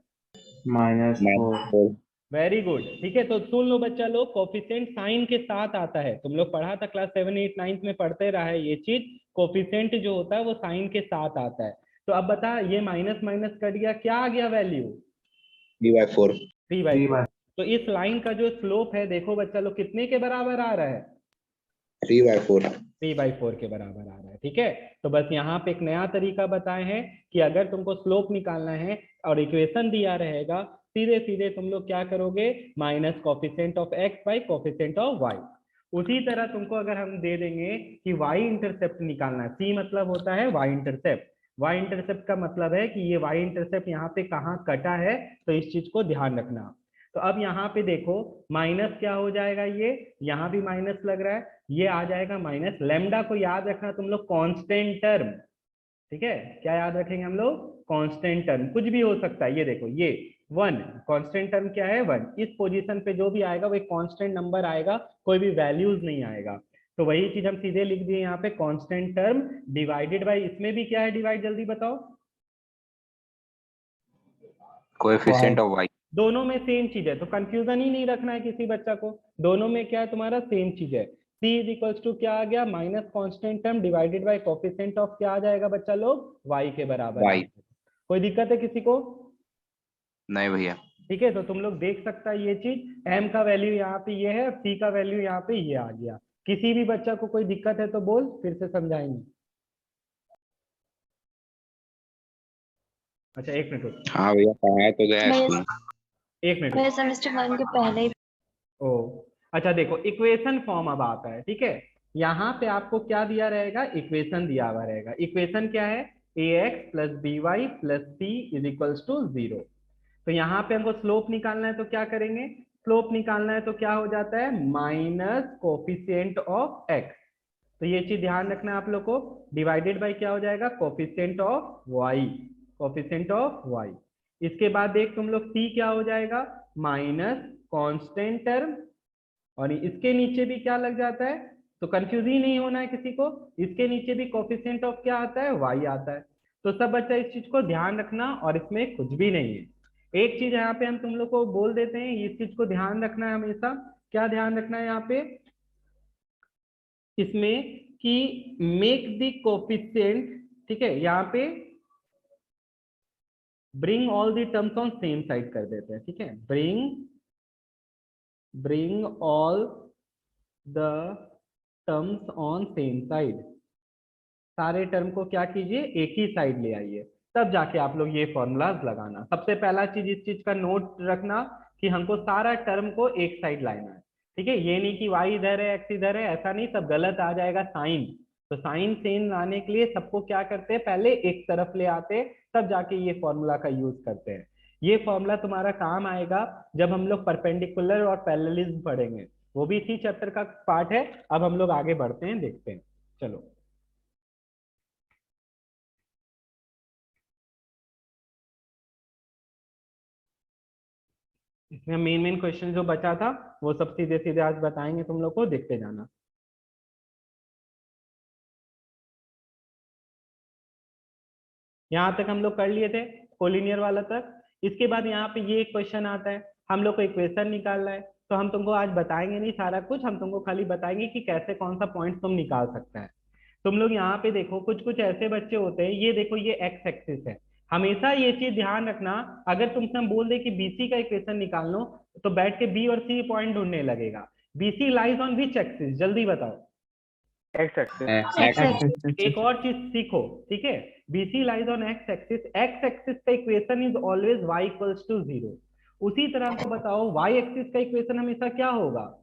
-4 -4 वेरी गुड, ठीक है। तो सुन लो बच्चा लोग, कोफिशिएंट साइन के साथ आता है, तुम लोग पढ़ा था क्लास 7, 8, 9 में पढ़ते रहा है ये चीज, कोफिशिएंट जो होता है वो साइन के साथ आता है। तो अब बता, ये माइनस माइनस कट गया, क्या आ गया वैल्यू, 3/4 3/4। तो इस लाइन का जो स्लोप है देखो बच्चा लोग कितने के बराबर आ रहा है, 3/4 3/4 के बराबर आ रहा है, ठीक है। तो बस यहाँ पे एक नया तरीका बताए हैं कि अगर तुमको स्लोप निकालना है और इक्वेशन दिया रहेगा, सीधे सीधे तुम लोग क्या करोगे, minus coefficient of x by coefficient of y। उसी तरह तुमको अगर हम दे देंगे कि y इंटरसेप्ट निकालना है, c मतलब होता है y इंटरसेप्ट, y इंटरसेप्ट का मतलब है कि ये y इंटरसेप्ट यहाँ पे कहाँ कटा है, तो इस चीज को ध्यान रखना। तो अब यहाँ पे देखो माइनस क्या हो जाएगा, ये यहाँ भी माइनस लग रहा है, ये आ जाएगा माइनस, लैम्डा को याद रखना तुम लोग कांस्टेंट टर्म, ठीक है, क्या याद रखेंगे हम लोग, कांस्टेंट टर्म, कुछ भी हो सकता है, ये देखो ये 1 कांस्टेंट टर्म क्या है 1, इस पोजीशन पे जो भी आएगा वो एक कांस्टेंट नंबर आएगा, कोई भी वैल्यूज नहीं आएगा। तो वही चीज हम सीधे लिख दिए यहाँ पे, कांस्टेंट टर्म डिवाइडेड बाय, इसमें भी क्या है डिवाइड, जल्दी बताओ, कोएफिशिएंट ऑफ y दोनों में सेम चीज है, तो कंफ्यूजन ही नहीं रखना है किसी बच्चा को, दोनों में क्या है तुम्हारा सेम चीज है। c इज इक्वल्स टू क्या आ गया, minus constant term divided by coefficient of क्या आ जाएगा बच्चा लोग, y के बराबर y। कोई दिक्कत है किसी को, नहीं भैया, ठीक है। तो तुम लोग देख सकता है ये चीज, m का वैल्यू यहाँ पे ये है, c का वैल्यू यहाँ पे ये आ गया। किसी भी बच्चा को कोई दिक्कत है तो बोल, फिर से समझाएंगे। अच्छा एक मिनट रुको, हाँ भैया पढ़ाया तो गया मैं स्कूल। एक मिनट मैं सेमेस्टर 1 के पहले ही ओ अच्छा देखो इक्वेशन फॉर्म अब आता है, ठीक है। यहाँ पे आपको क्या दिया रहेगा, इक्वेशन दिया हुआ रहेगा। इक्वेशन क्या है, ax plus B Y plus C is equals to 0। तो यहाँ पे हमको स्लोप निकालना है, तो क्या करेंगे, स्लोप निकालना है तो क्या हो जाता है, माइनस कोफिशिएंट ऑफ x। तो ये चीज ध्यान रखना है आप लोग को, डिवाइडेड बाय क्या हो जाएगा, coefficient of y, coefficient of y। इसके बाद देख तुम लोग c क्या हो जाएगा, माइनस कांस्टेंट टर्म, और इसके नीचे भी क्या लग जाता है, तो कंफ्यूज ही नहीं होना है किसी को, इसके नीचे भी कोफिशिएंट ऑफ क्या आता है, y आता है। तो सब बच्चा इस चीज को ध्यान रखना, और इसमें कुछ भी नहीं है। एक चीज यहाँ पे हम तुम लोग को बोल देते हैं, इस चीज को ध्यान रखना है हमेशा, क्या ध्यान रखना है यहाँ पे इसमें, कि मेक द कोफिशिएंट, ठीक है, यहाँ पे bring all the terms on same side कर देते हैं, ठीक है, bring all the terms on same side, सारे टर्म को क्या कीजिए एक ही साइड ले आइए, तब जाके आप लोग ये फॉर्मूलाज लगाना। सबसे पहला चीज इस चीज का नोट रखना कि हमको सारा टर्म को एक साइड लाना है, ठीक है, ये नहीं कि y इधर है x इधर है, ऐसा नहीं, सब गलत आ जाएगा साइन। तो साइन सेम लाने के लिए सबको क्या करते हैं, पहले एक तरफ ले आते हैं, तब जाके ये फॉर्मूला का यूज करते हैं। ये फॉर्मूला तुम्हारा काम आएगा जब हम लोग परपेंडिकुलर और पैरेललिज्म पढ़ेंगे, वो भी इसी चैप्टर का पार्ट है। अब हम लोग आगे बढ़ते हैं, देखते हैं, चलो। इसमें मेन क्वेश्चन जो बचा था वो सब सीधे सीधे आज बताएंगे तुम लोग को, देखते जाना। यहाँ तक हम लोग कर लिए थे कोलिनियर वाला तक। इसके बाद यहाँ पे ये एक क्वेश्चन आता है, हम लोग को इक्वेशन निकालना है, तो हम तुमको आज बताएंगे नहीं सारा कुछ, हम तुमको खाली बताएंगे कि कैसे कौन सा पॉइंट तुम निकाल सकता है। तुम लोग यहाँ पे देखो, कुछ कुछ ऐसे बच्चे होते हैं, ये देखो ये एक्स एक्सिस है, हमेशा ये चीज ध्यान रखना, अगर तुमसे हम बोल दे कि बीसी का इक्वेशन निकाल लो, तो बैठ के बी और सी पॉइंट ढूंढने लगेगा। BC lies on which axis, जल्दी बताओ, एक्स एक्सिस। एक और चीज सीखो, ठीक है, BC lies on x axis, x axis का equation is always y equals to 0। उसी तरह हमको बताओ y एक्सिस का इक्वेशन हमेशा क्या होगा?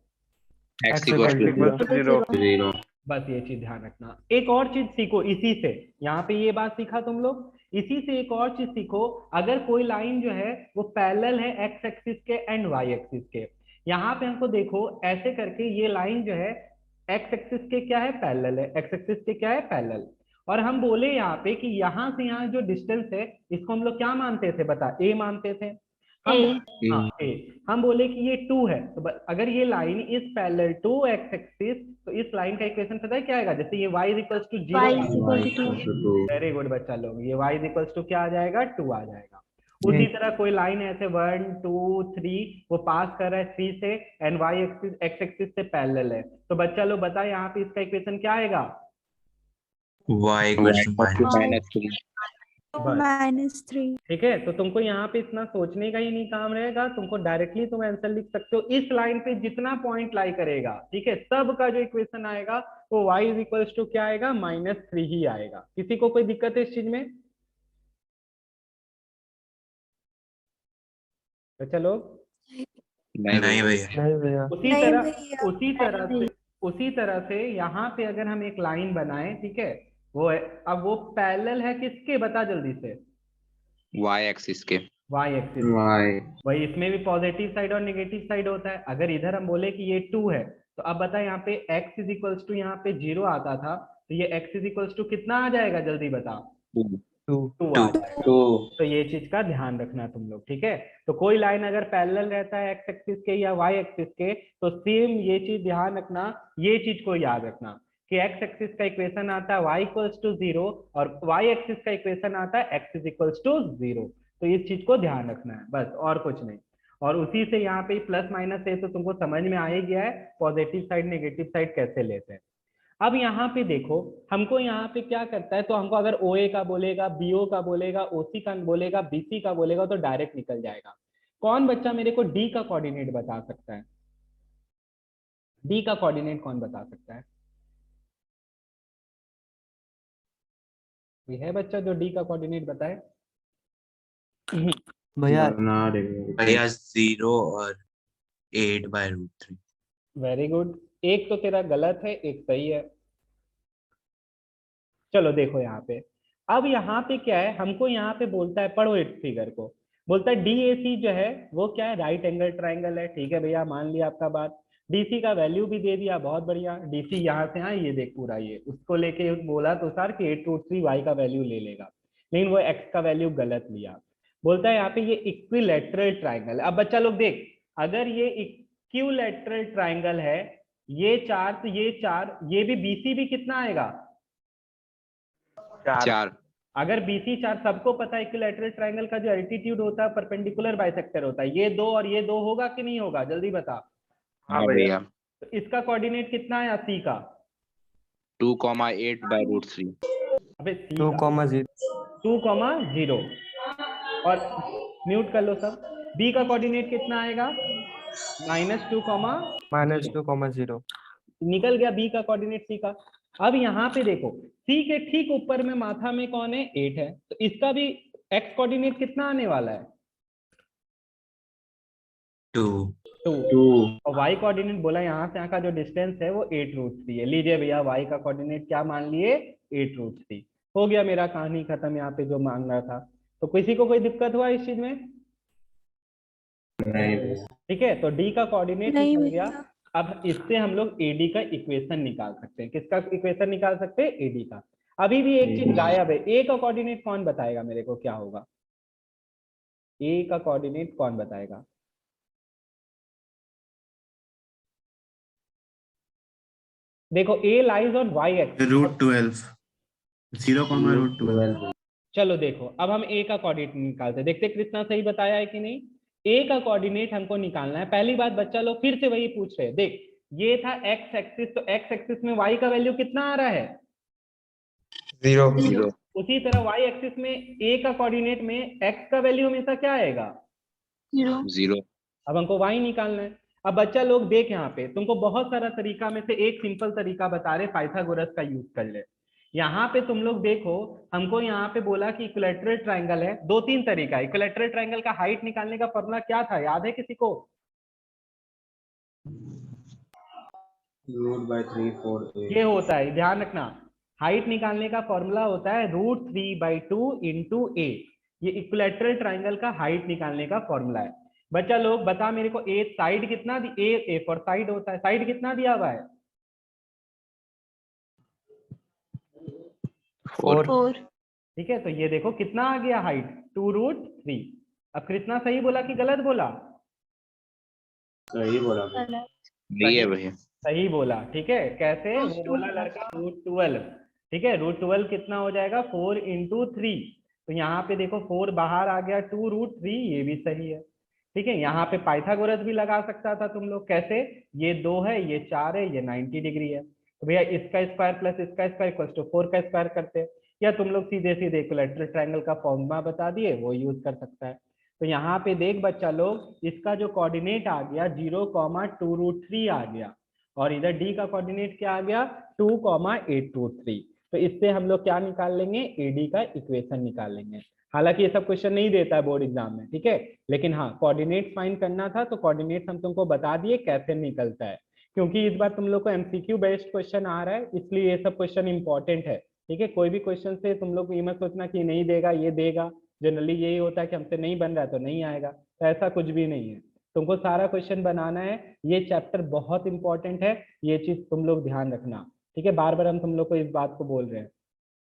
x equals to equals 0. 0. बस ये चीज ध्यान रखना। एक और चीज सीखो इसी से, यहाँ पे ये बात सीखा तुम लोग, इसी से एक और चीज सीखो। अगर कोई लाइन जो है वो पैरेलल है एक्स एक्सिस के एंड वाई एक्सिस के, यहाँ पे हमको देखो ऐसे करके ये लाइन जो है एक्स एक्सिस के क्या है, पैरेलल है, एक्स एक्सिस के क्या है, पैरेलल। और हम बोले यहाँ पे कि यहाँ से यहाँ जो डिस्टेंस है इसको हम लोग क्या मानते थे, बता, ए मानते थे हम। हाँ ए, हम बोले कि ये 2 है, तो अगर ये line is parallel to x axis तो इस लाइन का इक्वेशन पता है क्या आएगा? जैसे ये y equals to 0, y equal to 2। Very good बच्चा लोग, ये y इक्वल्स टू क्या आ जाएगा, 2 आ जाएगा। उसी तरह कोई लाइन ऐसे 1 2 3 वो पास कर रहा है 3 से and y axis x axis से पैरेलल है, तो बच्चा लोग बता यहाँ पे इसका इक्वेशन क्या आएगा? y equals to minus -3। ठीक है, तो तुमको यहाँ पे इतना सोचने का ही नहीं काम रहेगा, तुमको डायरेक्टली तुम आंसर लिख सकते हो। इस लाइन पे जितना पॉइंट लाई करेगा, ठीक है, सब का जो इक्वेशन आएगा वो y इज इक्वल्स टू क्या आएगा, -3 ही आएगा। किसी को कोई दिक्कत है इस चीज में? तो चलो नहीं नहीं भैया नहीं भैया उसी तरह से यहाँ पे अगर हम एक लाइन बनाएं, ठीक है, वो है, अब वो पैरेलल है किसके, बता जल्दी से, y एक्सिस के. y axis. Y. वही इसमें भी पॉजिटिव साइड और नेगेटिव साइड होता है। अगर इधर हम बोले कि ये 2 है तो अब बता यहाँ पे x इज इक्वल्स टू यहाँ पे 0 आता था, तो ये x इज इक्वल्स टू कितना आ जाएगा, जल्दी बता? 2 2 आ जाएगा। 2. तो ये चीज का ध्यान रखना तुम लोग, ठीक है। तो कोई लाइन अगर पैरेलल रहता है एक्स एक्सिस के या वाई एक्सिस के, तो सेम ये चीज ध्यान रखना, ये चीज को याद रखना कि एक्स एक्सिस का इक्वेशन आता है y इक्वल्स टू 0 और वाई एक्सिस का इक्वेशन आता है x इज इक्वल्स टू 0। तो इस चीज को ध्यान रखना है, बस और कुछ नहीं। और उसी से यहाँ पे प्लस माइनस है तो तुमको समझ में आ ही गया है पॉजिटिव साइड नेगेटिव साइड कैसे लेते हैं। अब यहाँ पे देखो हमको यहाँ पे क्या करता है, तो हमको अगर OA का बोलेगा, BO का बोलेगा, OC का बोलेगा, BC का बोलेगा तो डायरेक्ट निकल जाएगा। कौन बच्चा मेरे को D का कोऑर्डिनेट बता सकता है? D का कोऑर्डिनेट कौन बता सकता है? ये है बच्चा जो D का कोऑर्डिनेट बताए? भैया भैया 0 और 8/√3। वेरी गुड, एक तो तेरा गलत है, एक सही है। चलो देखो यहाँ पे, अब यहाँ पे क्या है, हमको यहाँ पे बोलता है, पढ़ो इस फिगर को, बोलता है DAC जो है वो क्या है, राइट एंगल ट्राइंगल है। ठीक है भैया, मान लिया आपका बात। DC का वैल्यू भी दे दिया, बहुत बढ़िया। DC यहाँ से, हाँ ये देख पूरा, ये उसको लेके बोला तो सर कि 8√3 y का वैल्यू ले लेगा, लेकिन वो x का वैल्यू गलत लिया। बोलता है यहाँ पे ये इक्विलैटरल ट्राइंगल। अब बच्चा लोग देख, अगर ये इक्विलैटरल ट्राइंगल है, ये 4 तो ये 4, ये भी BC भी कितना आएगा, 4। अगर BC 4, सबको पता है इक्विलैटरल ट्राइंगल का जो एल्टीट्यूड होता है परपेंडिकुलर बाइसेक्टर होता है, ये 2 और ये 2 होगा कि नहीं होगा, जल्दी बता। हाँ भैया। तो इसका कोऑर्डिनेट कितना है C का? 2,8/√3। अबे 2,0 2,0 और म्यूट कर लो सब। B का कोऑर्डिनेट कितना आएगा, -2,0। निकल गया B का कोऑर्डिनेट C का। अब यहाँ पे देखो C के ठीक ऊपर में माथा में कौन है, 8 है, तो इसका भी x कोऑर्डिनेट कितना आने वाला है, 2 और y कोऑर्डिनेट बोला यहाँ से यहाँ का जो डिस्टेंस है वो 8√3 है। लीजिए भैया y का कोऑर्डिनेट क्या मान लिए, 8√3। हो गया मेरा कहानी खत्म, यहाँ पे जो मांग रहा था। तो किसी को कोई दिक्कत हुआ इस चीज में? नहीं। ठीक है, तो D का कोऑर्डिनेट नहीं निकल गया। भैया। अब इससे हम लोग AD का इक्वेशन निकाल सकते हैं। किसका इक्वेशन निकाल सकते हैं, AD का। अभी भी एक चीज गायब है, A का कोऑर्डिनेट कौन बताएगा मेरे को, क्या होगा A का कोऑर्डिनेट कौन बताएगा? देखो A lies on y axis, √12 0,√12। चलो देखो अब हम A का कोऑर्डिनेट निकालते हैं, देखते कृष्णा सही बताया है कि नहीं। A का कोऑर्डिनेट हमको निकालना है। पहली बात बच्चा लोग फिर से वही पूछ रहे हैं, देख ये था x एक्सिस, तो x एक्सिस में y का वैल्यू कितना आ रहा है, 0. उसी तरह y एक्सिस में A का कोऑर्डिनेट में x का वैल्यू हमेशा क्या आएगा, 0. अब हमको y निकालना है। अब बच्चा लोग देख यहाँ पे तुमको बहुत सारा तरीका में से एक सिंपल तरीका बता रहे, पाइथागोरस का यूज कर ले। यहाँ पे तुम लोग देखो, हमको यहाँ पे बोला कि इक्विलैटरल ट्रायंगल है, दो तीन तरीका। इक्विलैटरल ट्रायंगल का हाइट निकालने का फॉर्मूला क्या था, याद है किसी को? √3/4 ये होता है, ध्यान रखना, हाइट निकालने का फॉर्मूला होता है √3/2 इंटू ए। ये इक्विलैटरल ट्रायंगल का हाइट निकालने का फॉर्मूला है। बच्चा लोग बता मेरे को, ए साइड कितना दी, ए फॉर साइड होता है, साइड कितना दिया हुआ है? 4 4 ठीक है, तो ये देखो कितना आ गया हाइट, 2√3। अब कृष्णा सही बोला कि गलत बोला? सही बोला भाई। गलत नहीं है भैया। सही बोला, ठीक है। कैसे? वो √2 बोला लड़का √12, ठीक है। √12 कितना हो जाएगा, 4 इंटू 3। तो यहाँ पे देखो 4 बाहर आ गया, 2√3, ये भी सही है, ठीक है। यहाँ पे पाइथागोरस भी लगा सकता था तुम लोग। कैसे? ये 2 है, ये 4 है, ये 90 डिग्री है, तो भैया इसका स्क्वायर प्लस इसका स्क्वायर इक्वल टू 4 का स्क्वायर करते हैं। या तुम लोग सीधे सीधे इक्विलैटरल ट्रायंगल का फॉर्मूला बता दिए, वो यूज कर सकता है। तो यहाँ पे देख बच्चा लोग, इसका जो कोऑर्डिनेट आ गया 0,2√3 आ गया, और इधर डी का कोऑर्डिनेट क्या आ गया, 2,823। तो इससे हम लोग क्या निकाल लेंगे, एडी का इक्वेशन निकाल लेंगे। हालांकि ये सब क्वेश्चन नहीं देता है बोर्ड एग्जाम में, ठीक है, लेकिन हाँ कोऑर्डिनेट फाइंड करना था, तो कोऑर्डिनेट हम तुमको बता दिए कैसे निकलता है। क्योंकि इस बार तुम लोग को एमसीक्यू बेस्ड क्वेश्चन आ रहा है, इसलिए ये सब क्वेश्चन इंपॉर्टेंट है, ठीक है। कोई भी क्वेश्चन से तुम लोग ये मत सोचना कि नहीं देगा, ये देगा। जनरली यही होता है कि हमसे नहीं बन रहा है तो नहीं आएगा, तो ऐसा कुछ भी नहीं है। तुमको सारा क्वेश्चन बनाना है। ये चैप्टर बहुत इंपॉर्टेंट है, ये चीज तुम लोग ध्यान रखना, ठीक है। बार बार हम तुम लोग को इस बात को बोल रहे हैं।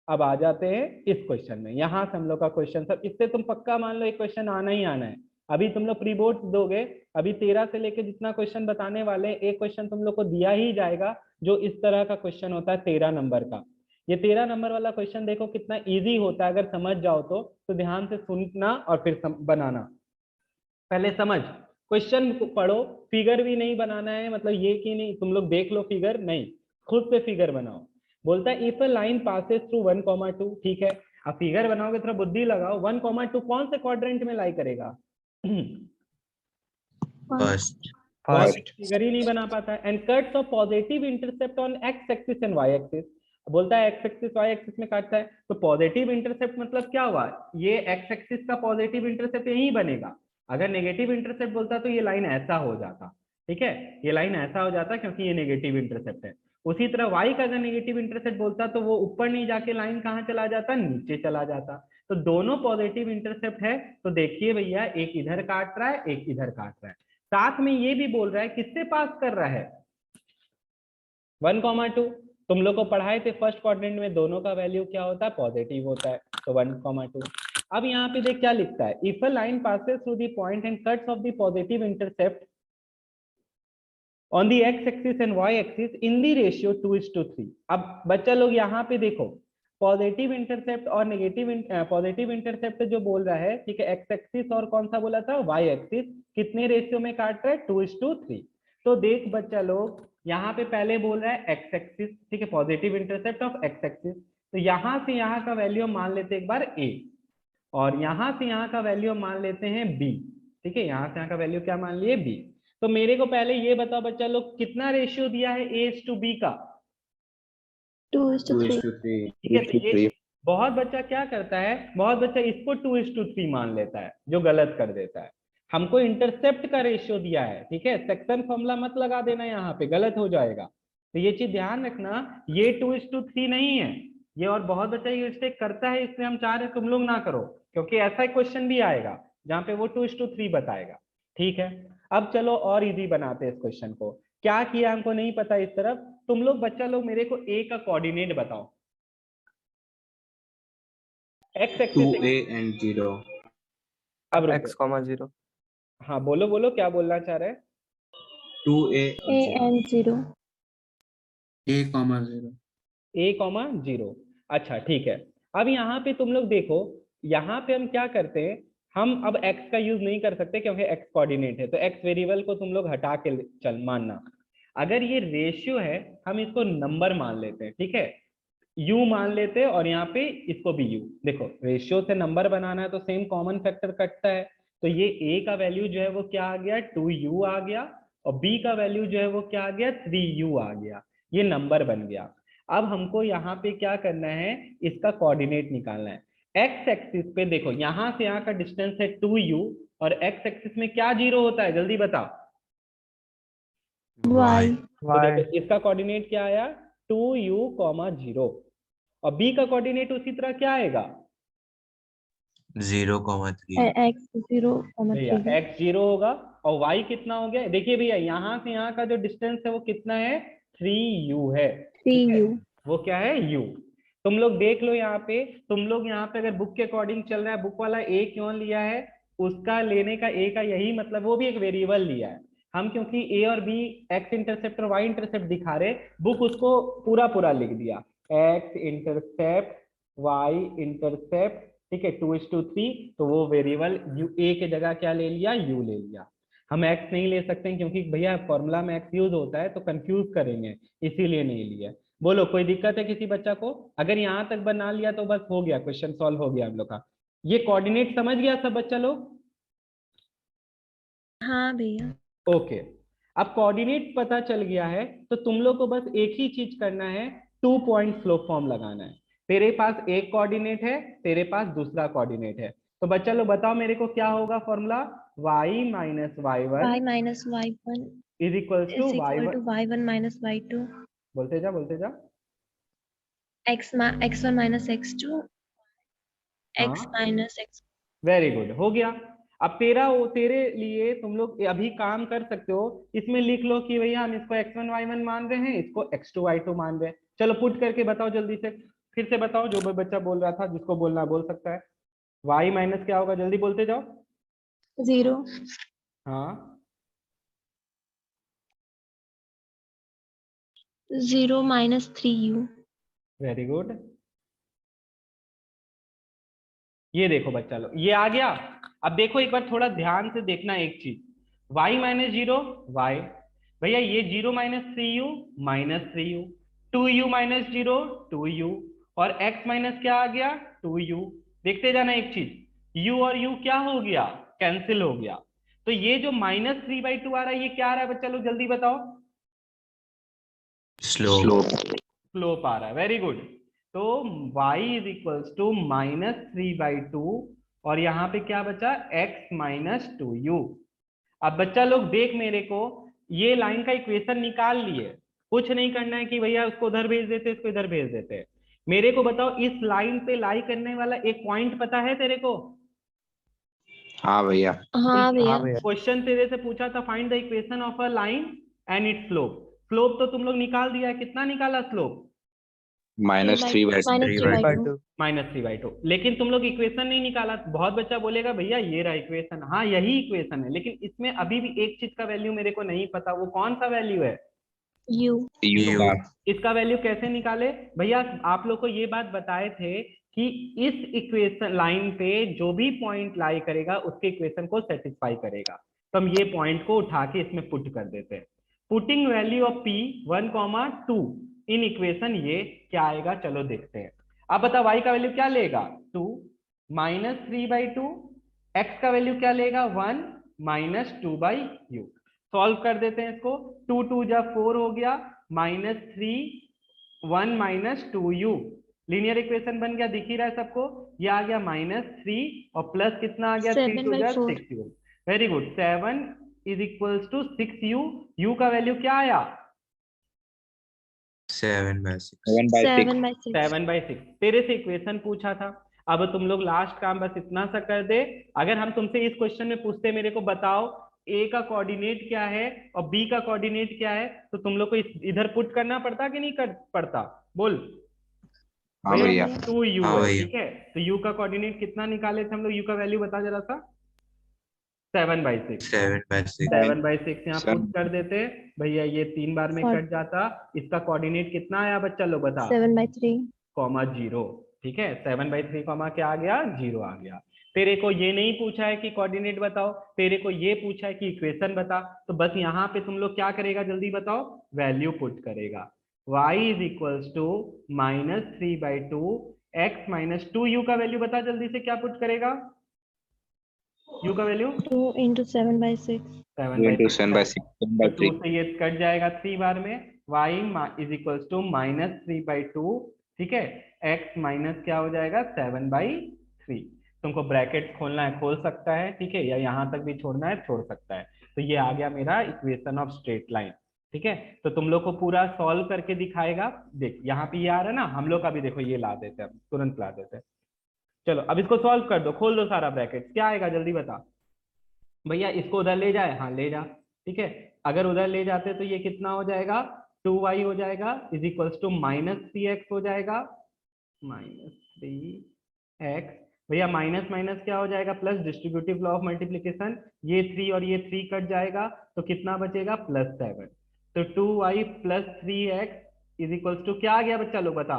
अब आ जाते हैं इस क्वेश्चन में। यहाँ से हम लोग का क्वेश्चन, सब इससे तुम पक्का मान लो एक क्वेश्चन आना ही आना है। अभी तुम लोग प्री बोर्ड दोगे, अभी 13 से लेके जितना क्वेश्चन बताने वाले हैं, एक क्वेश्चन तुम लोग को दिया ही जाएगा जो इस तरह का क्वेश्चन होता है 13 नंबर का। ये 13 नंबर वाला क्वेश्चन देखो कितना इजी होता है, अगर समझ जाओ तो ध्यान से सुनना और फिर बनाना। पहले समझ, क्वेश्चन को पढ़ो, फिगर भी नहीं बनाना है, मतलब ये कि नहीं तुम लोग देख लो फिगर, नहीं, खुद से फिगर बनाओ। बोलता है if a line passes through 1,2, ठीक है। अब फिगर बनाओगे, थोड़ा बुद्धि लगाओ। 1,2 कौन से क्वाड्रेंट में लाई करेगा? फर्स्ट फर्स्ट फिगर ही नहीं बना पाता है। And cuts off positive intercept on X axis and Y axis. बोलता है एक्स एक्सिस वाई एक्सिस में काटता है, तो पॉजिटिव इंटरसेप्ट मतलब क्या हुआ, ये एक्स एक्सिस का पॉजिटिव इंटरसेप्ट यही बनेगा। अगर नेगेटिव इंटरसेप्ट बोलता तो ये लाइन ऐसा हो जाता, ठीक है, ये लाइन ऐसा हो जाता क्योंकि ये नेगेटिव इंटरसेप्ट है। उसी तरह वाई का अगर नेगेटिव इंटरसेप्ट बोलता तो वो ऊपर नहीं जाके लाइन कहाँ चला जाता, नीचे चला जाता। तो दोनों पॉजिटिव इंटरसेप्ट है, तो देखिए भैया एक इधर काट रहा है, एक इधर काट रहा है। साथ में ये भी बोल रहा है किससे पास कर रहा है, 1,2। तुम लोग को पढ़ाए थे फर्स्ट क्वाड्रेंट में दोनों का वैल्यू क्या होता है, पॉजिटिव होता है, तो 1,2। अब यहाँ पे देख क्या लिखता है, if a line passes through the point and cuts off the positive intercept on the X axis and Y axis in the ratio 2:3। अब बच्चा लोग यहाँ पे देखो, पॉजिटिव इंटरसेप्ट और नेगेटिव पॉजिटिव इंटरसेप्ट जो बोल रहा है, ठीक है, एक्स एक्सिस और कौन सा बोला था, वाई एक्सिस, कितने रेशियो में काट रहा है, 2:3। तो देख बच्चा लोग, यहाँ पे पहले बोल रहा है एक्स एक्सिस, ठीक है, positive intercept of x axis, तो यहाँ से यहाँ का वैल्यू मान लेते एक बार ए, और यहाँ से यहाँ का वैल्यू मान लेते हैं बी, ठीक है, यहाँ से यहाँ का वैल्यू क्या मान लिए, बी। तो मेरे को पहले ये बताओ बच्चा लोग, कितना रेशियो दिया है A:B का, 2:3 ठीक है। तो ये बहुत बच्चा क्या करता है, बहुत बच्चा इसको 2:3 मान लेता है, जो गलत कर देता है। हमको इंटरसेप्ट का रेशियो दिया है, ठीक है, सेक्शन फॉर्मूला मत लगा देना, यहाँ पे गलत हो जाएगा। तो ये चीज ध्यान रखना, ये 2:3 नहीं है ये, और बहुत बच्चा ये मिस्टेक करता है, इसलिए हम चाह रहे तुम लोग ना करो, क्योंकि ऐसा क्वेश्चन भी आएगा जहाँ पे वो 2:3 बताएगा, ठीक है। अब चलो और इजी बनाते हैं इस क्वेश्चन को। क्या किया हमको नहीं पता इस तरफ, तुम लोग बच्चा लोग मेरे को ए का कोऑर्डिनेट बताओ, एक्स एक्सिस 2a and 0. अब रुको, x, 0 हाँ बोलो बोलो क्या बोलना चाह रहे हैं, 2a A and 0 A,0। अच्छा ठीक है। अब यहाँ पे तुम लोग देखो, यहाँ पे हम क्या करते हैं, हम अब x का यूज नहीं कर सकते क्योंकि x कोऑर्डिनेट है, तो x वेरिएबल को तुम लोग हटा के चल मानना। अगर ये रेशियो है, हम इसको नंबर मान लेते हैं, ठीक है, u मान लेते हैं, और यहाँ पे इसको भी u। देखो रेशियो से नंबर बनाना है तो सेम कॉमन फैक्टर कटता है, तो ये a का वैल्यू जो है वो क्या आ गया, 2u आ गया, और b का वैल्यू जो है वो क्या आ गया, 3u आ गया, ये नंबर बन गया। अब हमको यहाँ पे क्या करना है, इसका कोऑर्डिनेट निकालना है। एक्स एक्सिस पे देखो, यहाँ से यहाँ का डिस्टेंस है 2u और एक्स एक्सिस में क्या जीरो होता है, जल्दी बताओ। Y तो देखो इसका कोऑर्डिनेट क्या आया, 2u, 0 और b का कोऑर्डिनेट उसी तरह क्या आएगा, 0,3 X 0, भैया 3 x 0 होगा और y कितना हो गया, देखिए भैया यहाँ से यहाँ का जो डिस्टेंस है वो कितना है, 3u है, ठीक है? 3U वो क्या है, u। तुम लोग देख लो यहाँ पे, तुम लोग यहाँ पे अगर बुक के अकॉर्डिंग चल रहा है, बुक वाला a क्यों लिया है, उसका लेने का a का यही मतलब, वो भी एक वेरिएबल लिया है हम, क्योंकि a और b x इंटरसेप्ट और y इंटरसेप्ट दिखा रहे, बुक उसको पूरा पूरा लिख दिया, x इंटरसेप्ट y इंटरसेप्ट, ठीक है, 2:3, तो वो वेरिएबल a के जगह क्या ले लिया, u ले लिया। हम x नहीं ले सकते क्योंकि भैया फॉर्मूला में x यूज होता है तो कंफ्यूज करेंगे, इसीलिए नहीं लिया। बोलो कोई दिक्कत है किसी बच्चा को, अगर यहाँ तक बना लिया तो बस हो गया, क्वेश्चन सॉल्व हो गया हम लोग का। ये कोऑर्डिनेट समझ गया सब बच्चा लोग? हाँ भैया। ओके, अब कोऑर्डिनेट पता चल गया है तो तुम लोग को बस एक ही चीज करना है, 2 पॉइंट स्लोप फॉर्म लगाना है। तेरे पास एक कोऑर्डिनेट है, तेरे पास दूसरा कोऑर्डिनेट है, तो बच्चा लोग बताओ मेरे को क्या होगा formula, y minus y1 Y minus Y1 is equal is to equal to y1, Y1 minus Y2, बोलते जा बोलते जा, X1 minus X2, X हाँ minus X। वेरी गुड, हो गया। अब तेरे लिए तुम लोग अभी काम कर सकते हो, इसमें लिख लो कि भैया हम इसको x1 y1 मान रहे हैं, इसको x2 y2 मान रहे हैं। चलो पुट करके बताओ जल्दी से, फिर से बताओ, जो भी बच्चा बोल रहा था, जिसको बोलना बोल सकता है। y माइनस क्या होगा, जल्दी बोलते जाओ। 0 हाँ 0 minus 3U। वेरी गुड, ये देखो बच्चा लोग ये आ गया। अब देखो एक बार थोड़ा ध्यान से देखना एक चीज, y माइनस 0 y, भैया ये 0 minus 3u minus 3u, 2u minus 0 2u और x माइनस क्या आ गया 2u। देखते जाना एक चीज, u और u क्या हो गया, कैंसिल हो गया। तो ये जो -3/2 आ रहा है, ये क्या आ रहा है बच्चा लोग, जल्दी बताओ। स्लोप स्लोप आ रहा है, वेरी गुड। तो y इज इक्वल्स टू -3/2 और यहाँ पे क्या बचा, x माइनस 2u। अब बच्चा लोग देख मेरे को, ये लाइन का इक्वेशन निकाल लिए, कुछ नहीं करना है कि भैया उसको उधर भेज देते, इसको इधर भेज देते। मेरे को बताओ इस लाइन पे लाई करने वाला एक पॉइंट पता है तेरे को? हाँ भैया। हाँ भैया। क्वेश्चन तेरे से पूछा था, find the equation of a line and it's slope. Slope तो तुम लोग निकाल दिया, कितना निकाला स्लोप, -3/2। -3/2, लेकिन तुम लोग इक्वेशन नहीं निकाला। बहुत बच्चा बोलेगा भैया ये रहा इक्वेशन, हाँ यही इक्वेशन है, लेकिन इसमें अभी भी एक चीज का वैल्यू मेरे को नहीं पता, वो कौन सा वैल्यू है, U। इसका वैल्यू कैसे निकाले भैया? आप लोग को ये बात बताए थे कि इस इक्वेशन लाइन पे जो भी पॉइंट लाई करेगा उसके इक्वेशन को सेटिस्फाई करेगा, तो हम ये पॉइंट को उठा के इसमें पुट कर देते हैं। Putting value of p 1, 2 in equation, ये क्या आएगा, चलो देखते हैं। अब बताओ y का वैल्यू क्या लेगा 2 -3/2, x का वैल्यू क्या लेगा 1 -2/u। सॉल्व कर देते हैं इसको, 2 2 जा 4 हो गया, -3 1 -2u, लीनियर इक्वेशन बन गया, दिख ही रहा है सबको। ये आ गया -3 और प्लस कितना आ गया 3 2 जा 6u। Very good, 7 is equals to 6u। u का वैल्यू क्या आया 7/6 7/6। तेरे से इक्वेशन पूछा था। अब तुम लोग लास्ट काम बस इतना सा कर दे, अगर हम तुमसे इस क्वेश्चन में पूछते मेरे को बताओ a का कोऑर्डिनेट क्या है और b का कोऑर्डिनेट क्या है, तो तुम लोग को इधर पुट करना पड़ता कि नहीं कर पड़ता, बोल। हाँ भैया। 2u हाँ है, भैया। ठीक है, तो u का कोऑर्डिनेट कितना निकाले थे हम लोग, u का वैल्यू बता जरा सा, 7/6। 7/6 यहाँ पुट कर देते भैया, ये 3 बार में कट जाता। इसका कोऑर्डिनेट कितना आया बच्चा लोग बता, 7/3 0, ठीक है, 7/3 क्या आ गया 0 आ गया। तेरे को ये नहीं पूछा है कि कोऑर्डिनेट बताओ, तेरे को ये पूछा है कि इक्वेशन बता, तो बस यहाँ पे तुम लोग क्या करेगा जल्दी बताओ, वैल्यू पुट करेगा। y is equals to -3/2 x minus 2u का वैल्यू बता जल्दी से, क्या पुट करेगा, u का वैल्यू 2 into 7/6 7/6 7/6 तो 2 से ये कट जाएगा 3 बार में, y इज इक्वल्स टू -3/2, ठीक है। x माइनस क्या हो जाएगा 7/3। तुमको ब्रैकेट खोलना है खोल सकता है, ठीक है, या यहाँ तक भी छोड़ना है छोड़ सकता है। तो ये आ गया मेरा इक्वेशन ऑफ स्ट्रेट लाइन, ठीक है। तो तुम लोग को पूरा सॉल्व करके दिखाएगा। देख यहाँ पे ये आ रहा है ना, हम लोग का भी देखो ये ला देते हैं, तुरंत ला देते हैं। चलो अब इसको सॉल्व कर दो, खोल दो सारा ब्रैकेट, क्या आएगा जल्दी बता। भैया इसको उधर ले जाए, हाँ ले जा, ठीक है। अगर उधर ले जाते तो ये कितना हो जाएगा 2y हो जाएगा इज इक्वल्स टू -3x हो जाएगा, -3x। भैया माइनस माइनस क्या हो जाएगा plus, distributive law of multiplication, ये 3 और ये 3 कट जाएगा तो कितना बचेगा +7। तो 2y + 3x is equals to क्या आ गया बच्चा लोग बता,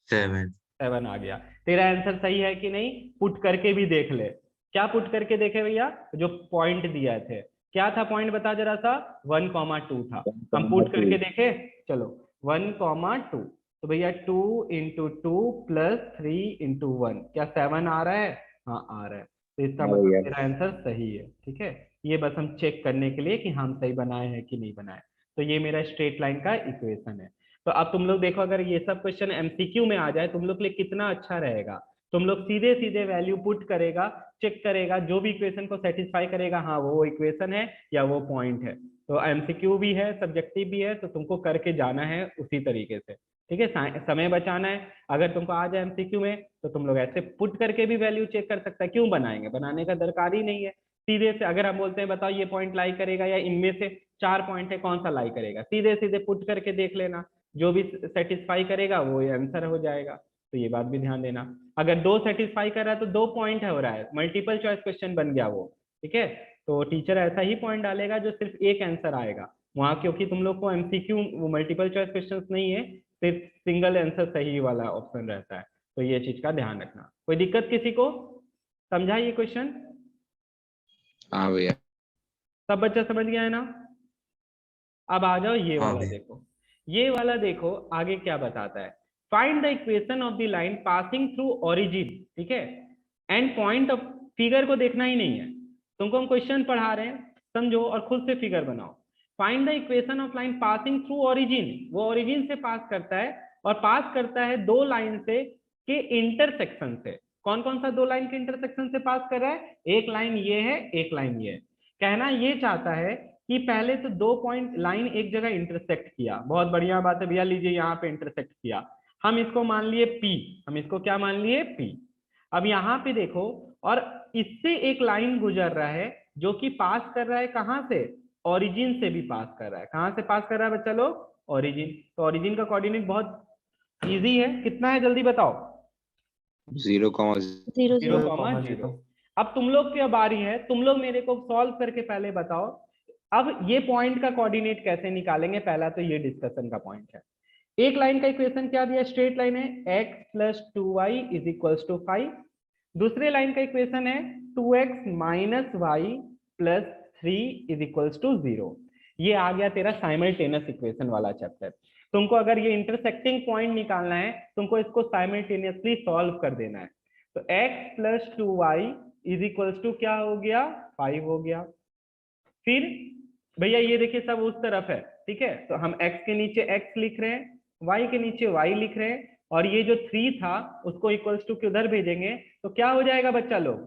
7 आ गया। तेरा आंसर सही है कि नहीं, पुट करके भी देख ले। क्या पुट करके देखे भैया, जो पॉइंट दिया थे, क्या था पॉइंट बता जरा सा, 1,2 था। हम पुट करके देखे, चलो 1,2, तो भैया 2 × 2 + 3 × 1, क्या 7 आ रहा है, हाँ आ रहा है। तो इसका मतलब तेरा आंसर सही है, ठीक है। ये बस हम चेक करने के लिए कि हम सही बनाए हैं कि नहीं बनाए। तो ये मेरा स्ट्रेट लाइन का इक्वेशन है। तो अब तुम लोग देखो, अगर ये सब क्वेश्चन एमसीक्यू में आ जाए तुम लोग के लिए कितना अच्छा रहेगा। तुम लोग सीधे सीधे वैल्यू पुट करेगा, चेक करेगा, जो भी इक्वेशन को सेटिस्फाई करेगा, हाँ वो इक्वेशन है या वो पॉइंट है। तो एमसीक्यू भी है, सब्जेक्टिव भी है, तो तुमको करके जाना है उसी तरीके से, ठीक है। समय बचाना है। अगर तुमको आ जाए एमसीक्यू में तो तुम लोग ऐसे पुट करके भी वैल्यू चेक कर सकता है। क्यों बनाएंगे, बनाने का दरकार ही नहीं है। सीधे से अगर हम बोलते हैं बताओ ये पॉइंट लाई करेगा या इनमें से 4 पॉइंट है कौन सा लाई करेगा, सीधे सीधे पुट करके देख लेना, जो भी सेटिस्फाई करेगा वो आंसर हो जाएगा। तो ये बात भी ध्यान देना। अगर 2 सेटिस्फाई कर रहा है तो 2 पॉइंट हो रहा है, मल्टीपल चॉइस क्वेश्चन बन गया वो, ठीक है। तो टीचर ऐसा ही पॉइंट डालेगा जो सिर्फ एक आंसर आएगा वहां, क्योंकि तुम लोग को एमसीक्यू मल्टीपल चॉइस क्वेश्चन नहीं है, सिर्फ सिंगल आंसर सही वाला ऑप्शन रहता है। तो ये चीज का ध्यान रखना। कोई दिक्कत किसी को, समझा ये क्वेश्चन? हाँ भैया। सब बच्चा समझ गया है ना? अब आ जाओ ये हाँ वाला भैया। देखो, ये वाला देखो आगे क्या बताता है। Find the equation of the line passing through origin, ठीक है, एंड पॉइंट ऑफ, फिगर को देखना ही नहीं है तुमको, हम क्वेश्चन पढ़ा रहे हैं, समझो और खुद से फिगर बनाओ। Find the equation of line passing through origin, वो ओरिजिन से पास करता है और पास करता है 2 लाइन से के इंटरसेक्शन से। कौन कौन सा 2 लाइन के इंटरसेक्शन से पास कर रहा है, एक लाइन ये है, एक लाइन ये है। कहना ये चाहता है कि पहले तो 2 पॉइंट लाइन एक जगह इंटरसेक्ट किया, बहुत बढ़िया बात है भैया, लीजिए यहाँ पे इंटरसेक्ट किया, हम इसको मान लिए P, हम इसको क्या मान लिए P। अब यहाँ पे देखो, और इससे एक लाइन गुजर रहा है जो कि पास कर रहा है कहाँ से, ओरिजिन से भी पास कर रहा है। कहाँ से पास कर रहा है बच्चा लोग, ओरिजिन। तो ओरिजिन का कोऑर्डिनेट बहुत इजी है, कितना है जल्दी बताओ, 0,0। 0,0। अब तुम लोग की बारी है, तुम लोग मेरे को सॉल्व करके पहले बताओ अब ये पॉइंट का कोऑर्डिनेट कैसे निकालेंगे। पहला तो ये डिस्कशन का पॉइंट है। एक लाइन का इक्वेशन क्या दिया, स्ट्रेट लाइन है, x + 2y = 5। दूसरे लाइन का इक्वेशन है 2x - y + 3 = 0। ये आ गया तेरा साइमल्टेनियस इक्वेशन वाला चैप्टर। तुमको अगर ये इंटरसेक्टिंग पॉइंट निकालना है, तुमको इसको साइमल्टेनियसली सॉल्व कर देना है। तो x + 2y = क्या हो गया, 5 हो गया। फिर भैया ये देखिए सब उस तरफ है, ठीक है, तो हम x के नीचे x लिख रहे हैं, y के नीचे y लिख रहे हैं, और ये जो 3 था उसको इक्वल्स टू के उधर भेजेंगे तो क्या हो जाएगा बच्चा लोग,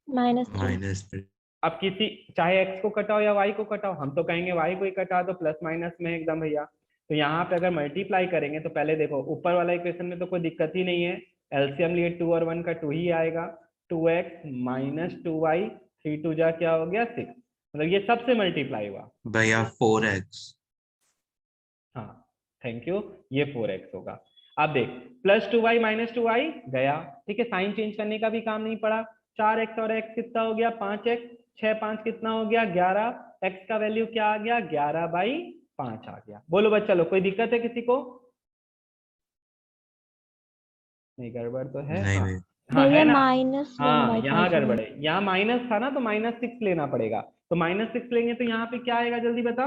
-3। अब किसी चाहे x को कटाओ या y को कटाओ, हम तो कहेंगे y को ही कटा दो, प्लस माइनस में एकदम भैया। तो यहाँ पे अगर मल्टीप्लाई करेंगे तो पहले देखो ऊपर वाला इक्वेशन में तो कोई दिक्कत ही नहीं है, एलसीएम लिए 2 और 1 का 2 ही आएगा। 2x - 2y, 3 × 2 जा क्या हो गया 6, मतलब ये सबसे मल्टीप्लाई हुआ भैया 4x। हाँ थैंक यू, ये 4x होगा। अब देख +2y - 2y गया, ठीक है, साइन चेंज करने का भी काम नहीं पड़ा। 4x और x कितना हो गया 5x, 6 5 कितना हो गया 11, x का वैल्यू क्या आ गया 11/5 आ गया। बोलो बच्चा लोग कोई दिक्कत है किसी को? नहीं गड़बड़ तो है, नहीं हाँ भैया। हाँ है भैया ना, हाँ यहाँ -1/5 गड़बड़ है, यहाँ माइनस था ना तो -6 लेना पड़ेगा। तो -6 लेंगे तो यहाँ पे क्या आएगा जल्दी बता।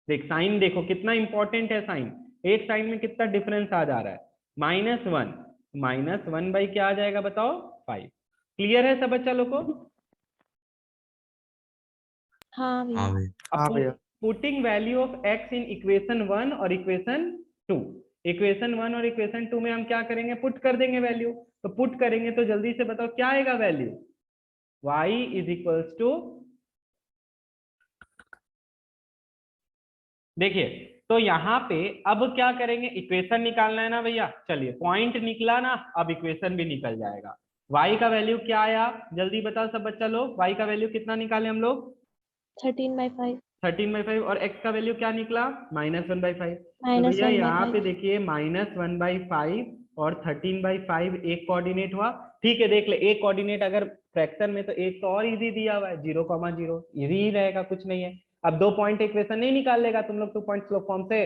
देख साइन देखो कितना इंपॉर्टेंट है साइन, एक साइन में कितना डिफरेंस आ जा रहा है, -1 - 1 क्या आ जाएगा बताओ 5। क्लियर है सब बच्चा लोग को? हाँ हाँ भैया। भैया। अब हाँ तुम भैया। Putting value of x in equation 1 और इक्वेशन 2। इक्वेशन 1 और इक्वेशन 2 में हम क्या करेंगे, पुट कर देंगे वैल्यू। तो पुट करेंगे तो जल्दी से बताओ क्या आएगा value, y is equals to, देखिए तो यहाँ पे अब क्या करेंगे, इक्वेशन निकालना है ना भैया। चलिए पॉइंट निकला ना, अब इक्वेशन भी निकल जाएगा। y का वैल्यू क्या आया, जल्दी बताओ सब बच्चा लोग, y का वैल्यू कितना निकाले हम लोग, 13/5 13/5, और x का वैल्यू क्या निकला, -1/5। तो -1/5 भैया यहाँ पे देखिए -1/5 और 13/5 एक कोऑर्डिनेट हुआ। ठीक है, देख ले एक कोऑर्डिनेट अगर फ्रैक्शन में, तो एक तो और इजी दिया हुआ है 0,0, इजी ही रहेगा, कुछ नहीं है। अब 2 पॉइंट इक्वेशन नहीं निकाल लेगा तुम लोग 2 पॉइंट स्लोप फॉर्म से,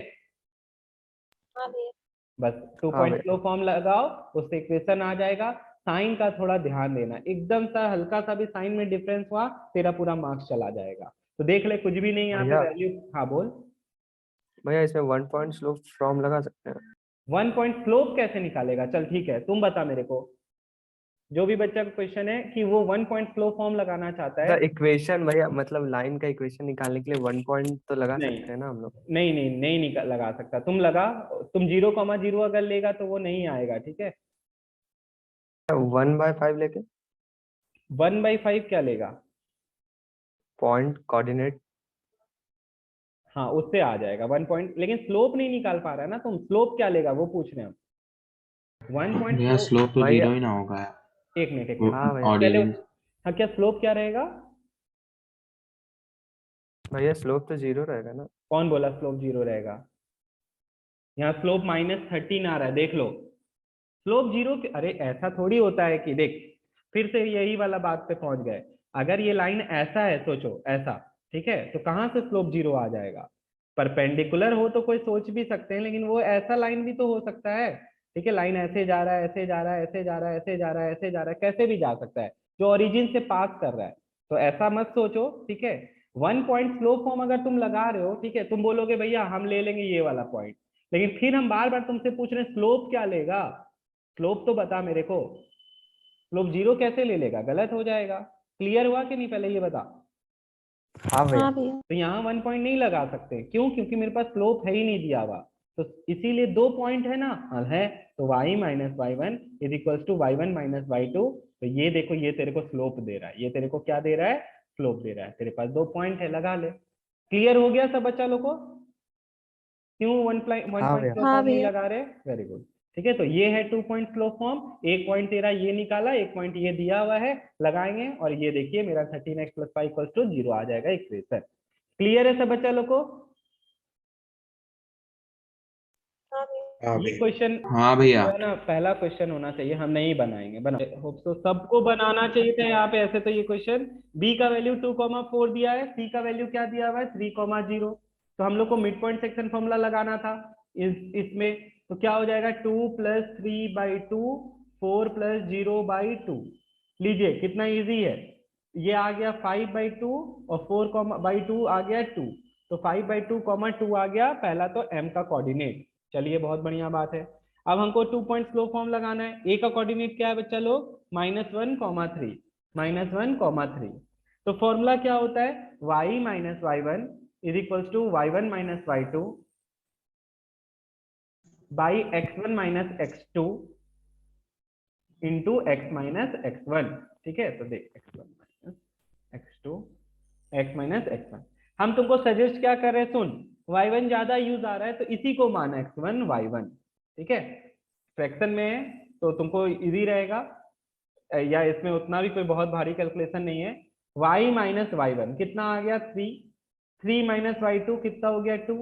हाँ भैया बस 2 हाँ पॉइंट भैया। स्लोप फॉर्म लगाओ, उससे इक्वेशन आ जाएगा। साइन का थोड़ा ध्यान देना, एकदम सा हल्का सा भी साइन में डिफरेंस हुआ तेरा पूरा मार्क्स चला जाएगा। तो देख ले कुछ भी नहीं यहाँ पे भैया वैल्यू। हाँ बोल। भैया इसमें 1 पॉइंट स्लोप फॉर्म लगा सकते हैं? 1 पॉइंट स्लोप कैसे निकालेगा, चल ठीक है तुम बता मेरे को, जो भी बच्चा का क्वेश्चन है कि वो 1 पॉइंट स्लोप फॉर्म लगाना चाहता है। इक्वेशन भैया, मतलब लाइन का इक्वेशन निकालने के लिए 1 पॉइंट तो लगा नहीं सकते हैं ना हम लोग? नहीं नहीं नहीं लगा सकता, तुम लगा, तुम 0,0 अगर लेगा तो वो नहीं आएगा, ठीक है। 1/5 लेके 1/5 क्या लेगा, पॉइंट कोऑर्डिनेट। हाँ उससे आ जाएगा 1 पॉइंट, लेकिन स्लोप नहीं निकाल पा रहा है ना तुम, स्लोप क्या लेगा वो पूछ रहे हैं हम। 1 पॉइंट भैया स्लोप, स्लोप तो भैया 0 ही ना होगा। एक मिनट एक मिनट हाँ भैया। पहले, ऑर्डिनेंस हाँ क्या स्लोप क्या रहेगा, भैया स्लोप तो 0 रहेगा ना? कौन बोला स्लोप 0 रहेगा, यहाँ स्लोप -13 आ रहा है, देख लो स्लोप 0। अरे ऐसा थोड़ी होता है कि देख, फिर से यही वाला बात पे पहुंच गए। अगर ये लाइन ऐसा है, सोचो ऐसा, ठीक है, तो कहाँ से स्लोप 0 आ जाएगा, परपेंडिकुलर हो तो कोई सोच भी सकते हैं, लेकिन वो ऐसा लाइन भी तो हो सकता है, ठीक है, लाइन ऐसे जा रहा है, ऐसे जा रहा है, ऐसे जा रहा है, ऐसे जा रहा है, ऐसे जा रहा है, कैसे भी जा सकता है, जो ओरिजिन से पास कर रहा है। तो ऐसा मत सोचो, ठीक है। 1 पॉइंट स्लोप फॉर्म अगर तुम लगा रहे हो, ठीक है, तुम बोलोगे भैया हम ले लेंगे ये वाला पॉइंट, लेकिन फिर हम बार बार तुमसे पूछ रहे हैं स्लोप क्या लेगा, स्लोप तो बता मेरे को, स्लोप 0 कैसे ले लेगा, गलत हो जाएगा। क्लियर हुआ कि नहीं, पहले ये बता। हाँ भैया। हाँ भैया तो यहाँ 1 पॉइंट नहीं लगा सकते, क्यों, क्योंकि मेरे पास स्लोप है ही नहीं दिया हुआ, तो इसीलिए 2 पॉइंट है ना, हाँ है, तो y - y1 is equals to y1 - y2। तो ये देखो ये तेरे को स्लोप दे रहा है, ये तेरे को क्या दे रहा है, स्लोप दे रहा है, तेरे पास 2 पॉइंट है, लगा ले। क्लियर हो गया सब बच्चा लोग को, क्यों 1 पॉइंट हाँ स्लोप भैया। हाँ फॉर्म नहीं भैया लगा रहे, वेरी गुड। ठीक है, तो ये है 2 पॉइंट स्लोप फॉर्म, 1 पॉइंट तेरा ये निकाला, 1 पॉइंट ये दिया हुआ है, लगाएंगे, और ये देखिए मेरा 13x + 5 = 0 आ जाएगा इक्वेशन। क्लियर है सब बच्चा लोग को, हाँ भैया हाँ ये भैया। क्वेश्चन हाँ भैया। जो है ना पहला क्वेश्चन होना चाहिए, हम नहीं बनाएंगे, बना होप तो सबको बनाना चाहिए था यहाँ पे ऐसे। तो ये क्वेश्चन b का वैल्यू 2,4 दिया है, c का वैल्यू क्या दिया हुआ है 3,0, तो हम लोग को मिड पॉइंट सेक्शन फॉर्मूला लगाना था इसमें। तो क्या हो जाएगा 2 + 3/2 4 + 0/2, लीजिए कितना इजी है, ये आ गया 5/2 और 4/2 आ गया 2, तो 5/2, 2 आ गया पहला तो m का कोऑर्डिनेट। चलिए बहुत बढ़िया बात है। अब हमको 2 पॉइंट स्लोप फॉर्म लगाना है, a का कोऑर्डिनेट क्या है बच्चा लोग, -1,3 -1,3। तो फॉर्मूला क्या होता है, y - y1 is equals to y1 - y2 by x1 - x2 into x - x1। ठीक है, तो देख x1 - x2 x - x1, हम तुमको सजेस्ट क्या कर रहे हैं, सुन y1 ज्यादा यूज आ रहा है तो इसी को माना x1 y1, ठीक है, फ्रैक्शन में है तो तुमको इजी रहेगा, या इसमें उतना भी कोई बहुत भारी कैलकुलेशन नहीं है। y - y1 कितना आ गया 3, 3 - y2 कितना हो गया 2,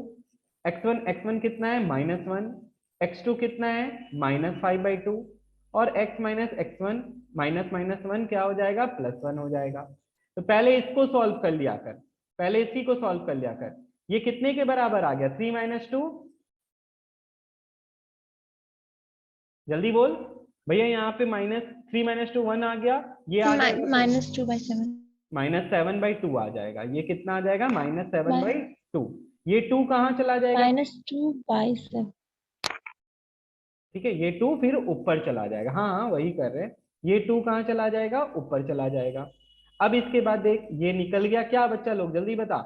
x1 कितना है -1, x2 कितना है -5/2, और x - x1 -1 क्या हो जाएगा +1 हो जाएगा। तो पहले इसको सॉल्व कर लिया कर, पहले इसी को सॉल्व कर लिया कर, ये कितने के बराबर आ गया 3 - 2, जल्दी बोल भैया, यहाँ पे -3 - 2 1 आ गया, ये आ जाएगा -2/7 -7/2 आ जाएगा, ये कितना आ जाएगा -7/2, ये 2 कहाँ चला जाएगा, -2/7 ठीक है, ये 2 फिर ऊपर चला जाएगा, हाँ हाँ वही कर रहे हैं, ये 2 कहाँ चला जाएगा, ऊपर चला जाएगा। अब इसके बाद देख ये निकल गया क्या बच्चा लोग, जल्दी बता,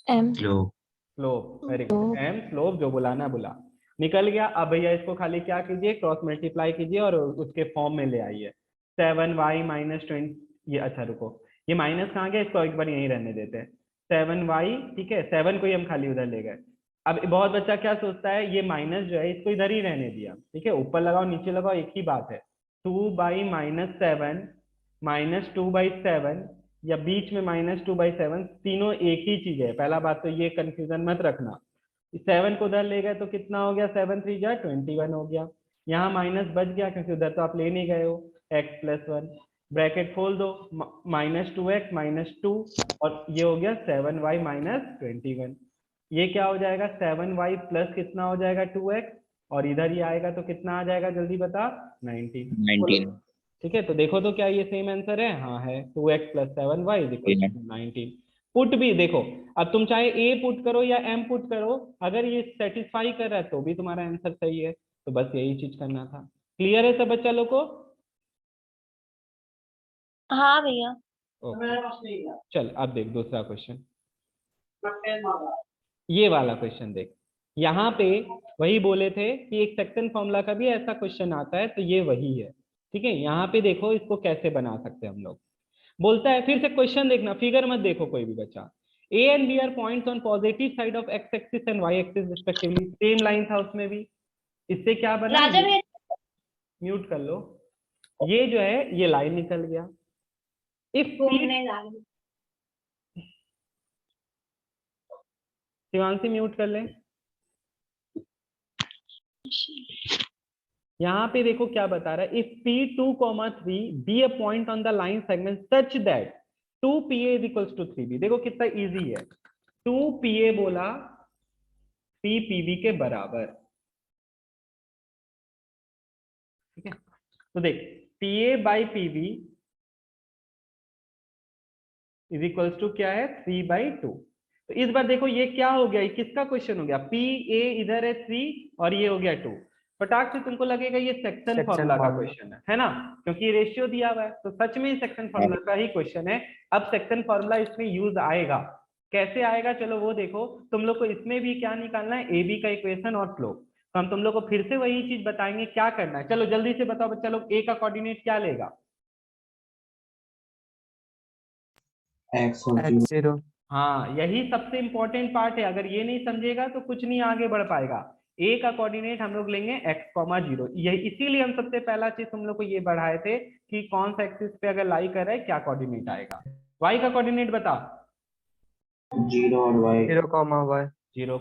M. Slope slope, very good, m slope, जो बुलाना बुला, निकल गया। अब भैया इसको खाली क्या कीजिए, क्रॉस मल्टीप्लाई कीजिए और उसके फॉर्म में ले आइए। 7y माइनस 20, ये अच्छा रुको, ये माइनस कहाँ गया, इसको एक बार यहीं रहने देते हैं। 7y, ठीक है, 7 को ही हम खाली उधर ले गए। अब बहुत बच्चा क्या सोचता है, ये माइनस जो है इसको इधर ही रहने दिया, ठीक है, ऊपर लगाओ नीचे लगाओ एक ही बात है। 2/-7 माइनस 2/7 या बीच में -2/7, तीनों एक ही चीज है। पहला बात तो ये कंफ्यूजन मत रखना। 7 को उधर ले गए तो कितना हो गया, 7 3 जा 21 हो गया। यहाँ माइनस बच गया क्योंकि उधर तो आप ले नहीं गए हो। x + 1 ब्रैकेट खोल दो, -2x - 2 और ये हो गया 7y - 21। ये क्या हो जाएगा, 7y प्लस कितना हो जाएगा 2x, और इधर ही आएगा तो कितना आ जाएगा, जल्दी बता, 19। 19 ठीक है, तो देखो तो क्या ये सेम आंसर है, हाँ है, 2x + 7y = 19। पुट भी देखो, अब तुम चाहे a पुट करो या m पुट करो, अगर ये सेटिस्फाई कर रहा है तो भी तुम्हारा आंसर सही है। तो बस यही चीज करना था। क्लियर है सब बच्चा लोग को? हाँ भैया। ओके, चल अब देख दूसरा क्वेश्चन, ये वाला क्वेश्चन देख। यहाँ पे वही बोले थे कि एक सेक्शन फॉर्मूला का भी ऐसा क्वेश्चन आता है, तो ये वही है। ठीक है, यहाँ पे देखो इसको कैसे बना सकते हैं हम लोग। बोलता है, फिर से क्वेश्चन देखना, फिगर मत देखो कोई भी बच्चा। A and B are points on positive side of x axis and y axis respectively। Same line था उसमें भी। इससे क्या बना, राजा भैया म्यूट कर लो, ये जो है ये लाइन निकल गया। इफ घूमने जा रहे हैं। शिवांशी म्यूट कर ले। यहाँ पे देखो क्या बता रहा है, if P2, 3 be a point on the line segment such that 2PA = 3B। देखो कितना इजी है, 2PA बोला 3PB के बराबर। ठीक है, तो देख PA/PB = क्या है, 3/2। तो इस बार देखो ये क्या हो गया, ये किसका क्वेश्चन हो गया, PA इधर है 3 और ये हो गया 2। फटाक से तुमको लगेगा ये सेक्शन फॉर्मूला का क्वेश्चन है ना, क्योंकि रेशियो दिया हुआ है, तो सच में सेक्शन फॉर्मूला का ही क्वेश्चन है। अब सेक्शन फॉर्मूला इसमें यूज आएगा, कैसे आएगा चलो वो देखो। तुम लोग को इसमें भी क्या निकालना है, AB का इक्वेशन और स्लोप। तो हम तुम लोग को फिर से वही चीज बताएंगे क्या करना है। चलो जल्दी से बताओ बच्चा लोग, A का कोऑर्डिनेट क्या लेगा, x और x0। हाँ यही सबसे इंपॉर्टेंट पार्ट है। अगर ये नहीं समझेगा तो कुछ नहीं आगे बढ़ पाएगा। A का कोऑर्डिनेट हम लोग लेंगे x, 0। यही इसीलिए हम सबसे पहला चीज तुम लोग को ये बढ़ाए थे कि कौन सा एक्सिस पे अगर लाई कर रहा है क्या कोऑर्डिनेट आएगा। y का कोऑर्डिनेट बता, 0 और y 0, y। 0,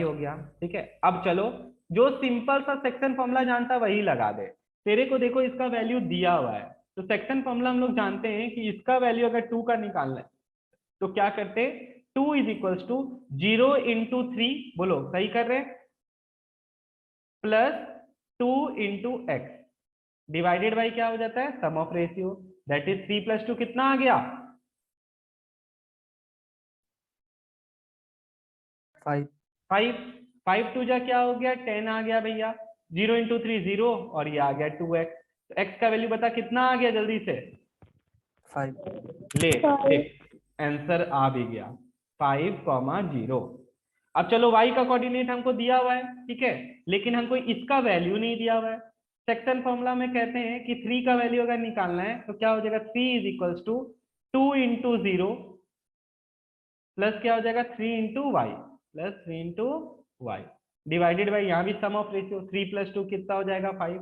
हो गया। ठीक है, अब चलो जो सिंपल सा सेक्शन फॉर्मूला जानता वही लगा दे। तेरे को देखो इसका वैल्यू दिया हुआ है, तो सेक्शन फॉर्मूला हम लोग जानते हैं कि इसका वैल्यू अगर 2 का निकालना है तो क्या करते, 2 = 0 × 3, बोलो सही कर रहे, प्लस 2 × x डिवाइडेड बाई क्या हो जाता है, सम ऑफ रेशियो, दैट इज 3 + 2 कितना आ गया, 5। 5। 5 2 जा क्या हो गया, 10 आ गया भैया। 0 × 3 0 और ये आ गया 2x। तो x का वैल्यू बता कितना आ गया जल्दी से, 5। ले देख आंसर आ भी गया, 5, 0। अब चलो y का कोऑर्डिनेट हमको दिया हुआ है, ठीक है, लेकिन हमको इसका वैल्यू नहीं दिया हुआ है। सेक्शन फॉर्मूला में कहते हैं कि 3 का वैल्यू अगर निकालना है तो क्या हो जाएगा, 3 = 2 × 0 प्लस क्या हो जाएगा, 3 × y plus 3 × y divided by यहाँ भी सम ऑफ रेशियो, 3 + 2 कितना हो जाएगा, 5।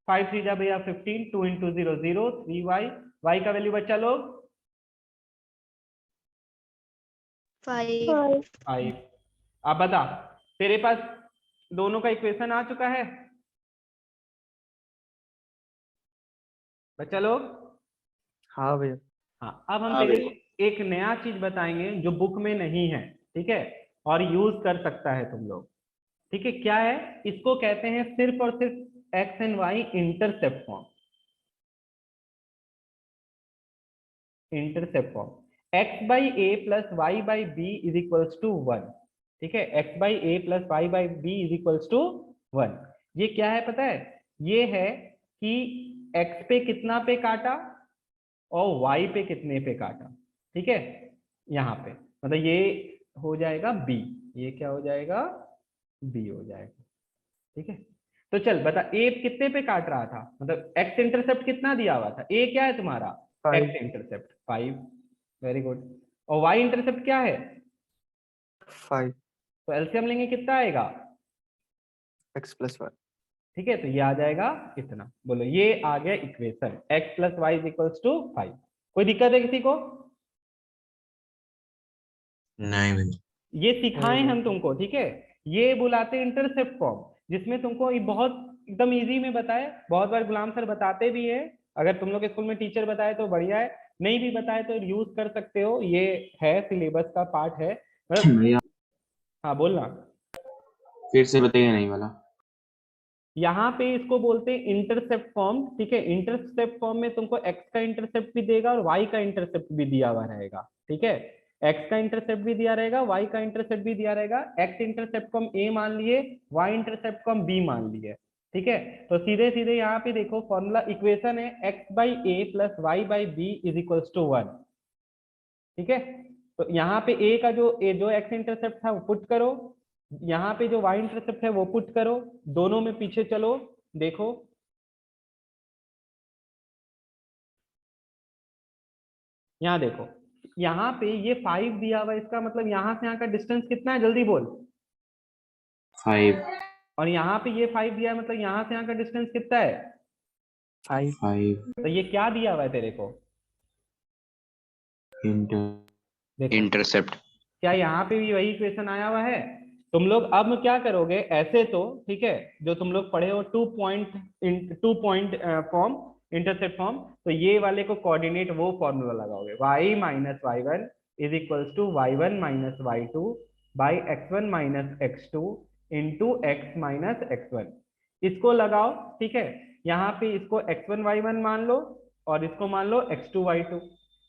5 3 जा भैया 15, 2 × 0 0, 3y। y का वैल्यू बच्चा लोग 5। अब बता, तेरे पास दोनों का इक्वेशन आ चुका है बच्चा लोग? हाँ भैया। हाँ, अब हम तेरे को एक नया चीज बताएंगे जो बुक में नहीं है, ठीक है, और यूज कर सकता है तुम लोग। ठीक है, क्या है, इसको कहते हैं सिर्फ और सिर्फ X and Y intercept form. Intercept form, x/a + y/b = 1। ठीक है, x/a + y/b = 1। ये क्या है पता है, ये है कि x पे कितना पे काटा और y पे कितने पे काटा। ठीक है, यहाँ पे मतलब ये हो जाएगा बी, ये क्या हो जाएगा, बी हो जाएगा। ठीक है, तो चल बता ए कितने पे काट रहा था, मतलब एक्स इंटरसेप्ट कितना दिया हुआ था, ए क्या है तुम्हारा, 5 एक्स इंटरसेप्ट 5, वेरी गुड, और वाई इंटरसेप्ट क्या है, 5 तो एलसीएम लेंगे कितना आएगा, x plus 1। ठीक है, तो ये आ जाएगा इतना, बोलो ये आ गया equation x plus Y is equals to 5। कोई दिक्कत है किसी को, नहीं भैया। ये सिखाए हम तुमको, ठीक है, ये बुलाते इंटरसेप्ट फॉर्म, जिसमें तुमको ये बहुत एकदम इजी में बताए, बहुत बार गुलाम सर बताते भी है, अगर तुम लोग स्कूल में टीचर बताए तो बढ़िया है, नहीं भी बताए तो यूज कर सकते हो, ये है सिलेबस का पार्ट है, मतलब भैया हाँ बोलना। फिर से बताइए, नहीं वाला। यहाँ पे इसको बोलते हैं इंटरसेप्ट फॉर्म, ठीक है, इंटरसेप्ट फॉर्म में तुमको x का इंटरसेप्ट भी देगा और y का इंटरसेप्ट भी दिया हुआ रहेगा, ठीक है, x का इंटरसेप्ट भी दिया रहेगा, y का इंटरसेप्ट भी दिया रहेगा, x इंटरसेप्ट को हम a मान लिए, y इंटरसेप्ट को हम b मान लिए, ठीक है, तो सीधे सीधे यहाँ पे देखो फॉर्मूला इक्वेशन है x by A plus Y by B is equals to 1, ठीक है, तो यहाँ पे a का जो x इंटरसेप्ट था वो पुट करो, यहाँ पे जो y इंटरसेप्ट है वो पुट करो, दोनों में पीछे चलो, देखो यहाँ देखो, यहाँ पे ये 5 दिया हुआ है, इसका मतलब यहाँ से यहाँ का डिस्टेंस कितना है, जल्दी बोल, 5 और यहाँ पे ये 5 दिया है, मतलब यहाँ से यहाँ का डिस्टेंस कितना है, 5 5 तो ये क्या दिया हुआ है तेरे को, इंटर देखो इंटरसेप्ट। क्या यहाँ पे भी वही इक्वेशन आया हुआ है, तुम लोग अब क्या करोगे ऐसे, तो ठीक है, जो तुम लोग पढ़े हो 2 पॉइंट फॉर्म, इंटरसेप्ट फॉर्म, तो ये वाले को कोऑर्डिनेट वो फॉर्मूला लगाओगे, y minus Y one is equals to Y one minus Y two by X one minus X two into X minus X one, इसको लगाओ, ठीक है, यहाँ पे इसको x1 y1 मान लो और इसको मान लो x2 y2,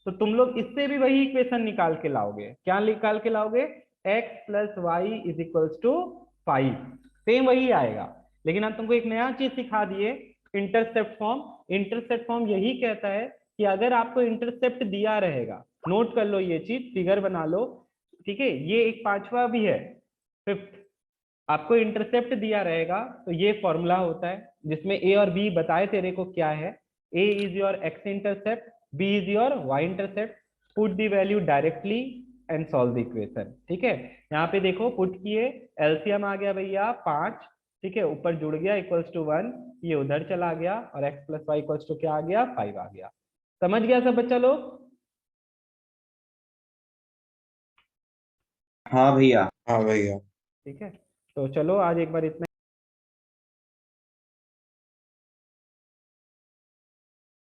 तो तुम लोग इससे भी वही इक्वेशन निकाल के लाओगे, क्या निकाल के लाओगे, x plus Y is equals to 5, same वही आएगा, लेकिन हम तुमको एक नया चीज सिखा दिए, इंटरसेप्ट फॉर्म। इंटरसेप्ट फॉर्म यही कहता है कि अगर आपको इंटरसेप्ट दिया रहेगा, नोट कर लो ये चीज, फिगर बना लो, ठीक है, ये एक पांचवा भी है, फिफ्थ, आपको इंटरसेप्ट दिया रहेगा तो ये फॉर्मूला होता है जिसमें a और b बताए तेरे को क्या है, a is your x intercept, b is your y intercept, put the value directly and solve the equation, ठीक है, यहाँ पे देखो पुट किए, एलसीएम आ गया भैया 5, ठीक है, ऊपर जुड़ गया इक्वल्स टू 1, ये उधर चला गया और x plus Y equals to क्या आ गया, 5 आ गया, समझ गया सब बच्चा लोग, हाँ भैया। हाँ भैया। ठीक है, तो चलो आज एक बार इतना